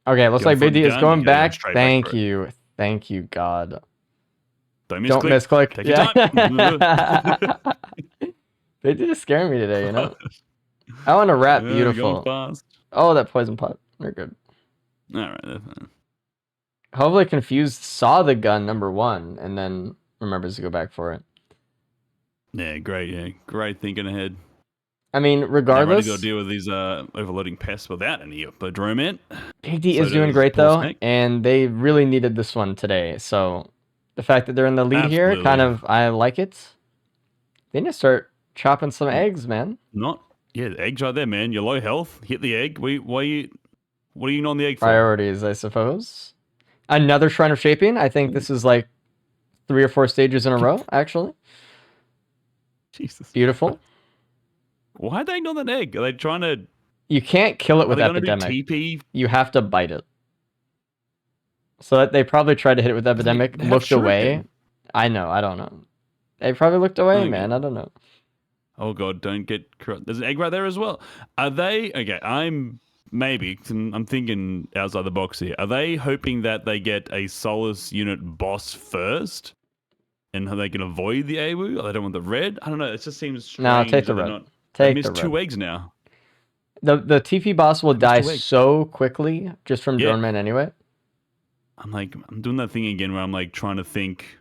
Okay, looks Going like for Big D the is gun, going you're going back. straight back Thank for it. you. Thank you, God. Don't Don't misclick. Take your time. Big D is scaring me today, I want to rap Yeah, beautiful. going fast. Oh, that poison pot. They're good. All right. That's fine. Hopefully Confused saw the gun number 1 and then remembers to go back for it. Yeah, great. Yeah, great thinking ahead. I mean, Regardless, regardless, got to deal with these overloading pests without any drone in. Big D So is doing does great Paul though, Snake. and they really needed this one today. So the fact that they're in the lead here, Absolutely. I like it. They need to start chopping some eggs, man. The eggs right there, man. You're low health. Hit the egg. What are you on the egg for? Priorities, I suppose. Another Shrine of Shaping. I think this is like 3 or 4 stages in a row, actually. Jesus. Beautiful. Why are they ignoring that egg? Are they trying to? You can't kill it Are with they going to do Epidemic. TP? You have to bite it. So that they probably tried to hit it with Epidemic, they have looked away. shuriken. I know, I don't know. They probably looked away, Okay. man. I don't know. Oh god, don't get corrupt. There's an egg right there as well. Are they okay? I'm thinking outside the box here. Are they hoping that they get a Solus unit boss first, and they can avoid the AWU? Or they don't want the red? I don't know. It just seems strange. No, take the that they're red. They Take missed the 2 red. eggs now. The TP boss will die two eggs. so quickly just from Yeah. Drone Man anyway. I'm doing that thing again where I'm like trying to think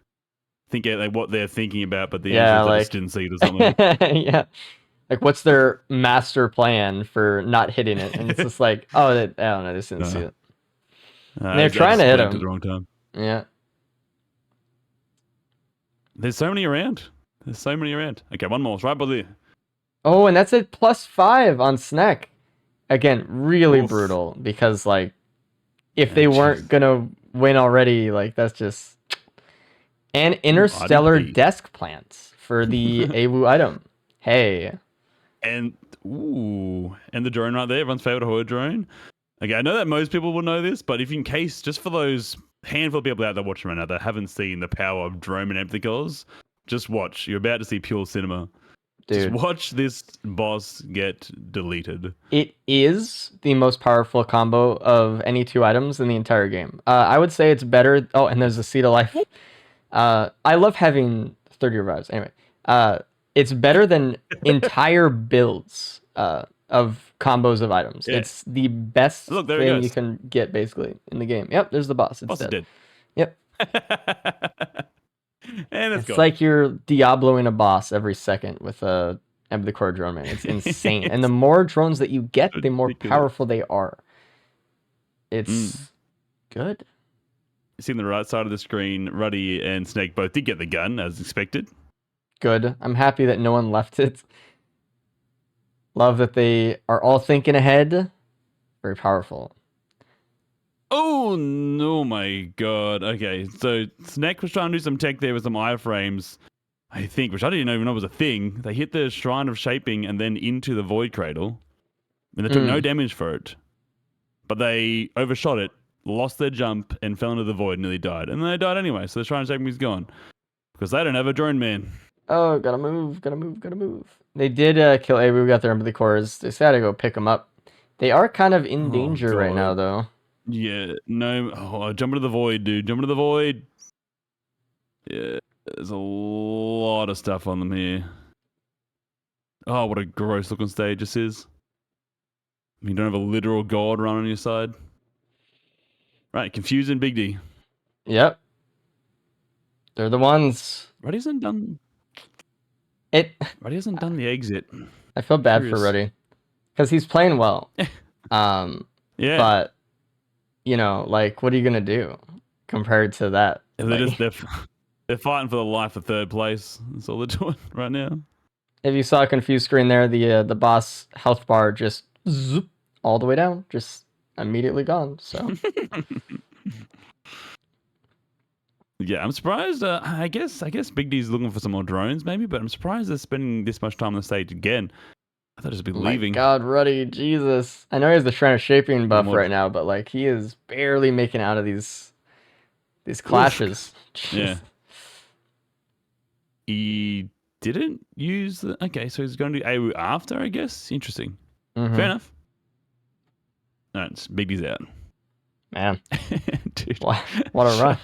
like what they're thinking about, but the Yeah, answer is I like- just didn't see it or something. Yeah. Like, what's their master plan for not hitting it? And it's just like, oh, I don't know, they just didn't see it. They're I trying to just hit went him. at the wrong time. Yeah. There's so many around. Okay, one more. It's right by there. Oh, and that's a +5 on Snack. Again, really Oof. brutal because, like, if they Yeah, weren't jeez. gonna win already, like, that's just. And Interstellar RDP. Desk Plants for the AWU item. Hey. And Ooh, and the drone right there. Everyone's favorite horror drone. Okay, I know that most people will know this, but if in case, just for those handful of people out there watching right now that haven't seen the power of drone and empathy cores, just watch. You're about to see pure cinema. Dude. Just watch this boss get deleted. It is the most powerful combo of any 2 items in the entire game. I would say it's better. Oh, and there's a Seed of Life. I love having 30 revives. Anyway, it's better than entire builds of combos of items. Yeah. It's the best Look, there thing it you goes. can get, basically, in the game. Yep, there's the boss. It's Boss is dead. dead. Yep. And It's gone. like you're Diabloing a boss every second with a Empathy Core drone, man. It's insane. And the more drones that you get, the more Ridiculous. powerful they are. It's good. You see on the right side of the screen, Ruddy and Snake both did get the gun, as expected. Good. I'm happy that no one left it. Love that they are all thinking ahead. Very powerful. Oh, no, my God. Okay, so Snake was trying to do some tech there with some iframes, I think, which I didn't even know was a thing. They hit the Shrine of Shaping and then into the Void Cradle. And they took no damage for it. But they overshot it, lost their jump, and fell into the void and nearly died. And then they died anyway, so the Shrine of Shaping is gone. Because they don't have a drone man. Oh, gotta move. They did kill Abu, got their Empathy Cores. They had to go pick them up. They are kind of in danger right now, though. Yeah, no. Oh, jump into the void, dude. Jump into the void. Yeah, there's a lot of stuff on them here. Oh, what a gross looking stage this is. I mean, you don't have a literal god run on your side. Right, confusing Big D. Yep. They're the ones. Ruddy hasn't done the exit. I feel bad Curious. for Ruddy. Because he's playing well. Yeah. But, you know, like, what are you going to do compared to that? They're fighting for the life of 3rd place. That's all they're doing right now. If you saw a confused screen there, the boss health bar just zoop all the way down. Just immediately gone. So yeah, I'm surprised. I guess Big D's looking for some more drones, maybe, but I'm surprised they're spending this much time on the stage again. I thought he'd be leaving. My God, Ruddy, Jesus! I know he has the Shrine of Shaping buff right now, but like he is barely making out of these clashes. Yeah. He didn't use the. Okay, so he's going to do AU after, I guess. Interesting. Mhm. Fair enough. All right, Big D's out. Man, dude, what a run!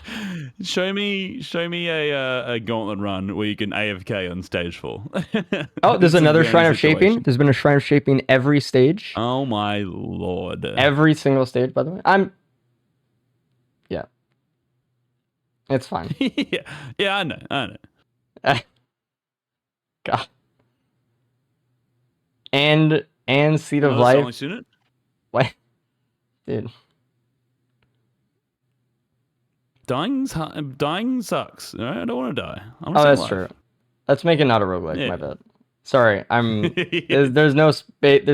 Show me a gauntlet run where you can AFK on stage 4. Oh, there's This is another the Shrine only of Shaping. situation. There's been a Shrine of Shaping every stage. Oh my lord! Every single stage, by the way. Yeah. It's fine. yeah, I know. God. And Seed of Oh, that's the only Life. student? What? Dude. Dying sucks. All right? I don't want to die. I wanna Oh, stay that's alive. true. Let's make it not a roguelike, Yeah. my bad. Sorry, there's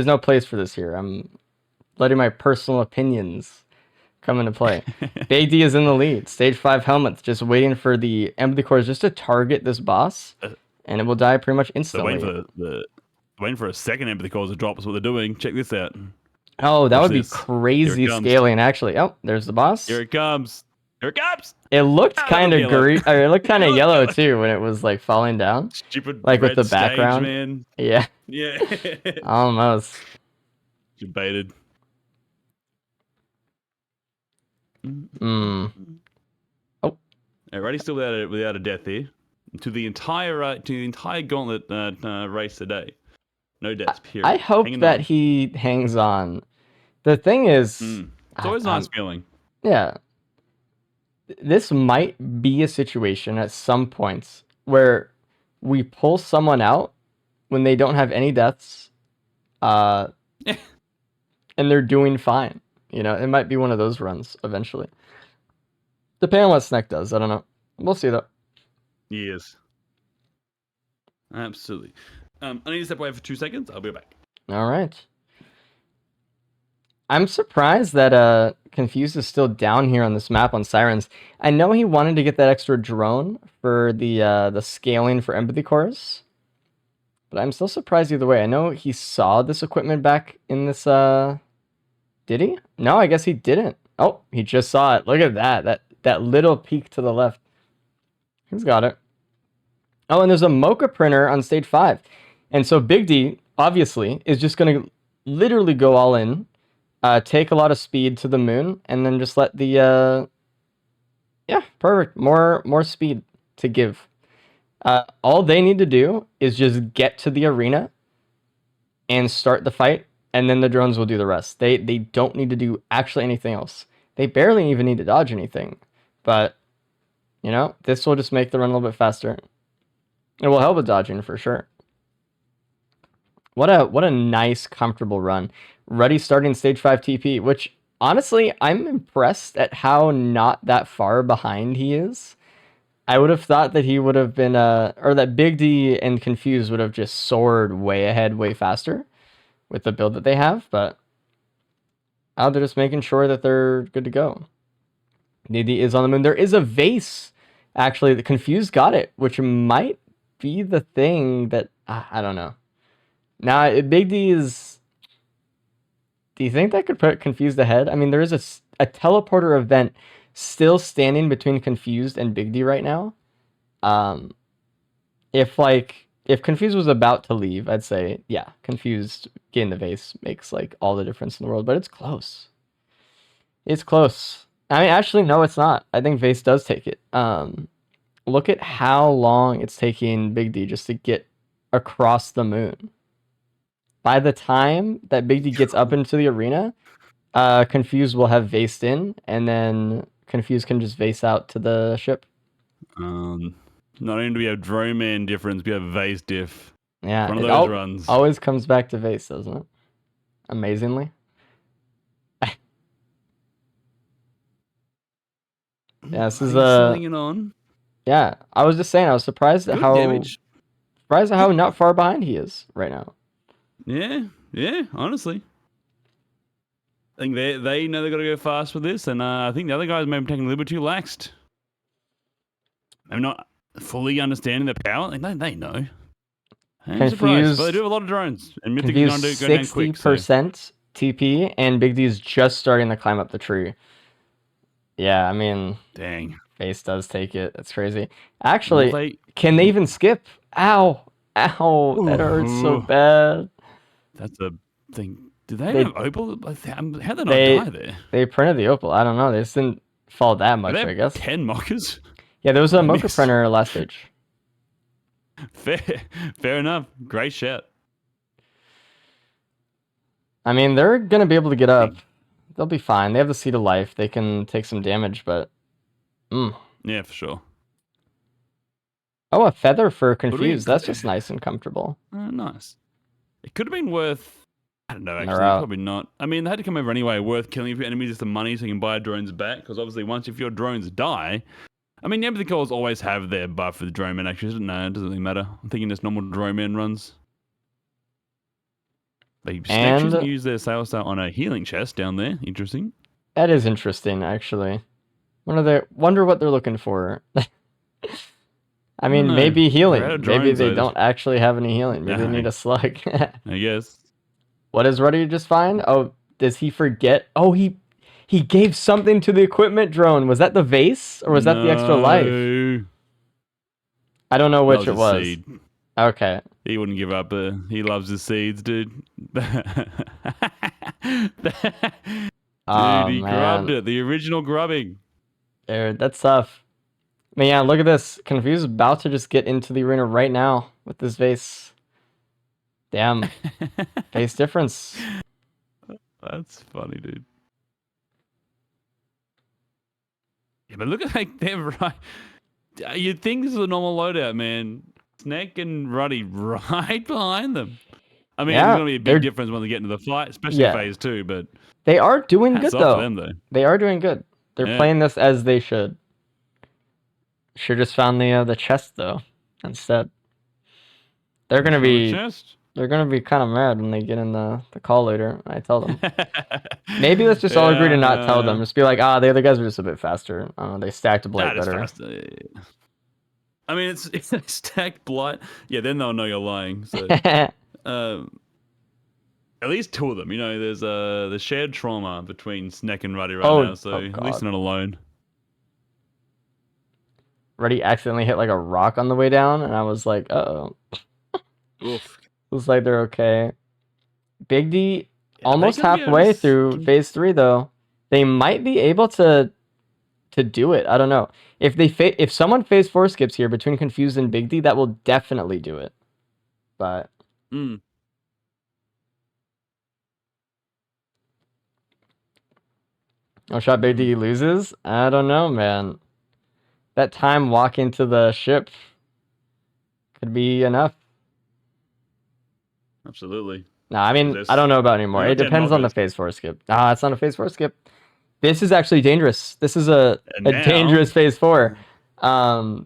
no place for this here. I'm letting my personal opinions come into play. Big D is in the lead. Stage 5 helmets, just waiting for the Empathy Cores just to target this boss, and it will die pretty much They're instantly. waiting for a second empathy cores to drop. That's what they're doing. Check this out. Oh, that Watch would be this. crazy Here it comes. scaling, actually. Oh, there's the boss. Here it comes. Here it comes. It looked kind of yellow. green. It looked kind of Look yellow yellow. too when it was like falling down. Stupid Like with red the stage, background. man. Yeah, Yeah. almost. You baited. Mm. Alrighty, still without a death here. To the entire gauntlet race today. No deaths. Period. I hope Hanging that on. he hangs on. The thing is, It's always a nice feeling. yeah, this might be a situation at some points where we pull someone out when they don't have any deaths, and they're doing fine. You know, it might be one of those runs eventually. Depending on what Snek does, I don't know. We'll see though. Yes. Absolutely. I need to step away for 2 seconds. I'll be back. All right. I'm surprised that Confused is still down here on this map on Sirens. I know he wanted to get that extra drone for the scaling for Empathy Cores. But I'm still surprised either way. I know he saw this equipment back in this, did he? No, I guess he didn't. Oh, he just saw it. Look at that. That little peek to the left. He's got it. Oh, and there's a Mocha printer on stage 5. And so Big D, obviously, is just going to literally go all in, take a lot of speed to the moon, and then just let the, yeah, perfect. More speed to give. All they need to do is just get to the arena and start the fight, and then the drones will do the rest. They don't need to do actually anything else. They barely even need to dodge anything. But, you know, this will just make the run a little bit faster. It will help with dodging for sure. What a nice, comfortable run. Ready starting stage 5 TP, which honestly, I'm impressed at how not that far behind he is. I would have thought that he would have been, or that Big D and Confused would have just soared way ahead, way faster with the build that they have, but now they're just making sure that they're good to go. DD is on the moon. There is a vase, actually. The Confused got it, which might be the thing that, I don't know. Now, Big D is... Do you think that could put Confused ahead? I mean, there is a teleporter event still standing between Confused and Big D right now. If Confused was about to leave, I'd say, yeah, Confused getting the vase makes like all the difference in the world, but it's close. It's close. I mean, actually, no, it's not. I think vase does take it. Look at how long it's taking Big D just to get across the moon. By the time that Big D gets up into the arena, Confused will have vased in, and then Confused can just vase out to the ship. Not only do we have drone man difference, we have vase diff. Yeah, One of those runs. Always comes back to vase, doesn't it? Amazingly. Yeah, this is slinging on. Yeah, I was just saying, I was surprised at how not far behind he is right now. Yeah, honestly. I think they know they got to go fast with this, and I think the other guys may be taking a little bit too laxed. I'm not fully understanding the power. They know. I'm surprised, but they do have a lot of drones, and Mythic is going to go down quick. 60% TP, and Big D's just starting to climb up the tree. Yeah, I mean, dang, Face does take it. That's crazy. Actually, can they even skip? Ow, that hurts so bad. That's a thing. Did they have opal? How did they not die there? They printed the opal. I don't know. They just didn't fall that much, I guess. 10 mockers? Yeah, there was a Mocha printer last stage. Fair enough. Great shout. I mean, they're going to be able to get up. They'll be fine. They have the Seed of Life. They can take some damage, but... Yeah, for sure. Oh, a feather for Confused. That's just nice and comfortable. Nice. It could have been worth... I don't know, actually. Probably not. I mean, they had to come over anyway. Worth killing your enemies just the money so you can buy drones back. Because obviously, once if your drones die... I mean, the calls always have their buff for the drone man, actually. No, it doesn't really matter. I'm thinking just normal drone man runs. They can use their sales star on a healing chest down there. Interesting. That is interesting, actually. Wonder what they're looking for. I mean, maybe healing. Maybe they don't actually have any healing. Maybe they need a slug. I guess. What is ready to just find? Oh, does he forget? Oh, he gave something to the equipment drone. Was that the vase? Or was that the extra life? I don't know which it was. Seed. Okay. He wouldn't give up. He loves his seeds, dude. Dude, he grubbed it. The original grubbing. Dude, that's tough. But yeah, look at this. Confused about to just get into the arena right now with this vase. Damn. Vase difference. That's funny, dude. Yeah, but look at they're right. You'd think this is a normal loadout, man. Snack and Ruddy right behind them. I mean, there's going to be a big difference when they get into the fight, especially phase 2, but... They are doing good, though. Them, they are doing good. They're playing this as they should. Should just found the chest, though, instead. They're going to be... They're going to be kind of mad when they get in the call later, I tell them. Maybe let's just all agree to not tell them. Just be like, the other guys are just a bit faster. They stacked a blade better. I mean, it's stacked blight. Yeah, then they'll know you're lying. So, at least two of them. You know, there's the shared trauma between Snack and Ruddy right now. So at least they're not alone. Ruddy accidentally hit like a rock on the way down, and I was like, uh-oh. Oof. Looks like they're okay. Big D, almost they could be halfway able to through phase 3 though. They might be able to do it. I don't know. If someone phase 4 skips here between Confused and Big D, that will definitely do it. But oh, shot Big D loses? I don't know, man. That time walking to the ship could be enough. Absolutely. No, I mean, I don't know about anymore. It depends on the phase 4 skip. Ah, it's not a phase 4 skip. This is actually dangerous. This is a dangerous phase 4.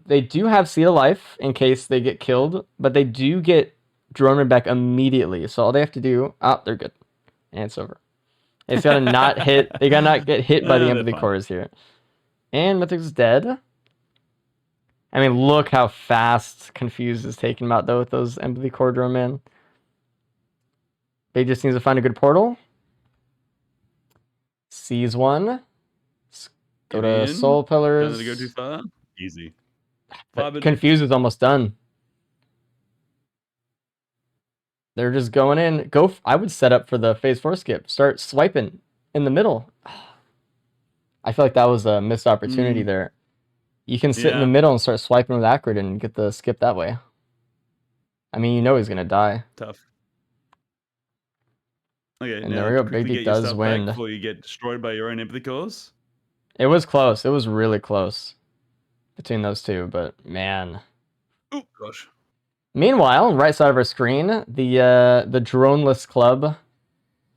They do have Seed of Life in case they get killed, but they do get Droneman back immediately. So all they have to do, they're good. And it's over. It's gotta not hit. They gotta not get hit by the empathy cores here. And Mythic's dead. I mean, look how fast Confused is taking him out though with those empathy core drone man. They just needs to find a good portal. Sees one. Let's go to Soul Pillars. Don't go too far. Easy. Confused is almost done. They're just going in. I would set up for the phase 4 skip. Start swiping in the middle. I feel like that was a missed opportunity there. You can sit in the middle and start swiping with Acrid and get the skip that way. I mean, you know he's gonna die. Tough. Okay, and there we go. Big D does win. Before you get destroyed by your own empathy cores. It was close. It was really close between those two, but man. Oh gosh. Meanwhile, on the right side of our screen, the Droneless Club.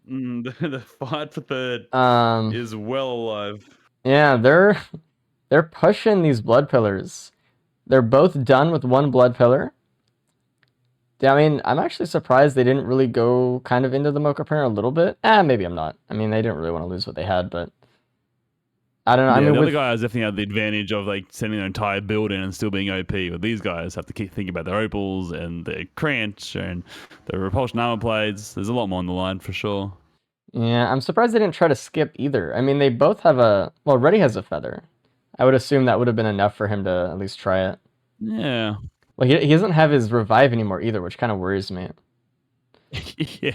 The fight for third is well alive. Yeah, they're pushing these blood pillars. They're both done with one blood pillar. I mean, I'm actually surprised they didn't really go kind of into the Mocha Prayer a little bit. Maybe I'm not. I mean, they didn't really want to lose what they had, but I don't know. Yeah, I mean, the other guys definitely had the advantage of like sending their entire build in and still being OP. But these guys have to keep thinking about their opals and their crunch and their repulsion armor plates. There's a lot more on the line for sure. Yeah, I'm surprised they didn't try to skip either. I mean, they both have Reddy has a feather. I would assume that would have been enough for him to at least try it. Yeah. Well, he doesn't have his revive anymore either, which kind of worries me. Yeah,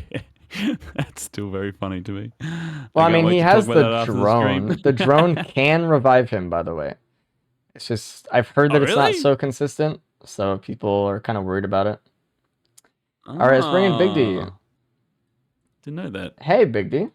that's still very funny to me. Well, I mean, he has the drone. The drone can revive him, by the way. It's just, I've heard that it's not so consistent, so people are kind of worried about it. All right, let's bring in Big D. Didn't know that. Hey, Big D.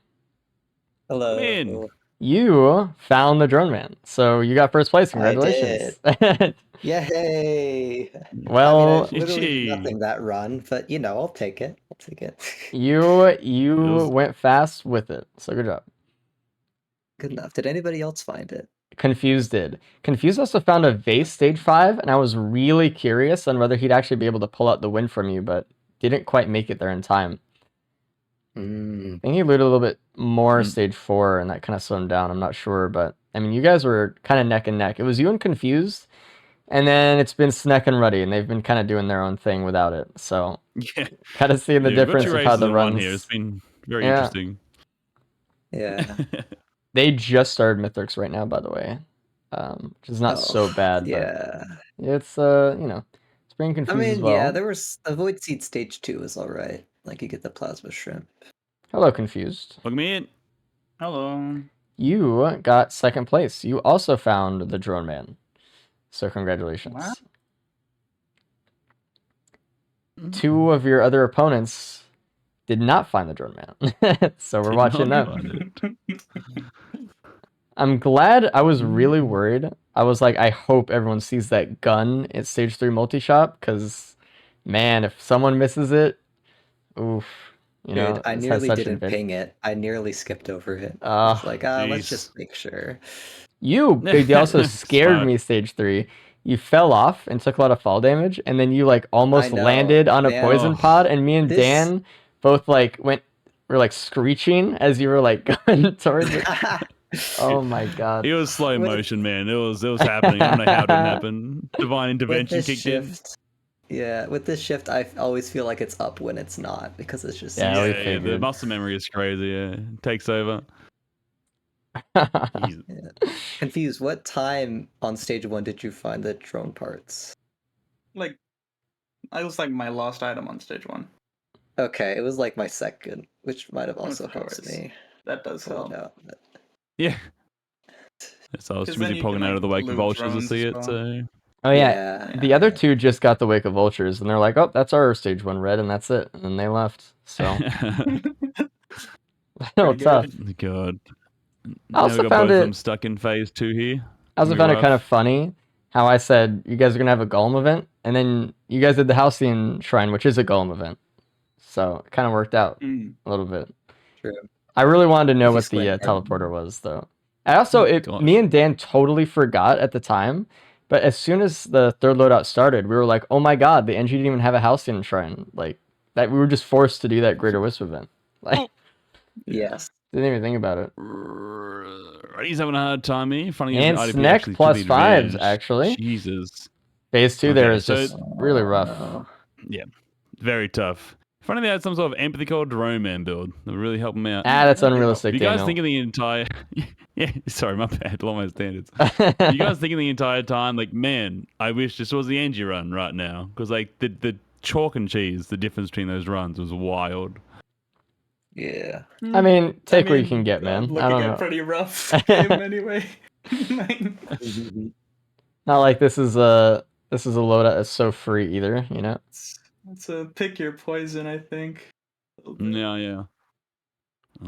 Hello. Man. You found the drone man, so you got first place. Congratulations! I did. Yay! Well, I mean, literally nothing that run, but you know, I'll take it. I'll take it. You went fast with it, so good job. Good enough. Did anybody else find it? Confused did. Confused also found a vase stage 5, and I was really curious on whether he'd actually be able to pull out the win from you, but didn't quite make it there in time. I think he looted a little bit more stage 4, and that kind of slowed him down. I'm not sure, but I mean, you guys were kind of neck and neck. It was you and Confused, and then it's been Snack and Ruddy, and they've been kind of doing their own thing without it. So, kind of seeing the difference of how the runs. Here. It's been very interesting. Yeah. They just started Mythics right now, by the way, which is not so bad. Yeah. But it's it's being confused. I mean, as well. yeah, there was a Void Seed stage 2 was all right. Like you get the plasma shrimp. Hello, Confused. Look me in. Hello. You got second place. You also found the drone man. So congratulations. Wow. 2 of your other opponents did not find the drone man. So we're watching them. I'm glad. I was really worried. I was like, I hope everyone sees that gun at stage 3 multi-shop, because man, if someone misses it, oof. Dude, I nearly didn't ping it. I nearly skipped over it. I was like, let's just make sure. You, Big D, also scared me stage 3. You fell off and took a lot of fall damage, and then you like almost landed on a poison pod, and me and Dan both like were like screeching as you were like going towards it. Oh my god. It was slow With- motion, man. It was happening. I don't know how it didn't happen. Divine With intervention this kicked shift, yeah, with this shift, I always feel like it's up when it's not because it's just Yeah, in. we Yeah, the figured. muscle memory is crazy. Yeah, it takes over. Jesus. confused. What time on stage 1 did you find the drone parts? Like, I was like my lost item on stage 1. Okay, it was like my second, which might have also Of helped course. me That does pull help. it out. Yeah. So I was 'Cause too then busy you poking can, out of the like, wake of loot vultures to drones see as it. well. So Oh yeah. The other two just got the Wake of Vultures, and they're like, "Oh, that's our stage 1 red, and that's it." And then they left. So no, Pretty tough. God. I Now also we got found both of it. them stuck in phase 2 here. I also Gonna be found it kind of rough. funny how I said you guys are gonna have a Golem event, and then you guys did the Halcyon Shrine, which is a Golem event. So it kind of worked out Mm. a little bit. True. I really wanted to know If you what the squint hard. teleporter was, though. I also, Gosh. me and Dan totally forgot at the time, but as soon as the third loadout started, we were like, "Oh my god, the NG didn't even have a Halcyon Shrine." Like that, we were just forced to do that Greater Wisp event. Like, Yes. didn't even think about it. He's having a hard time here. Funny And IDP Snack actually plus took the 5s, advantage. actually. Jesus. Phase 2 there Okay, is so- just really rough. Very tough. Funny they had some sort of empathy called drone man build. That would really help him out. That's unrealistic, you guys Daniel. thinking the entire yeah, sorry, my bad, lower my standards. You guys thinking the entire time, like, man, I wish this was the Angie run right now. Because like the chalk and cheese, the difference between those runs was wild. Yeah. I mean, take what you can get, man. I'm looking I don't at know. pretty rough game anyway. Not like this is a loadout that's so free either, you know? It's a pick your poison, I think. Yeah.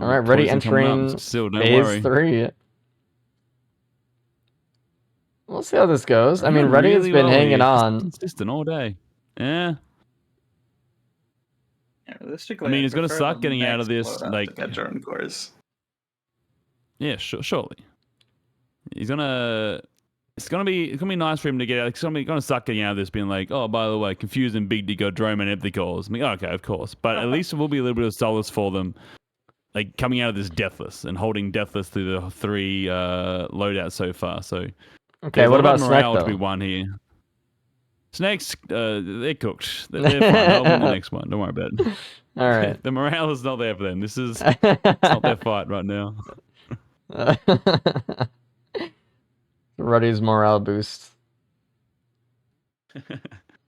All right, ready Poison coming up, entering still, don't phase worry. 3. We'll see how this goes. I mean, Doing Ready has really been well hanging here. Just on. consistent all day. Yeah. Yeah, realistically, I mean, it's gonna prefer suck the getting out of next this, loadout like- to get drone cores. Yeah, surely. It's gonna be nice for him to get out. It's gonna suck getting out of this, being like, oh, by the way, Confused and Big D got drone and empathy calls. I mean, okay, of course, but at least it will be a little bit of solace for them, like coming out of this deathless and holding deathless through the 3 loadouts so far. So Okay, there's what a lot about of Snack, morale to be though? won here. Snakes, they're cooked. They're fine. They'll win the next one. Don't worry about it. All right. The morale is not there for them. This is not their fight right now. Ruddy's morale boost.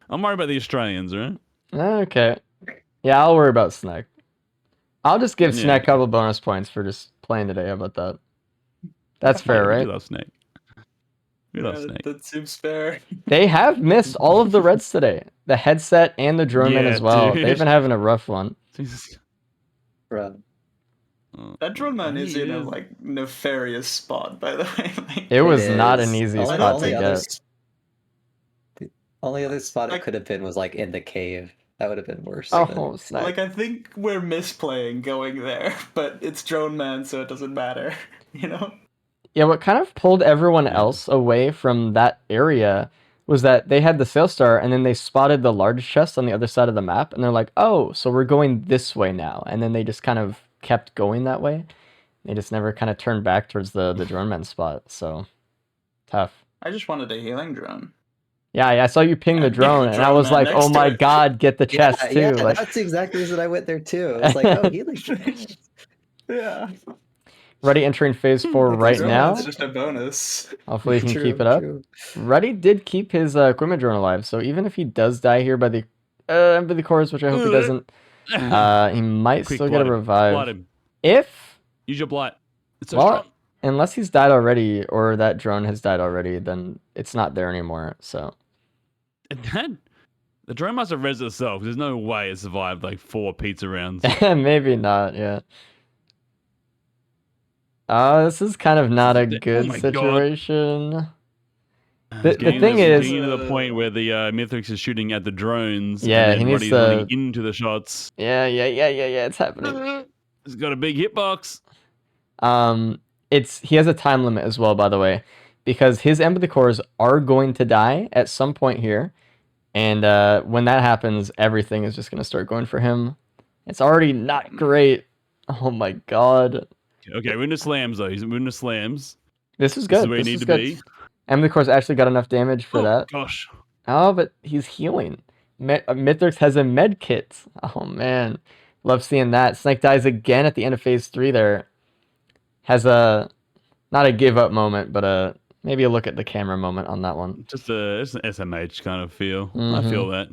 I'm worried about the Australians, right? Okay. Yeah, I'll worry about Snack. I'll just give Yeah. Snack a couple bonus points for just playing today. How about that? That's fair, Yeah, right? We love Snake. We love Snake. That seems fair. They have missed all of the reds today. The headset and the drone man Yeah, as well. dude. They've been having a rough one. Jesus. Bro. That drone man is He in a is. like nefarious spot, by the way. Like, It was not is. an easy Only- spot to only get. other- The only other spot Like- it could have been was like in the cave. That would have been worse. Oh, Snack. like I think we're misplaying going there, but it's drone man, so it doesn't matter. You know? Yeah, what kind of pulled everyone else away from that area was that they had the Sail Star and then they spotted the large chest on the other side of the map and they're like, oh, so we're going this way now. And then they just kind of kept going that way. They just never kind of turned back towards the drone man spot. So tough. I just wanted a healing drone. Yeah, I saw you ping the Yeah, drone and I drone was man like, next oh to my it. god, get the chest too. Yeah, Like, that's the exact reason I went there too. I was like, oh, healing. Yeah. Ready entering phase 4 right Drone now. man's just a bonus. Hopefully he can True, keep it up. true. Ruddy did keep his equipment drone alive, so even if he does die here by the cores, which I hope he doesn't, he might Quick, still get a blight him. revive. Blight him. If, Use your blight. It's so well, strong. unless he's died already or that drone has died already, then it's not there anymore. So The drone must have res itself. There's no way it survived like 4 pizza rounds. maybe not. Yeah. This is kind of not a good my God. situation. It's The thing is, getting to the point where the Mithrix is shooting at the drones. Yeah, and he then needs Roddy's to- running into the shots. yeah, it's happening. He's got a big hitbox. He has a time limit as well, by the way, because his empathy cores are going to die at some point here, and when that happens, everything is just going to start going for him. It's already not great. Oh my god. Okay, we're into slams though. We're into slams. This is This good. is where you This need is to good. be. Emily, of course, actually got enough damage for Oh that. gosh. Oh, but he's healing. Mithrix has a med kit. Oh man, love seeing that. Snake dies again at the end of phase 3. There has a not a give up moment, but maybe a look at the camera moment on that one. It's an SMH kind of feel. I feel that.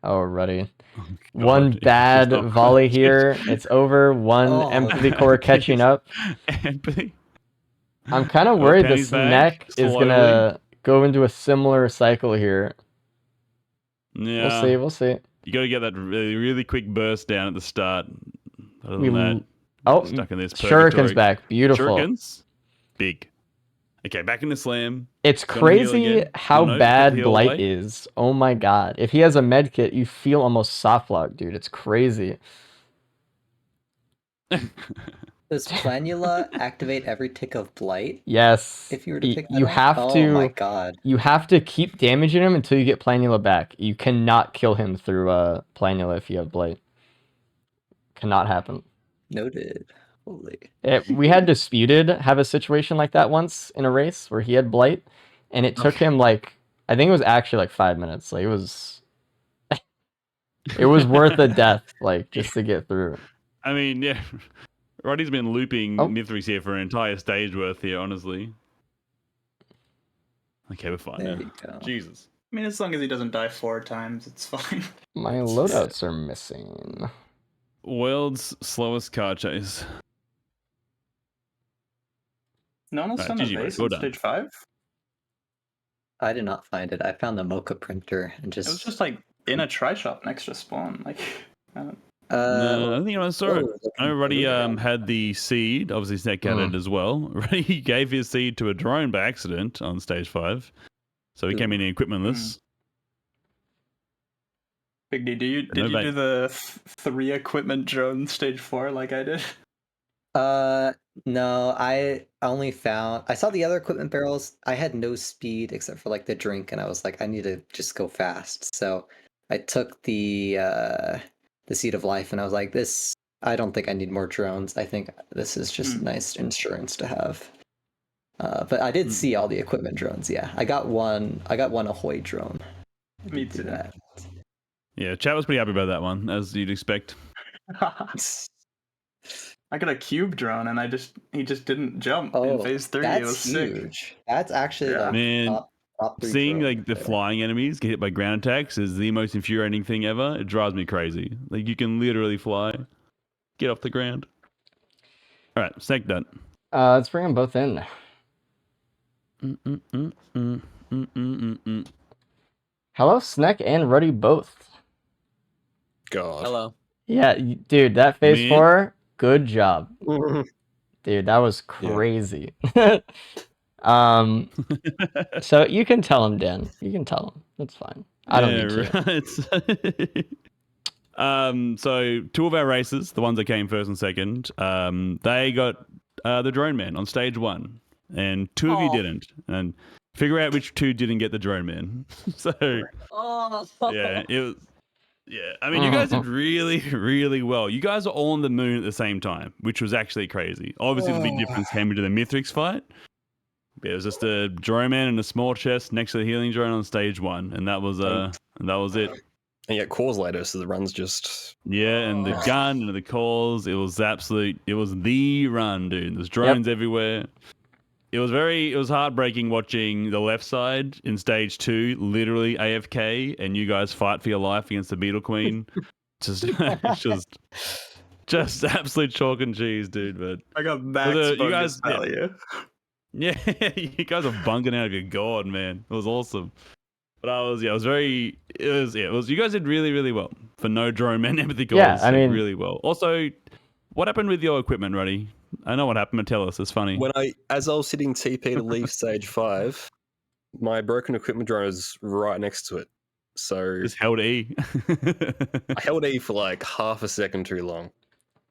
Alrighty. Oh, One God. bad Just- volley here. It's over. One Oh, empathy core catching up. Empathy. I'm kind of Oh, worried the Penny's back, Snack is slowly. gonna go into a similar cycle here. Yeah. We'll see. You got to get that really, really quick burst down at the start. Other We than that, Oh, stuck in this Shuriken's purgatory. back. Beautiful. Shurikens? Big. Okay, back in the slam. It's Gonna heal crazy again. how No, bad heal Blight away. is. Oh my god. If he has a med kit, you feel almost soft lock, dude. It's crazy. Does Planula activate every tick of Blight? Yes. If you were to pick that You up? have Oh to my god. you have to keep damaging him until you get Planula back. You cannot kill him through Planula if you have Blight. Cannot happen. Noted. Holy. We had Disputed have a situation like that once in a race where he had Blight, and it took him like I think it was actually like 5 minutes. Like it was worth the death, like just to get through. I mean, yeah. Roddy's been looping Oh. Mithrix here for an entire stage worth here, honestly. Okay, we're fine There now. you go. Jesus. I mean, as long as he doesn't die 4 times, it's fine. My loadouts are missing. World's slowest car chase. No one else Alright, done a GG, base well on done. stage 5? I did not find it. I found the Mocha printer and It was just. just like in a try shop next to spawn. Like, No, I don't think anyone saw it. I know Roddy had the seed, obviously Snake had it as well. Roddy gave his seed to a drone by accident on stage 5. So he came in equipmentless. Big D, did you do the 3 equipment drone stage 4 like I did? No, I saw the other equipment barrels. I had no speed except for like the drink, and I was like, I need to just go fast. So I took the Seed of Life, and I was like, this. I don't think I need more drones. I think this is just nice insurance to have. But I did see all the equipment drones. Yeah, I got one Ahoy drone. Me too. That. Yeah, chat was pretty happy about that one, as you'd expect. I got a cube drone and he just didn't jump in Oh, phase 3. that's It was sick. huge. That's actually Yeah. like Man, top 3 seeing drones like the there. flying enemies get hit by ground attacks is the most infuriating thing ever. It drives me crazy. Like you can literally fly, get off the ground. All right, Snake done. Let's bring them both in. Hello, Snack and Ruddy both. God. Hello. Yeah, dude, that phase Man. 4, good job. Dude, that was crazy. So you can tell him, Dan. You can tell him. That's fine. I don't need to. Right. So 2 of our races, the ones that came first and second, they got the drone man on stage 1, and 2 of you didn't. And figure out which 2 didn't get the drone man. So yeah, it was. Yeah, I mean, you guys did really, really well. You guys are all on the moon at the same time, which was actually crazy. Obviously, the big difference came into the Mithrix fight. It was just a drone man and a small chest next to the healing drone on stage 1, and that was it. And yet cause later, so the run's just Yeah, and the gun and the calls, it was the run, dude. There's drones everywhere. It was heartbreaking watching the left side in stage 2, literally AFK, and you guys fight for your life against the Beetle Queen. Just absolute chalk and cheese, dude. But I got max you guys, value. yeah, you guys are bunking out of your god, man. It was awesome. But you guys did really, really well for no drone man empathy calls. Yeah, I mean, really well. Also, what happened with your equipment, Ruddy? I know what happened, but tell us. It's funny. as I was sitting TP to leave stage 5, my broken equipment drone was right next to it. So Just held E. I held E for like half a second too long.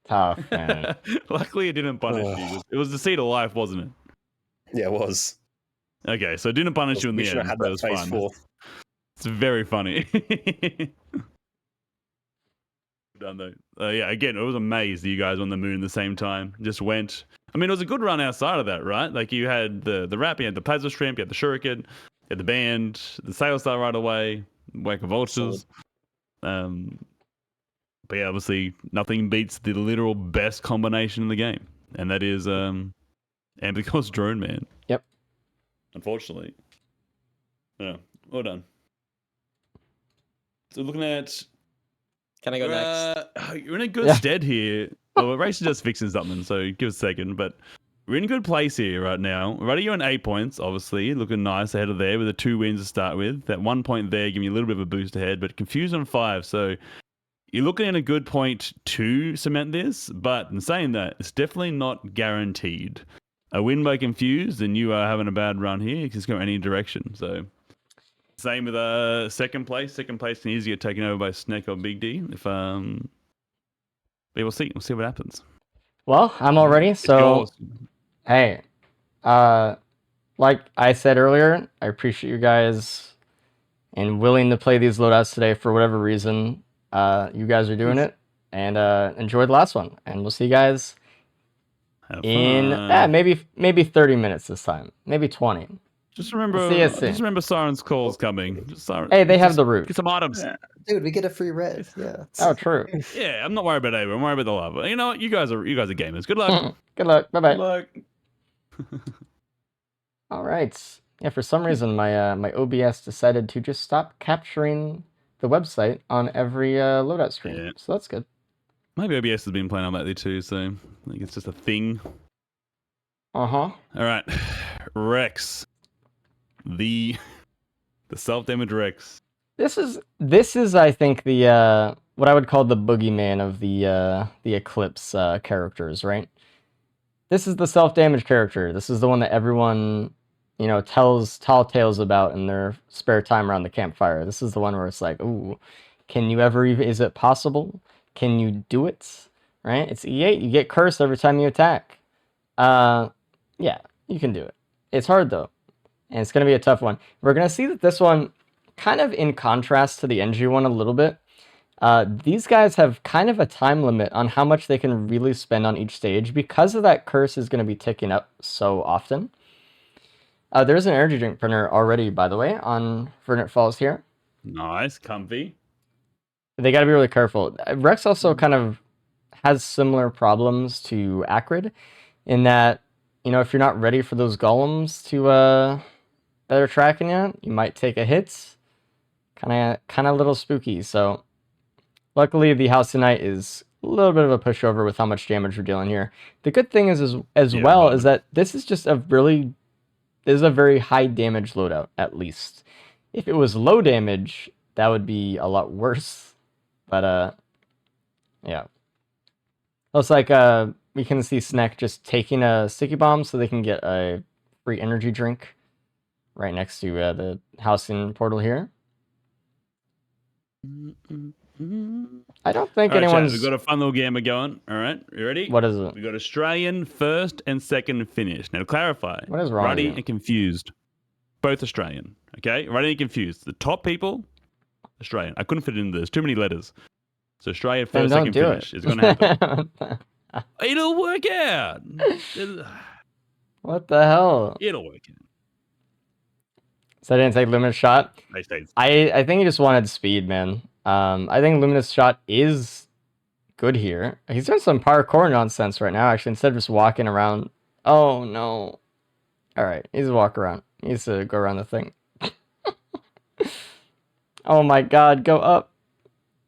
Tough, man. Luckily, it didn't punish you. It was the seed of life, wasn't it? Yeah, it was. Okay, so it didn't punish you in the Wishing end. I had That that was phase fine. 4. It's very funny. done though. Yeah, again, I was amazed that you guys were on the moon at the same time. Just went. I mean, it was a good run outside of that, right? Like you had the wrap, you had the plasma shrimp, you had the shuriken, you had the band, the sail star right away, wake of vultures. But yeah, obviously nothing beats the literal best combination in the game, and that is Ambicos Drone Man. Yep. Unfortunately. Yeah. Well done. So looking at. Can I go next? You're in a good stead here. Well, Race is just fixing something, so give us a second. But we're in a good place here right now. Right, you're on 8 points, obviously. Looking nice ahead of there with the 2 wins to start with. That 1 point there giving you a little bit of a boost ahead, but confused on 5. So you're looking at a good point to cement this. But in saying that, it's definitely not guaranteed. A win by confused, and you are having a bad run here. It can go any direction. So. Same with second place. Second place can easily get taken over by Snake or Big D. If but we'll see. We'll see what happens. Well, I'm all ready. So, hey, like I said earlier, I appreciate you guys and willing to play these loadouts today for whatever reason. You guys are doing it, and enjoy the last one. And we'll see you guys in maybe 30 minutes this time, maybe 20. Just remember Siren's call's coming. Hey, they have the route. Get some items. Yeah. Dude, we get a free red. Yeah. Oh, true. Yeah, I'm not worried about Ava. I'm worried about the lava. You know what? You guys are gamers. Good luck. Good luck. Bye bye. Good luck. All right. Yeah, for some reason my OBS decided to just stop capturing the website on every loadout stream. Yeah. So that's good. Maybe OBS has been playing on lately too, so I think it's just a thing. Uh-huh. All right. Rex. The self-damage Rex. This is I think the what I would call the boogeyman of the Eclipse characters, right? This is the self-damage character. This is the one that everyone, tells tall tales about in their spare time around the campfire. This is the one where it's like, ooh, can you ever even, is it possible? Can you do it? Right? It's E8. You get cursed every time you attack. Yeah, you can do it. It's hard though. And it's going to be a tough one. We're going to see that this one, kind of in contrast to the NG one a little bit, these guys have kind of a time limit on how much they can really spend on each stage because of that curse is going to be ticking up so often. There's an energy drink printer already, by the way, on Verdant Falls here. Nice, comfy. They got to be really careful. Rex also kind of has similar problems to Acrid in that, if you're not ready for those golems to that are tracking you might take a hit. Kind of a little spooky. So luckily the House Tonight is a little bit of a pushover with how much damage we're dealing here. The good thing is is that this is just a very high damage loadout, at least. If it was low damage, that would be a lot worse. But yeah. Looks like we can see Snack just taking a sticky bomb so they can get a free energy drink right next to the housing portal here. I don't think anyone's... We've got a fun little game going. All right, you ready? What is it? We've got Australian first and second finish. Now to clarify, what is wrong Ruddy with you? and Confused, both Australian. Okay, Ruddy and Confused. The top people, Australian. I couldn't fit it in there. There's too many letters. So Australian first, second finish is going to happen. It'll work out. What the hell? It'll work out. So I didn't take Luminous Shot. I think he just wanted speed, man. I think Luminous Shot is good here. He's doing some parkour nonsense right now, actually, instead of just walking around. Oh, no. All right, he's a walk around. He needs to go around the thing. Oh, my God. Go up.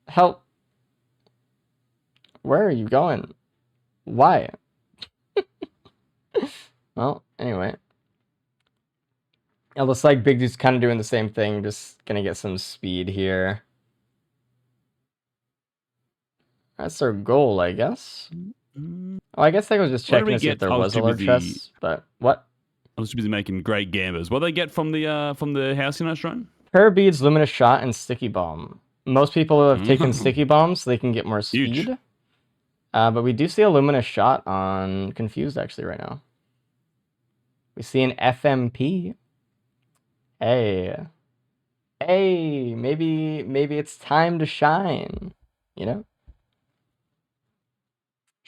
Help. Where are you going? Why? Well, anyway. It looks like Big Dude's kind of doing the same thing, just gonna get some speed here. That's our goal, I guess. Oh, I guess I was just checking to see if there was a large chest, but what? I was busy making great gambers. What do they get from the house in Australia? Prayer Beads, Luminous Shot, and Sticky Bomb. Most people have taken Sticky Bomb so they can get more speed. Huge. But we do see a Luminous Shot on Confused, actually, right now. We see an FMP. Hey, maybe it's time to shine,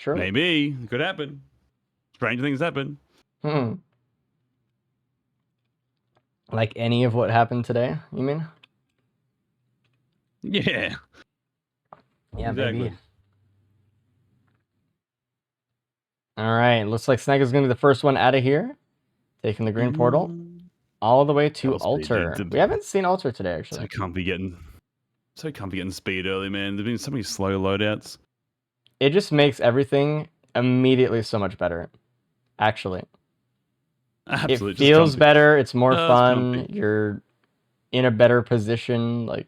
Sure. Maybe. It could happen. Strange things happen. Like any of what happened today, you mean? Yeah. Yeah, Exactly. maybe. All right, looks like Snag is going to be the first one out of here, taking the green portal all the way to That was pretty Altar. good. We haven't seen Altar today, So actually. comfy getting speed early, man. There's been so many slow loadouts. It just makes everything immediately so much better, actually. Absolutely. It feels better. It's more Just fun. comfy. You're in a better position. Like,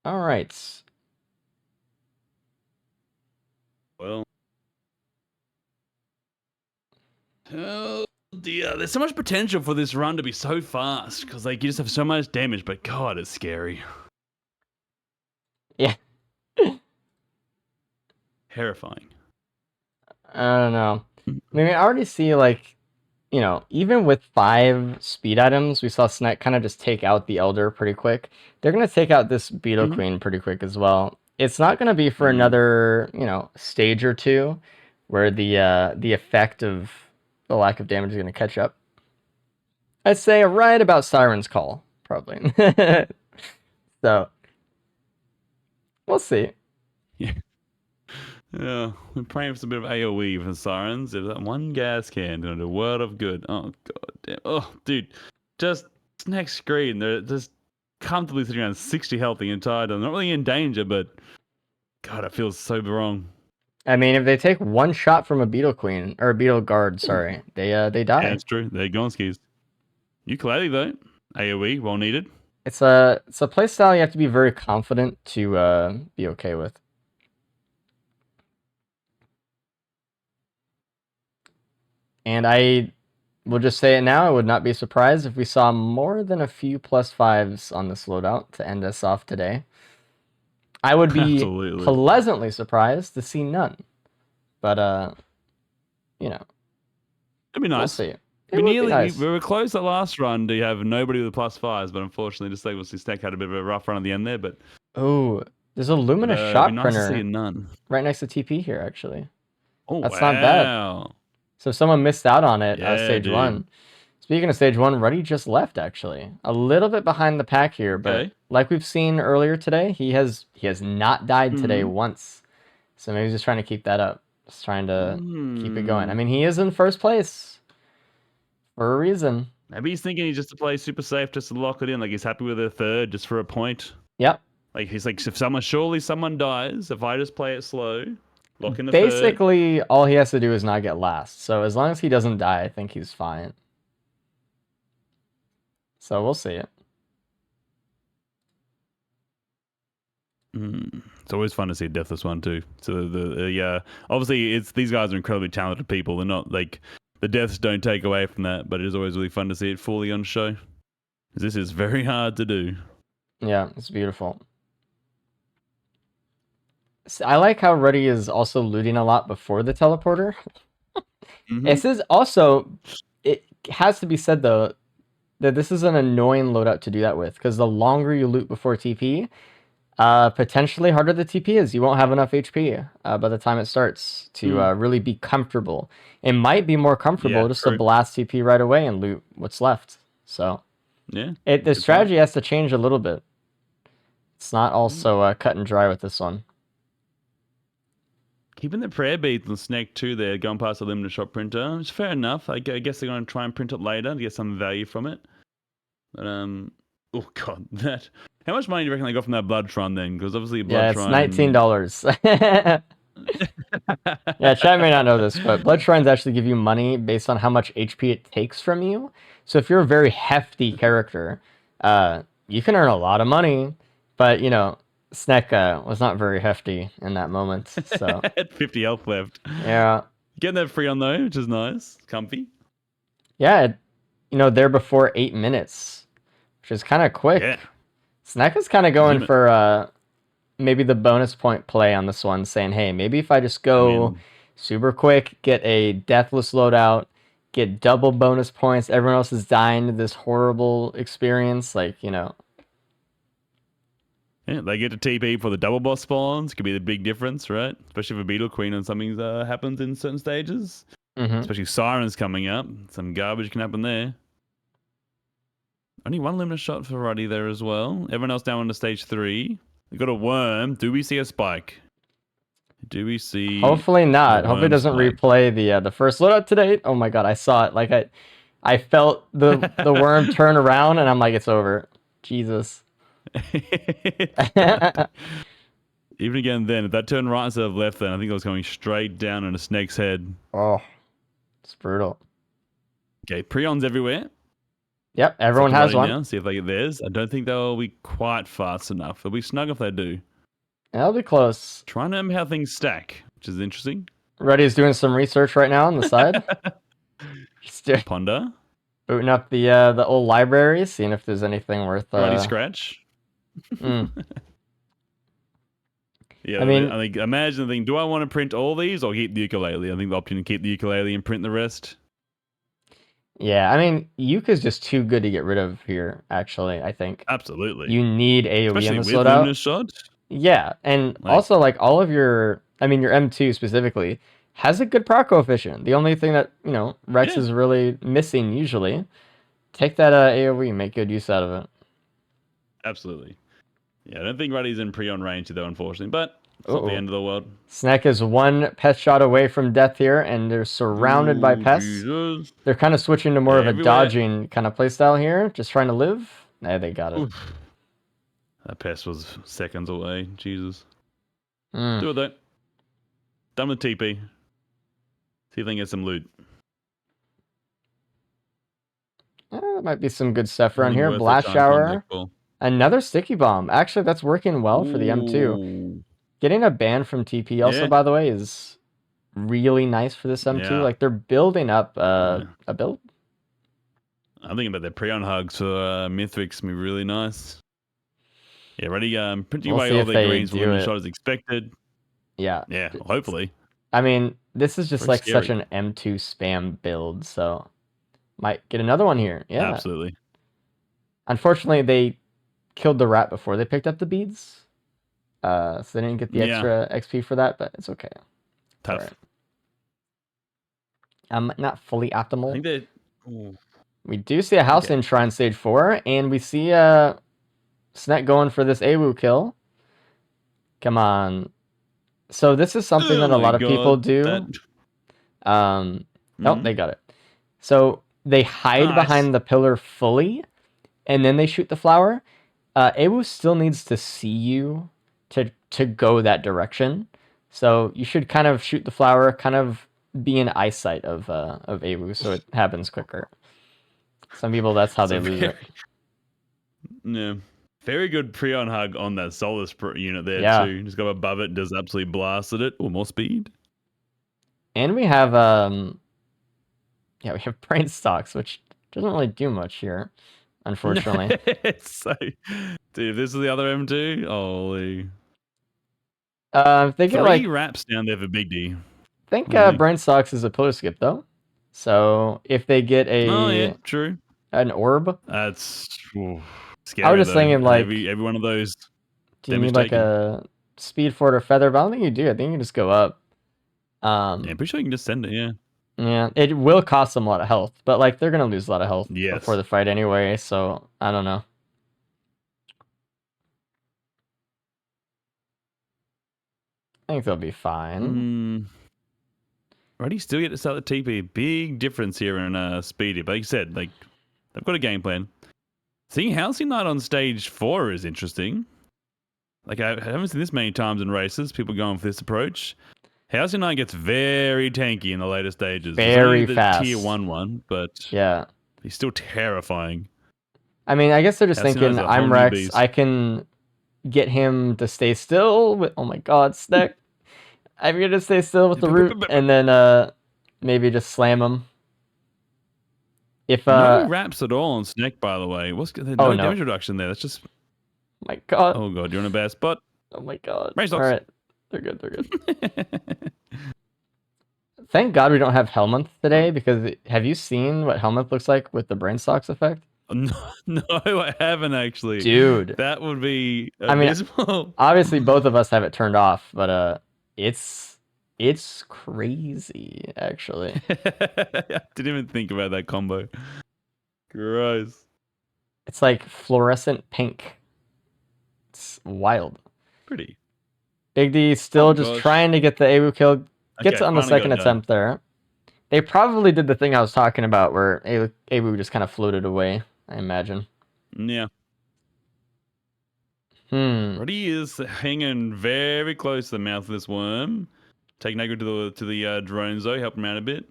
all right. Well. Oh dear. There's so much potential for this run to be so fast because like you just have so much damage, but God, it's scary. Yeah. Terrifying. I don't know. I mean, I already see, like, you know, even with 5 speed items, we saw Snet kind of just take out the Elder pretty quick. They're going to take out this Beetle Queen pretty quick as well. It's not going to be for another, you know, stage or two where the effect of the lack of damage is going to catch up. I'd say right about Siren's Call, probably. So, we'll see. Yeah, we're praying for some bit of AoE for Sirens. If that one gas can do a world of good. Oh god damn. Oh dude, just next screen. They're just comfortably sitting around 60 health the entire time. Not really in danger, but God, it feels so wrong. I mean, if they take one shot from a Beetle Queen or a Beetle Guard, sorry, they die. Yeah, that's true. They're Gonskis. Ukulele though, AoE well needed. It's a playstyle you have to be very confident to be okay with. And I will just say it now, I would not be surprised if we saw more than a few +5s on this loadout to end us off today. I would be Absolutely. pleasantly surprised to see none. But you know, It'd be nice. we'll see. We would be nice. we were close the last run to have nobody with +5s, but unfortunately, just like Stack had a bit of a rough run at the end there. But Oh, there's a luminous it'd shot be nice to see printer none. right next to TP here, actually. Oh, That's wow. not bad. So if someone missed out on it, Yeah, stage dude. 1. Speaking of stage 1, Ruddy just left, actually. A little bit behind the pack here, but Okay. like we've seen earlier today, he has not died today Mhm. once. So maybe he's just trying to keep that up. Just trying to keep it going. I mean, he is in first place for a reason. Maybe he's thinking he's just to play super safe, just to lock it in. Like he's happy with a third, just for a point. Yep. Like he's like, surely someone dies. If I just play it slow, lock in the Basically, all he has to do is not get last. So as long as he doesn't die, I think he's fine. So we'll see it. It's always fun to see a deathless one too. So yeah, obviously it's these guys are incredibly talented people. They're not like the deaths don't take away from that, but it is always really fun to see it fully on show. This is very hard to do. Yeah, it's beautiful. I like how Ruddy is also looting a lot before the teleporter. This is also, it has to be said though, that this is an annoying loadout to do that with, because the longer you loot before TP, potentially harder the TP is. You won't have enough HP by the time it starts to really be comfortable. It might be more comfortable just to blast TP right away and loot what's left. So yeah, the strategy has to change a little bit. It's not also cut and dry with this one. Keeping the prayer beads and Snake too there, going past the limited shot printer. It's fair enough. I guess they're going to try and print it later to get some value from it. But oh god, that. How much money do you reckon they got from that blood shrine then? Because obviously blood shrine. Yeah, it's $19. Yeah, chat may not know this, but blood shrines actually give you money based on how much HP it takes from you. So if you're a very hefty character, you can earn a lot of money. But you know, Snek was not very hefty in that moment. So Had 50 health left. yeah, Getting that free on though, which is nice, comfy. yeah, you know, there before 8 minutes, which is kind of quick. Yeah. Snek is kind of going for maybe the bonus point play on this one, saying, hey, maybe if I just go super quick, get a deathless loadout, get double bonus points, everyone else is dying to this horrible experience, like, you know. Yeah, they get to TP for the double boss spawns. Could be the big difference, right? Especially if a Beetle Queen and something happens in certain stages. Especially Sirens coming up. Some garbage can happen there. Only one limit shot for Ruddy there as well. Everyone else down on to stage 3. We got a worm. Do we see a spike? Do we see? Hopefully not. the Hopefully it worm doesn't spike? replay the first loadout today. Oh my god, I saw it. Like I felt the worm turn around, and I'm like, it's over. Jesus. Even again, then if that turned right instead of left, then I think it was going straight down on a snake's head. Oh, it's brutal. Okay, Prions everywhere. Yep, everyone has one. Now, see if they get theirs. I don't think they'll be quite fast enough. They'll be snug if they do. That'll be close. Trying to remember how things stack, which is interesting. Ruddy's doing some research right now on the side. He's Ponder. booting up the old library, seeing if there's anything worth. Ruddy scratch. Yeah, I mean, I think imagine the thing. Do I want to print all these or keep the ukulele? I think the option to keep the ukulele and print the rest. Yeah, I mean, Yuka's just too good to get rid of here. Actually, I think Absolutely. you need AOE Especially in the with loadout. Luminous Shot. Yeah, and also like all of your, I mean, your M2 specifically has a good proc coefficient. The only thing that Rex is really missing usually. Take that AOE, make good use out of it. Absolutely. Yeah, I don't think Ruddy's in pre-on range though, unfortunately, but it's not the end of the world. Snack is one pest shot away from death here, and they're surrounded by pests. Jesus. They're kind of switching to more of a Everywhere. dodging kind of playstyle here, just trying to live. Nah, they got it. Oof. That pest was seconds away. Jesus. Mm. Do it though. Done with TP. See if they can get some loot. There might be some good stuff around Something here. worth Blast the time shower. contact ball. Another sticky bomb. Actually, that's working well for the M2. Ooh. Getting a ban from TP also, Yeah. by the way, is really nice for this M2. Yeah. Like, they're building up a build. I'm thinking about their pre-on hugs for Mithrix can be really nice. Yeah, ready. Printing We'll away see all if their they greens for do limit it. shot as expected. Yeah. Yeah, hopefully. I mean, this is just Very like such scary. an M2 spam build, so might get another one here. Yeah. Absolutely. Unfortunately, they killed the rat before they picked up the beads. So they didn't get the extra XP for that, but it's okay. Tough. Alright. Not fully I optimal. think they. Ooh. We do see a house Okay. in Shrine Stage 4, and we see Snet going for this AWU kill. Come on. So this is something that a lot of people do. Nope, they got it. So they hide behind the pillar fully, and then they shoot the flower. AWU still needs to see you to go that direction. So you should kind of shoot the flower, kind of be in eyesight of AWU, so it happens quicker. Some people, that's how they lose it. Yeah. Very good pre-on hug on that Solus unit there too. Just go above it, does absolutely blasted it. Or more speed. And we have we have brain stocks, which doesn't really do much here, unfortunately. So, dude, if this is the other M2, holy. They get 3 wraps down there for Big D. I think brain stocks is a pillar skip though. So if they get true. An orb, That's scary. I was just thinking like every one of those. Do you need like a speed fort or feather? But I don't think you do. I think you can just go up. Yeah, I'm pretty sure you can just send it. Yeah. Yeah, it will cost them a lot of health, but like they're gonna lose a lot of health Yes. before the fight anyway. So I don't know. I think they'll be fine. Already still get to start the TP. Big difference here in Speedy. But like you said, like they've got a game plan. Seeing Housing Knight on stage 4 is interesting. Like I haven't seen this many times in races. People going for this approach. Housing Knight gets very tanky in the later stages. Very the fast. Tier 1, but yeah, he's still terrifying. I mean, I guess they're just Housing thinking, Knight's a I'm whole new Rex. beast. I can get him to stay still. With, oh my God, Snack! I'm gonna stay still with the root, and then maybe just slam him. If no wraps at all on Snack, by the way. What's no damage reduction there? That's just. My God. Oh God, you're in a bad spot. Oh my God. Race All right, they're good. They're good. Thank God we don't have Helmonth today, because have you seen what Helmonth looks like with the brain stocks effect? No, I haven't actually. Dude. That would be I mean, abysmal. obviously both of us have it turned off, but it's crazy actually. I didn't even think about that combo. Gross. It's like fluorescent pink. It's wild. Pretty. Big D still Oh, just gosh. trying to get the AWU kill. Gets Okay, it on the finally got second it done. attempt there. They probably did the thing I was talking about where AWU just kind of floated away, I imagine. Yeah. Roddy is hanging very close to the mouth of this worm. Taking Aggro to the drones though, help him out a bit.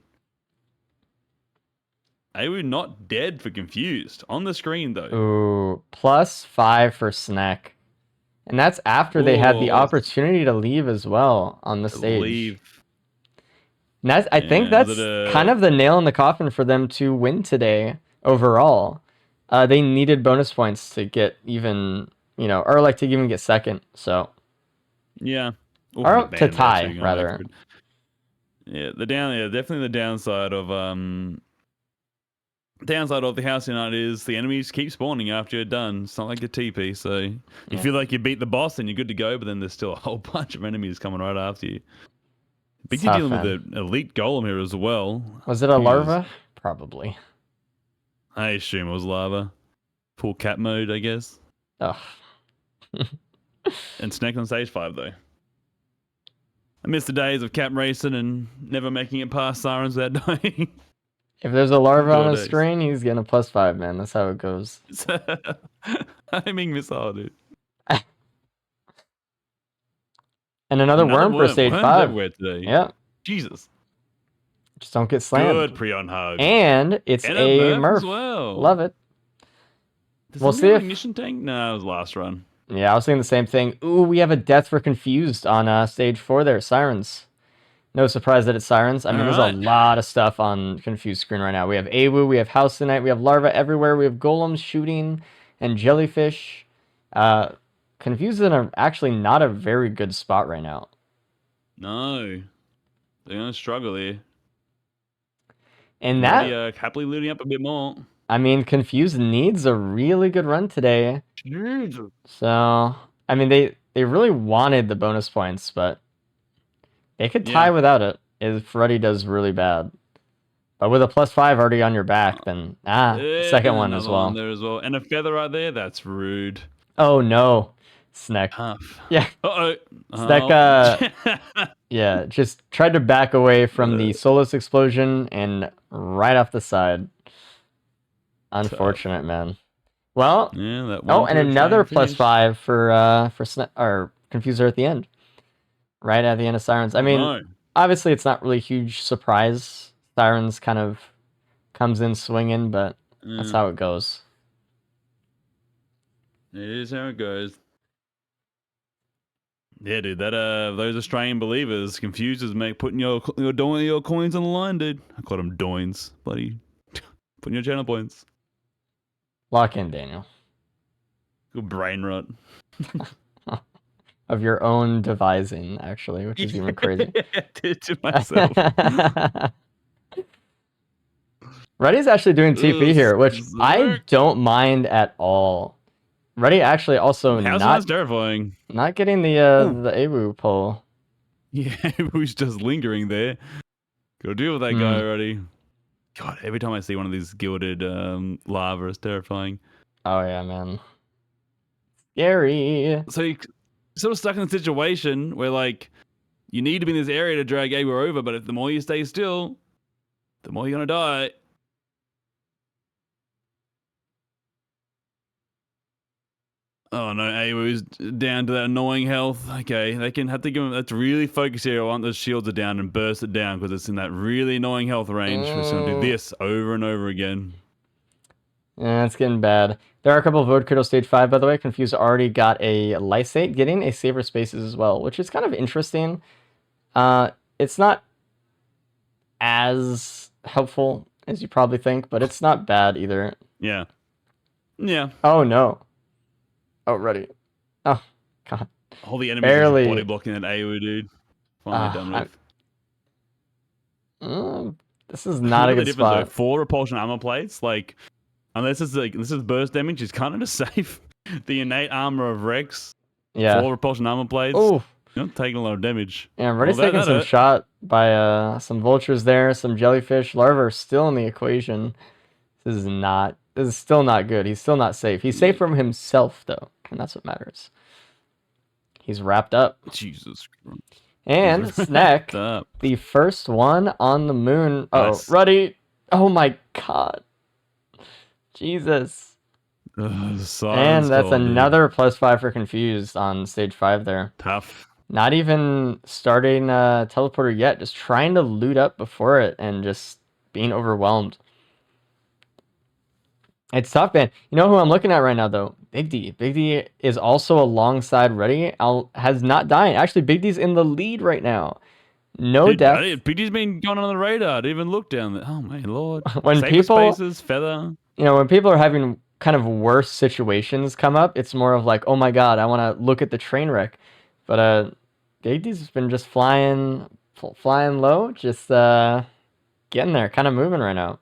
AWU not dead for confused. On the screen though. Ooh, +5 for Snack. And that's after they had the Ooh. opportunity to leave as well on the To stage. leave. And that's, I think Yeah, that's kind of the nail in the coffin for them to win today overall. They needed bonus points to get even, you know, or like to even get second. So Yeah. Ooh, or not to bad there, tie too, going rather. back for it. Yeah, definitely the downside of the House United is the enemies keep spawning after you're done. It's not like a TP, so you Yeah. feel like you beat the boss and you're good to go, but then there's still a whole bunch of enemies coming right after you. Big T Tough, dealing with man. an elite golem here as well. Was it a Jesus. larva? Probably. I assume it was lava. Full cat mode, I guess. Ugh. And Snake on stage 5 though. I miss the days of cap racing and never making it past sirens without dying. If there's a larva Good on old his days. screen, he's getting a +5, man. That's how it goes. Timing missile, dude. And another worm for stage Worms 5. everywhere today. Yeah. Jesus. Just don't get slammed. Good pre-on hug. And it's And a Murph as Murph. well. Love it. Does We'll somebody see have if- ignition tank? No, it was last run. Yeah, I was thinking the same thing. Ooh, we have a death for Confused on stage 4 there. Sirens. No surprise that it's Sirens. I mean, there's a Alright. lot of stuff on Confused screen right now. We have AWU, we have House Tonight, we have Larva everywhere, we have Golems shooting, and Jellyfish. Confused in actually not a very good spot right now. No. They're going to struggle here. And that, Maybe, happily looting up a bit more. I mean, Confused needs a really good run today. Jesus. So, I mean, they really wanted the bonus points, but they could tie Yeah. without it if Ruddy does really bad. But with a +5 already on your back, then second one as Another well. there as well. And a feather right there. That's rude. Oh no, Snack. Tough. Yeah, Uh-oh. Snack. Yeah, just tried to back away from the Solus explosion and right off the side. Unfortunate, man. Well, Yeah, that oh, one and to another try and finish. +5 for or Confuser at the end. Right at the end of Sirens. I mean, No. obviously it's not really a huge surprise. Sirens kind of comes in swinging, but that's how it goes. It is how it goes. Yeah, dude. That those Australian believers, confusers, make putting your coins on the line, dude. I called them doins, buddy. Putting your channel points. Lock in, Daniel. Good brain rot. Of your own devising, actually, which is even crazy. I did to myself. Reddy's actually doing TP here, which I Berserk. don't mind at all. Reddy actually also How's not that terrifying? not getting the AWU pull. Yeah, who's just lingering there. Go deal with that guy already. God, every time I see one of these gilded lava, it's terrifying. Oh yeah, man. Scary. So you're sort of stuck in a situation where, like, you need to be in this area to drag Agur over, but if the more you stay still, the more you're going to die. Oh no, Awu's down to that annoying health. Okay, they can have to give him. That's really focus here. I want those shields are down and burst it down because it's in that really annoying health range. We're just gonna do this over and over again. Yeah, it's getting bad. There are a couple of Void Cradle stage 5, by the way. Confused already got a Lysate, getting a Saver Spaces as well, which is kind of interesting. It's not as helpful as you probably think, but it's not bad either. Yeah. Yeah. Oh no. Oh, ready. Oh, God. All the enemies Barely. are body blocking that AoE, dude. Finally done with. This is not a Look at good the difference, though. spot. 4 repulsion armor plates. Like, Unless it's like this is burst damage, it's kind of just safe. The innate armor of Rex, Yeah. 4 repulsion armor blades. Oh, You're not taking a lot of damage. yeah. Reddy's Well, taking some hurt. shot by some vultures there. Some jellyfish larvae are still in the equation. This is still not good. He's still not safe. He's safe from himself though, and that's what matters. He's wrapped up. Jesus Christ. And He's Snack, wrapped up. the first one on the moon. Oh, Nice. Ruddy. Oh my god. Jesus. Ugh, And that's dude. another +5 for Confused on stage 5 there. Tough. Not even starting teleporter yet, just trying to loot up before it and just being overwhelmed. It's tough, man. You know who I'm looking at right now, though? Big D. Big D is also alongside Reddy. Has not died. Actually, Big D's in the lead right now. No Dude, death. BG's been gone on the radar. I didn't even look down there. Oh my lord. When Saber people- spaces, feather. When people are having kind of worse situations come up, it's more of like, oh my god, I want to look at the train wreck. But Big D's been just flying low, just getting there, kind of moving right now.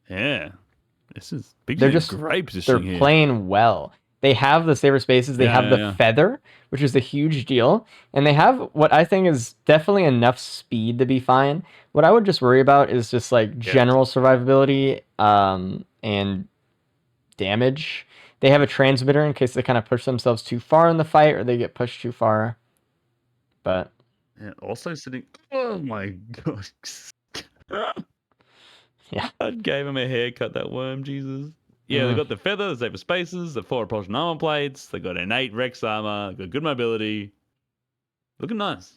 Yeah. This is Big They're D's just in great position They're here. playing well. They have the saber spaces. They have the feather, which is a huge deal. And they have what I think is definitely enough speed to be fine. What I would just worry about is just like general survivability and damage. They have a transmitter in case they kind of push themselves too far in the fight or they get pushed too far. But Yeah, also sitting. Oh my gosh. Yeah. I gave him a haircut, that worm, Jesus. Yeah, they got the feather, the saber spaces, the 4 repulsion armor plates, they got innate Rex armor, they got good mobility. Looking nice.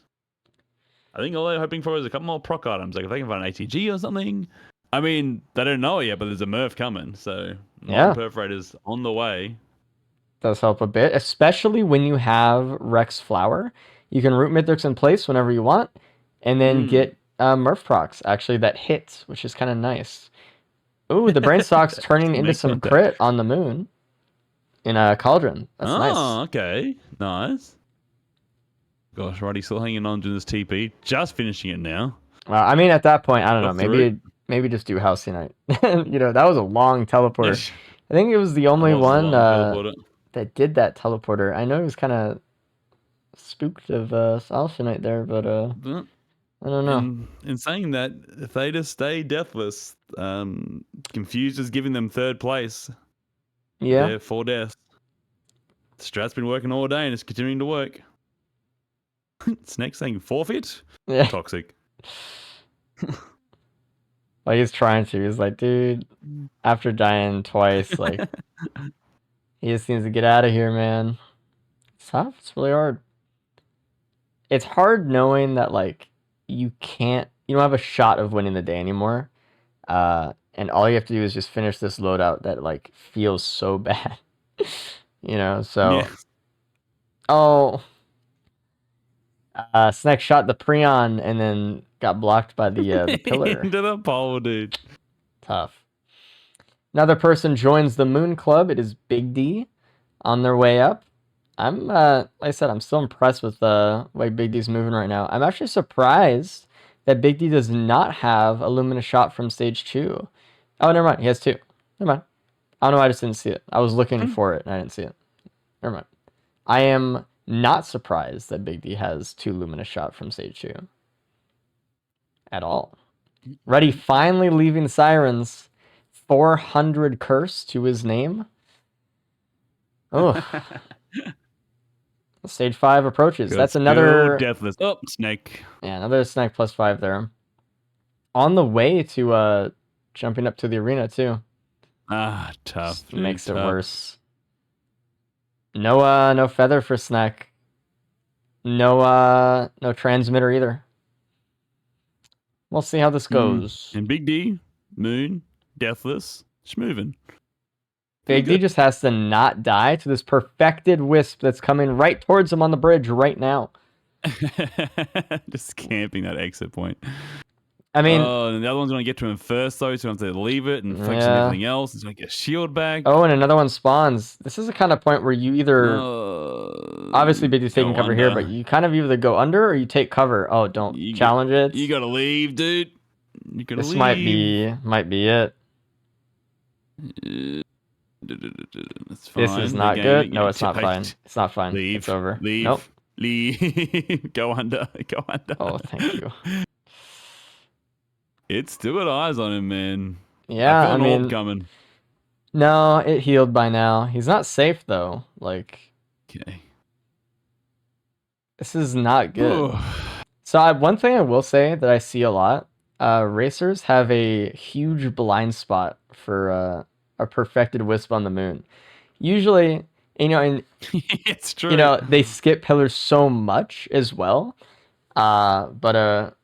I think all they're hoping for is a couple more proc items, like if they can find an ATG or something. I mean, they don't know it yet, but there's a Murph coming, so Perforator's on the way. Does help a bit, especially when you have Rex Flower. You can root Mythics in place whenever you want, and then get Murph procs, actually, that hits, which is kind of nice. Ooh, the Brainstalk's turning into some crit on the moon in a Cauldron. That's nice. Oh, okay. Nice. Gosh, Roddy's still hanging on to this TP. Just finishing it now. I mean, at that point, I don't know. Got through. Maybe just do House Unite. That was a long teleporter. Yes. I think it was the only That was a one long teleporter. that did that teleporter. I know he was kind of spooked of House Unite there, but I don't know. In saying that, if they just stay deathless, Confused is giving them 3rd place. Yeah. They're 4 deaths. The strat's been working all day and it's continuing to work. Snake's saying forfeit? Yeah. Toxic. Like he's trying to. He's like, dude, after dying twice, like he just needs to get out of here, man. It's tough. It's really hard. It's hard knowing that like you don't have a shot of winning the day anymore. And all you have to do is just finish this loadout that like feels so bad. So Yeah. oh, Snack shot the Prion and then got blocked by the pillar. Into the pole, dude. Tough. Another person joins the Moon Club. It is Big D on their way up. I'm like I said, I'm still impressed with the way Big D's moving right now. I'm actually surprised that Big D does not have a Luminous Shot from stage 2. Oh, never mind. He has 2. Never mind. I don't know. I just didn't see it. I was looking for it and I didn't see it. Never mind. I am not surprised that Big D has 2 Luminous Shot from stage 2. At all. Reddy finally leaving Sirens. 400 curse to his name. Oh. Stage 5 approaches. Good, That's another good deathless. Oh, Snake. Yeah, another Snack +5 there. On the way to jumping up to the arena too. Ah, tough. Just dude, makes it tough. worse. No feather for Snack. No transmitter either. We'll see how this goes. And Big D, Moon, deathless, schmovin'. Big D just has to not die to this perfected wisp that's coming right towards him on the bridge right now. Just camping that exit point. I mean, and the other one's going to get to him first, though, so you have to leave it and flex and everything else. He's going to get a shield back. oh, and another one spawns. This is the kind of point where you either... obviously, Big D's taking go cover here, under. but you kind of either go under or you take cover. Oh, don't challenge it. You got to leave, dude. You got to This leave. might be it. That's fine. This is not good. No, it's not fine. It's not fine. Leave. It's over. Leave. Nope. Leave. Go under. Go under. Oh, thank you. It's still got eyes on him, man. Yeah, I I feel an orb mean, coming. no, it healed by now. He's not safe though. Like, Okay. this is not good. So one thing I will say that I see a lot, racers have a huge blind spot for a perfected wisp on the moon. Usually, and It's true. they skip pillars so much as well. But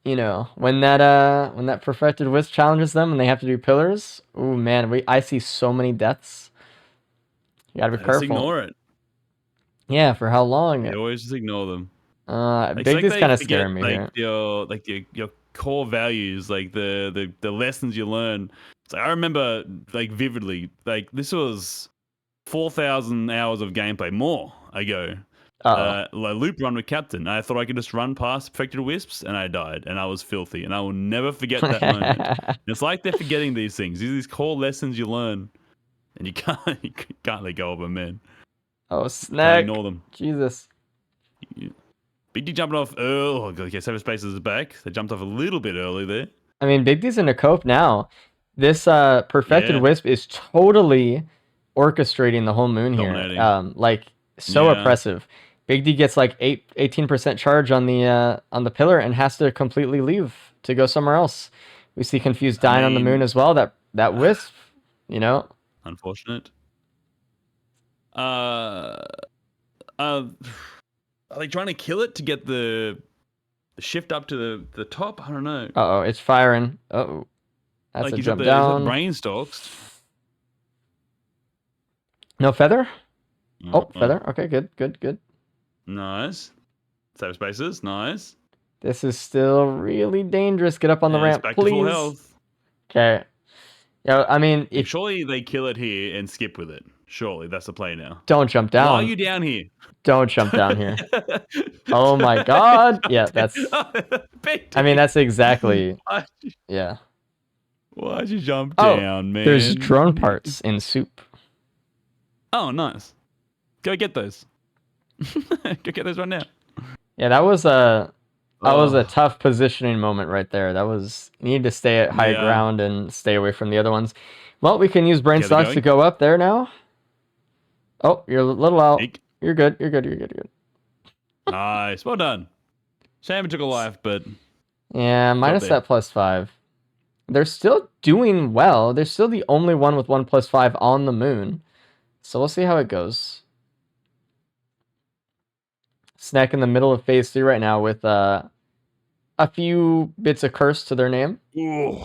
when that perfected wisp challenges them and they have to do pillars, ooh man, I see so many deaths. You gotta be Just careful. ignore it. Yeah, for how long? You always just ignore them. Big D's kind of scaring me here. Your core values, like the lessons you learn. It's like, I remember vividly, this was 4,000 hours of gameplay more ago. Loop run with Captain. I thought I could just run past perfected wisps, and I died, and I was filthy, and I will never forget that moment. And it's like they're forgetting these things. These core lessons you learn, and you can't let go of them, man. Oh, snack! Ignore them. Jesus. Big D jumping off early. Okay, Seven Spaces is back. They jumped off a little bit early there. I mean, Big D's in a cope now. This perfected wisp is totally orchestrating the whole moon Dominating. here. So oppressive. Big D gets 18% charge on the pillar and has to completely leave to go somewhere else. We see Confused dying on the moon as well. That wisp, Unfortunate. Are they trying to kill it to get the shift up to the top? I don't know. Uh-oh, it's firing. Uh-oh. That's a jump down. Brain stalks. No feather? Oh, feather. Okay, good. Nice. Save spaces. Nice. This is still really dangerous. Get up on the ramp, back please. to full health. Okay. Yeah, I mean, surely they kill it here and skip with it. Surely that's the play now. Don't jump down. Why are you down here? Don't jump down here. Oh my god. Yeah, that's... I mean, that's exactly... Yeah. Why'd you jump down, man? There's drone parts in soup. Oh, nice. Go get those. Go get those right now. Yeah, that was a tough positioning moment right there. You need to stay at high ground and stay away from the other ones. Well, we can use brain stocks to go up there now. Oh, you're a little out. You're good. Nice. Well done. Shame it took a life, but... Yeah, minus that +5. They're still doing well. They're still the only one with 1 + 5 on the moon. So we'll see how it goes. Snack in the middle of phase 3 right now with a few bits of curse to their name. Ooh.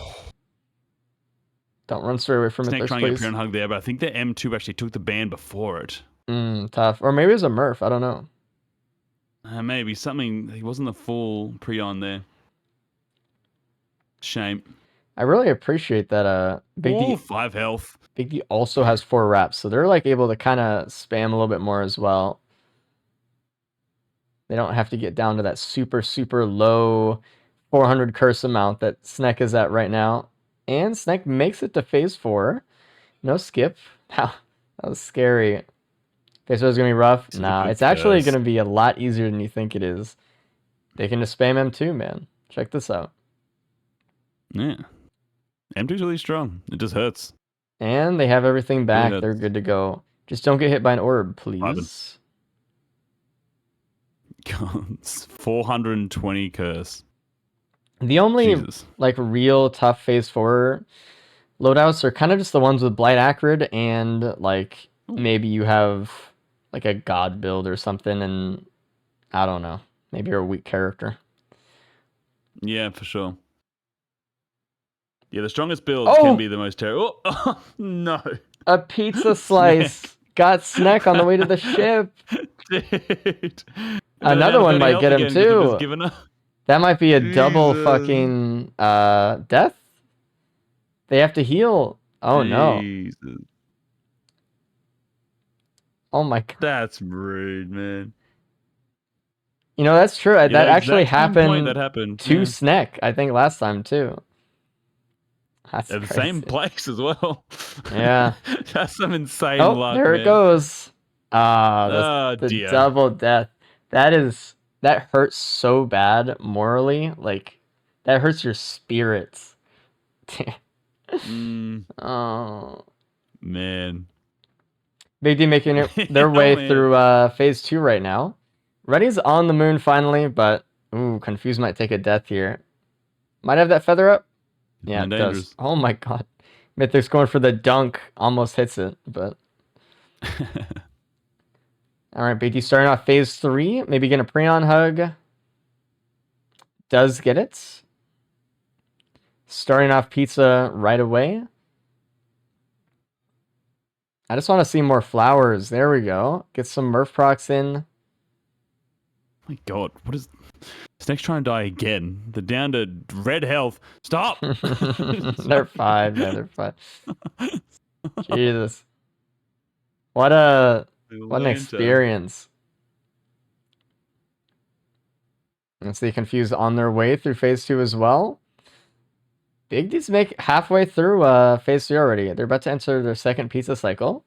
Don't run straight away from Snake it, trying to please. get a hug there, but I think the M2 actually took the ban before it. Tough. Or maybe it was a Murph. I don't know. Maybe something. He wasn't the full pre-on there. Shame. I really appreciate that. Big D 5 health. Big D also has 4 wraps, so they're able to kind of spam a little bit more as well. They don't have to get down to that super low 400 curse amount that Snek is at right now. And Snek makes it to phase 4. No skip. Wow, that was scary. Phase 4 is going to be rough. Nah, it's actually going to be a lot easier than you think it is. They can just spam M2, man. Check this out. Yeah. M2's really strong. It just hurts. And they have everything back. Yeah, they're good to go. Just don't get hit by an orb, please. 420 curse. The only real tough phase 4 loadouts are kind of just the ones with Blight Acrid and maybe you have a god build or something, and I don't know. Maybe you're a weak character. Yeah, for sure. Yeah, the strongest builds can be the most terrible. Oh, no. A pizza slice got Snek on the way to the ship. Dude. Another one might get him too. That might be a double fucking death. They have to heal. Oh no. Oh my god. That's rude, man. That's true. That actually happened that happened to Snek, I think, last time too. That's At the crazy. same place as well. Yeah. That's some insane Oh, luck, there man. it goes. Ah, Oh, that's the dear. double death. That hurts so bad morally. Like, that hurts your spirits. Oh. Man. Big D making their Oh, way man. through phase 2 right now. Reddy's on the moon finally, but ooh, Confused might take a death here. Might have that feather up. Yeah, it does. Dangerous. Oh my god. Mythic's going for the dunk. Almost hits it, but alright, Big D starting off phase 3. Maybe getting a Preon hug. Does get it. Starting off pizza right away. I just want to see more flowers. There we go. Get some Murph procs in. My God, what is... Snake's trying to die again. They're down to red health. Stop! They're 5. Yeah, they're 5. Jesus. What an experience. And see Confused on their way through phase 2 as well. Big D's make halfway through phase 3 already. They're about to enter their second pizza cycle.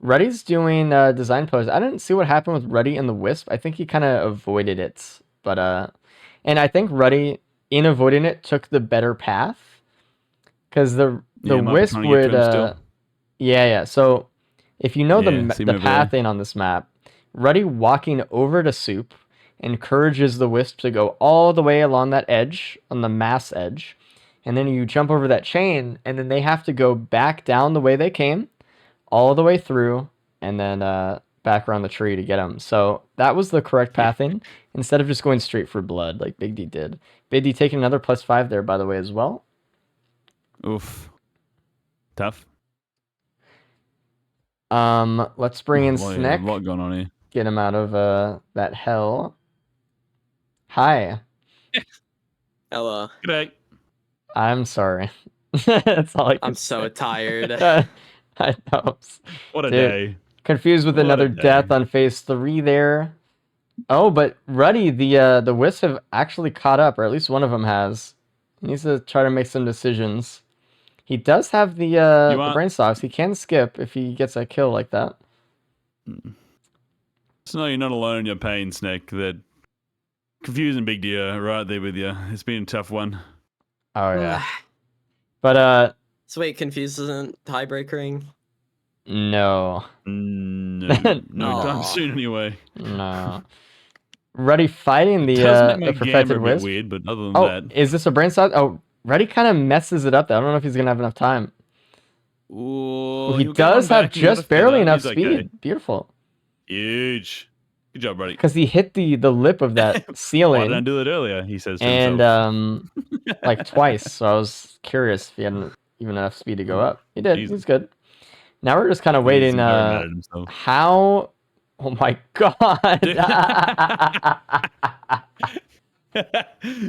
Ruddy's doing design pose. I didn't see what happened with Ruddy and the Wisp. I think he kind of avoided it. But and I think Ruddy, in avoiding it, took the better path. Because the Wisp would yeah. So if you know the pathing on this map, Ruddy walking over to Soup encourages the Wisp to go all the way along that edge, on the mass edge. And then you jump over that chain, and then they have to go back down the way they came, all the way through, and then back around the tree to get them. So that was the correct pathing, instead of just going straight for blood like Big D did. Big D taking another +5 there, by the way, as well. Oof. Tough. Let's bring in Sneck. A lot going on here. Get him out of that hell. Hi. Hello. G'day. I'm sorry. That's all I can I'm say. so tired. I know. What a Dude, day. Confused with What another a day. death on phase 3 there. Oh, but Ruddy, the Wisps have actually caught up, or at least one of them has. He needs to try to make some decisions. He does have the brain socks. He can skip if he gets a kill like that. So no, you're not alone in your pain, Snake. That confusing Big deal right there with you. It's been a tough one. Oh yeah. But So wait, Confused isn't tiebreakering? no. No No. time soon anyway. No. Ruddy fighting the Does make my perfected gamer a bit Wisp. weird, but other than that, is this a brain sock? Oh, Ruddy kind of messes it up. I don't know if he's gonna have enough time. ooh, He he'll get one does have back and he'll just barely feather. enough He's speed. okay. Beautiful. Huge. Good job, buddy. Because he hit the lip of that Why ceiling. did I do that earlier? He says to And himself. like twice. So I was curious if he had even enough speed to go up. He did. Jesus. He's good. Now we're just kind of He's waiting. very mad at himself. How? Oh my god!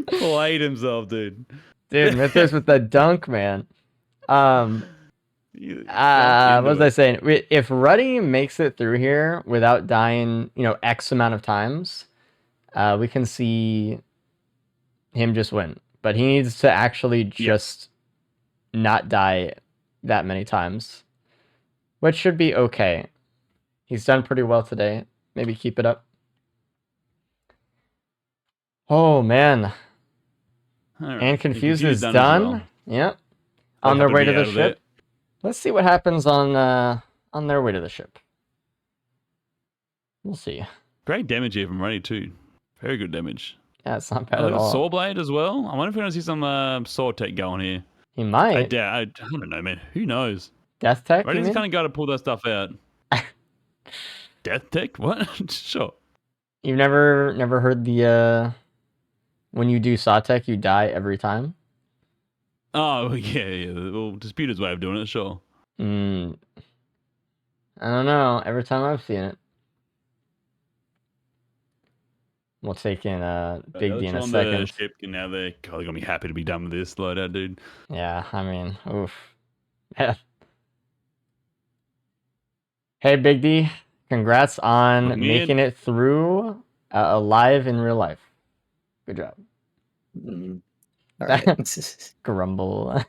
Played himself, dude. Dude, Mythos with the dunk, man. What was I saying? If Ruddy makes it through here without dying, X amount of times, we can see him just win. But he needs to actually just not die that many times, which should be okay. He's done pretty well today. Maybe keep it up. Oh man. Right. And Confused is as done. well. Yep. They'll On their have way be to the out of ship. it. Let's see what happens on their way to the ship. We'll see. Great damage here from Ruddy too. Very good damage. Yeah, it's not bad Oh, at all. Saw blade as well. I wonder if we're gonna see some saw tech going here. He might. I doubt. I don't know, man. Who knows? Death tech. Ruddy's the kind of guy to pull that stuff out. Death tech? What? Sure. You've never heard the when you do saw tech, you die every time. Oh yeah. Well, Disputer's way of doing it. Sure. I don't know. Every time I've seen it. We'll take in Big D in a on second. the ship, and now they're gonna be happy to be done with this loadout, dude. Yeah, I mean, oof. Hey, Big D. Congrats on making it through alive in real life. Good job. All right. Grumble.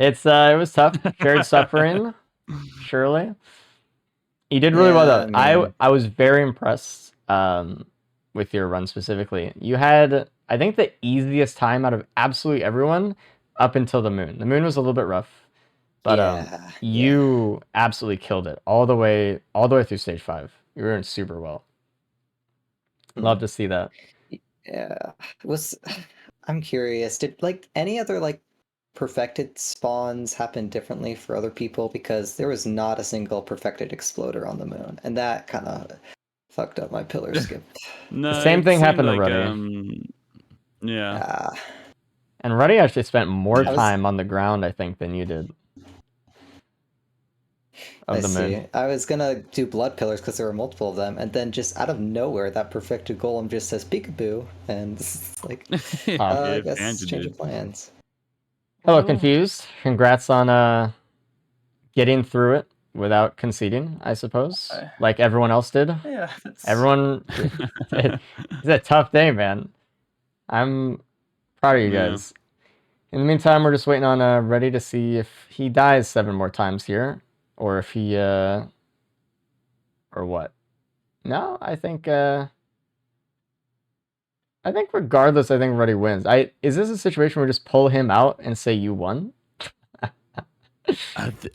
It was tough. Shared suffering, surely. You did really well though. I was very impressed with your run specifically. You had, I think, the easiest time out of absolutely everyone up until the moon. The moon was a little bit rough, but you absolutely killed it all the way through stage 5. You were doing super well. Love to see that. Yeah. I'm curious, did like any other like perfected spawns happen differently for other people? Because there was not a single perfected exploder on the moon, and that kind of fucked up my pillar skip. No, The same it thing seemed happened to like, Ruddy. Yeah. And Ruddy actually spent more I was- time on the ground, I think, than you did. Of I the see. moon. I was gonna do blood pillars because there were multiple of them, and then just out of nowhere, that perfected golem just says peekaboo, and it's like, I guess change of plans. Hello, Confused. Congrats on getting through it without conceding, I suppose, like everyone else did. Yeah. Everyone, it's a tough day, man. I'm proud of you guys. In the meantime, we're just waiting on Ready to see if he dies 7 more times here, or if he or what. No, I think regardless, I think Ready wins. Is this a situation where we just pull him out and say you won?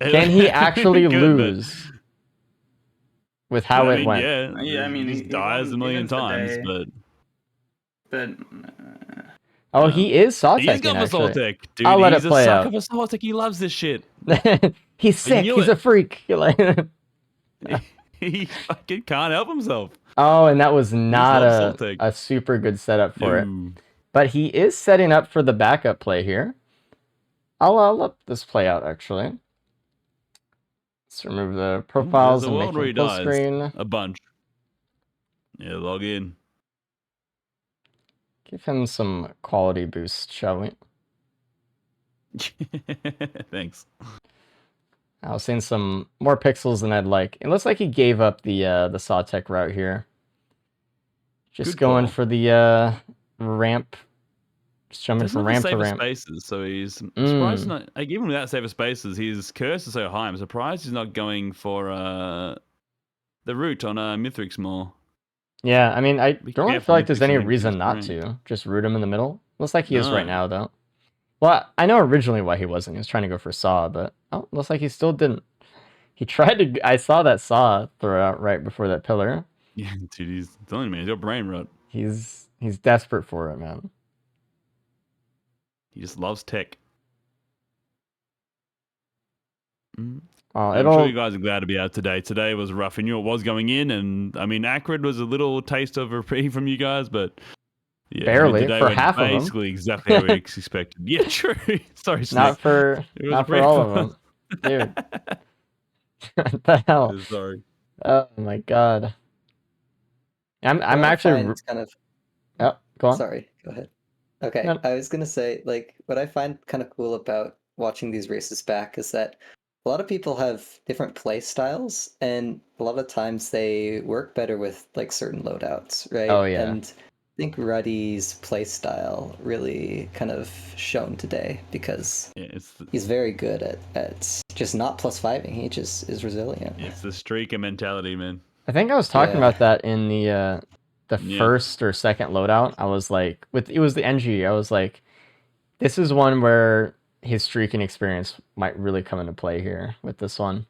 Can he actually lose with how it went? Yeah, I mean, he dies a million times, but Oh, he is saw he's teching, got actually. Tech, dude. I'll let He's it play a sucker out. for Saw Tech. He loves this shit. He's sick. He's a freak. He fucking can't help himself. Oh, and that was not loves a super good setup for it. But he is setting up for the backup play here. I'll let this play out, actually. Let's remove the profiles and make him full screen. A bunch. Yeah, log in. Give him some quality boost, shall we? Thanks. I was seeing some more pixels than I'd like. It looks like he gave up the Sawtech route here. Just Good going call. for the ramp. Just jumping from ramp to ramp. Spaces, so he's surprised not. Like, even without safer spaces, his curse is so high. I'm surprised he's not going for the route on Mithrix more. Yeah, I mean, I don't really feel like there's any Mithrix reason not to. Just root him in the middle. Looks like he is right now, though. Well, I know originally why he wasn't. He was trying to go for Saw, but looks like he still didn't. He tried to. I saw that Saw throw out right before that pillar. Yeah, dude, he's telling me he's got brain rot. He's desperate for it, man. He just loves tech. Oh, I'm sure you guys are glad to be out today. Today was rough. I knew it was going in, and I mean, Acrid was a little taste of reprieve from you guys, but yeah, barely for half of them. Basically, exactly how we expected. Yeah, true. Sorry, Snake. Not for all of them, dude. What the hell? Sorry. Oh my god. I'm actually kind of. Oh, go on. Sorry, go ahead. Okay, no. I was gonna say, like, what I find kind of cool about watching these races back is that a lot of people have different play styles, and a lot of times they work better with like certain loadouts, right? Oh yeah. And I think Ruddy's play style really kind of shown today because he's very good at just not +5ing. He just is resilient. It's the streaker mentality, man. I think I was talking about that in the first or second loadout. I was like, it was the NG. I was like, this is one where his streaking experience might really come into play here with this one.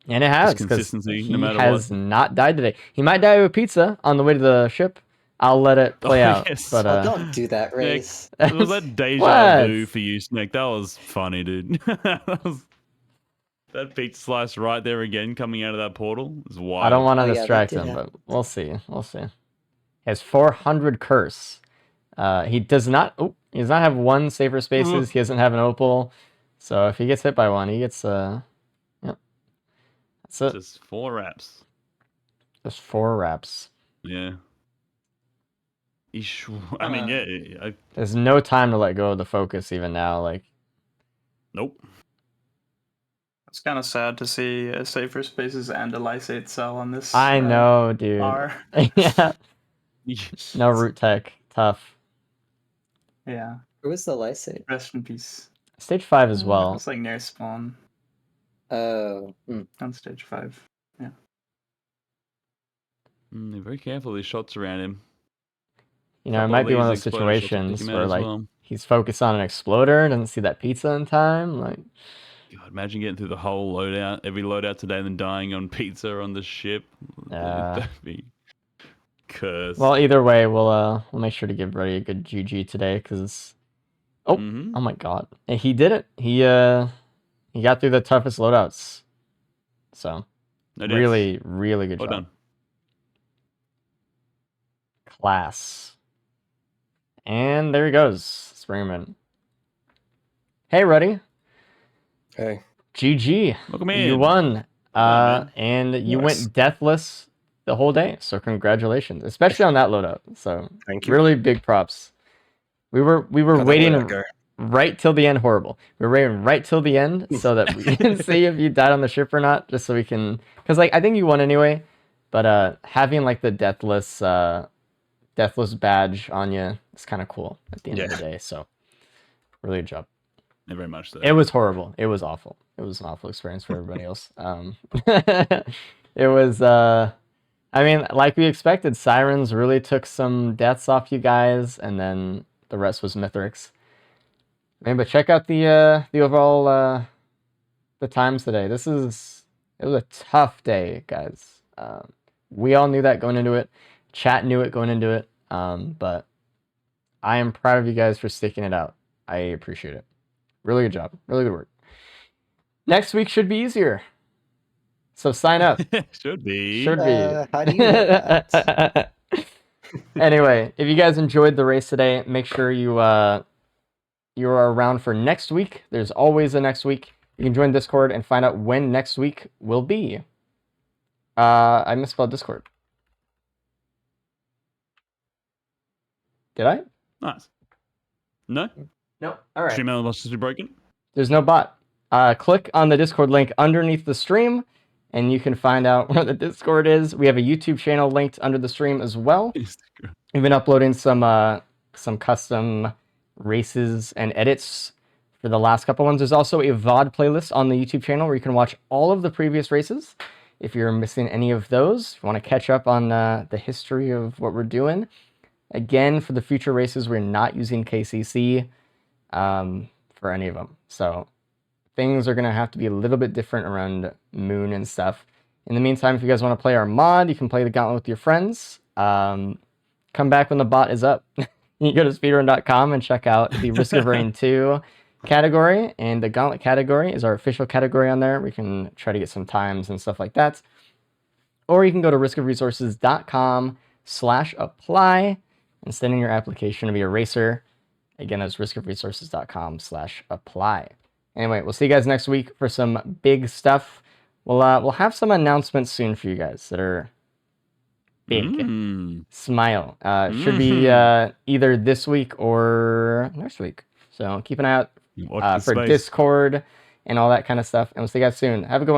And it has, because he has not died today. He might die with pizza on the way to the ship. I'll let it play out. Yes. But don't do that, Race. Was that deja vu for you, Snake? That was funny, dude. That pizza slice right there again coming out of that portal is wild. I don't want to distract him, but we'll see. We'll see. He has 400 curse. He does not. Oh, he does not have 1 safer spaces. He doesn't have an opal. So if he gets hit by 1, he gets yep. That's it. Just 4 wraps. Just 4 wraps. Yeah. I mean, yeah. There's no time to let go of the focus even now. Like. Nope. It's kind of sad to see safer spaces and a lysate cell on this. I know, dude. Yeah. No root tech. Tough. Yeah. Who was the lysate? Rest in peace. Stage 5 as well. It's like near spawn Oh. on stage 5. Yeah. Be very careful. These shots around him. You know, it Couple might of be one of these those exploder shots will pick situations him out where as like well. he's focused on an exploder, doesn't see that pizza in time. Like, God, imagine getting through the whole loadout, every loadout today, and then dying on pizza on the ship. That'd be cursed. well, either way, we'll make sure to give Brady a good GG today because oh my god, and he did it. He got through the toughest loadouts. So No deaths. really, really good Well job. done. Class. And there he goes. Let's bring him in. Hey, Ruddy. Hey. GG. Welcome in. You won. man. And you Nice. went deathless the whole day. So congratulations, especially on that loadout. So Thank you. really big props. We were How'd that waiting loadout go? right till the end. Horrible. We were waiting right till the end so that we can see if you died on the ship or not, just so we can. Because like I think you won anyway, but having like the deathless badge on you is kind of cool at the end of the day. So really good job. Yeah, very much so. It was horrible. It was awful. It was an awful experience for everybody else. It was, I mean, like we expected, Sirens really took some deaths off you guys, and then the rest was Mithrix. Man, but check out the overall the times today. It was a tough day, guys. We all knew that going into it. Chat knew it going into it. But I am proud of you guys for sticking it out. I appreciate it. Really good job. Really good work. Next week should be easier. So sign up. Should be. Should be. How do you know that? Anyway, if you guys enjoyed the race today, make sure you are around for next week. There's always a next week. You can join Discord and find out when next week will be. I misspelled Discord. Did I? Nice. No? No. All right. Stream element must be broken. There's no bot. Click on the Discord link underneath the stream, and you can find out where the Discord is. We have a YouTube channel linked under the stream as well. We've been uploading some custom races and edits for the last couple ones. There's also a VOD playlist on the YouTube channel where you can watch all of the previous races. If you're missing any of those, if you want to catch up on the history of what we're doing. Again, for the future races, we're not using KCC for any of them. So things are going to have to be a little bit different around Moon and stuff. In the meantime, if you guys want to play our mod, you can play the Gauntlet with your friends. Come back when the bot is up. You can go to speedrun.com and check out the Risk of Rain 2 category. And the Gauntlet category is our official category on there. We can try to get some times and stuff like that. Or you can go to riskofresources.com/apply and send in your application to be a racer. Again, that's riskofresources.com/apply. Anyway, we'll see you guys next week for some big stuff. We'll have some announcements soon for you guys that are big. Smile. Should be either this week or next week. So keep an eye out for Discord and all that kind of stuff. And we'll see you guys soon. Have a good one.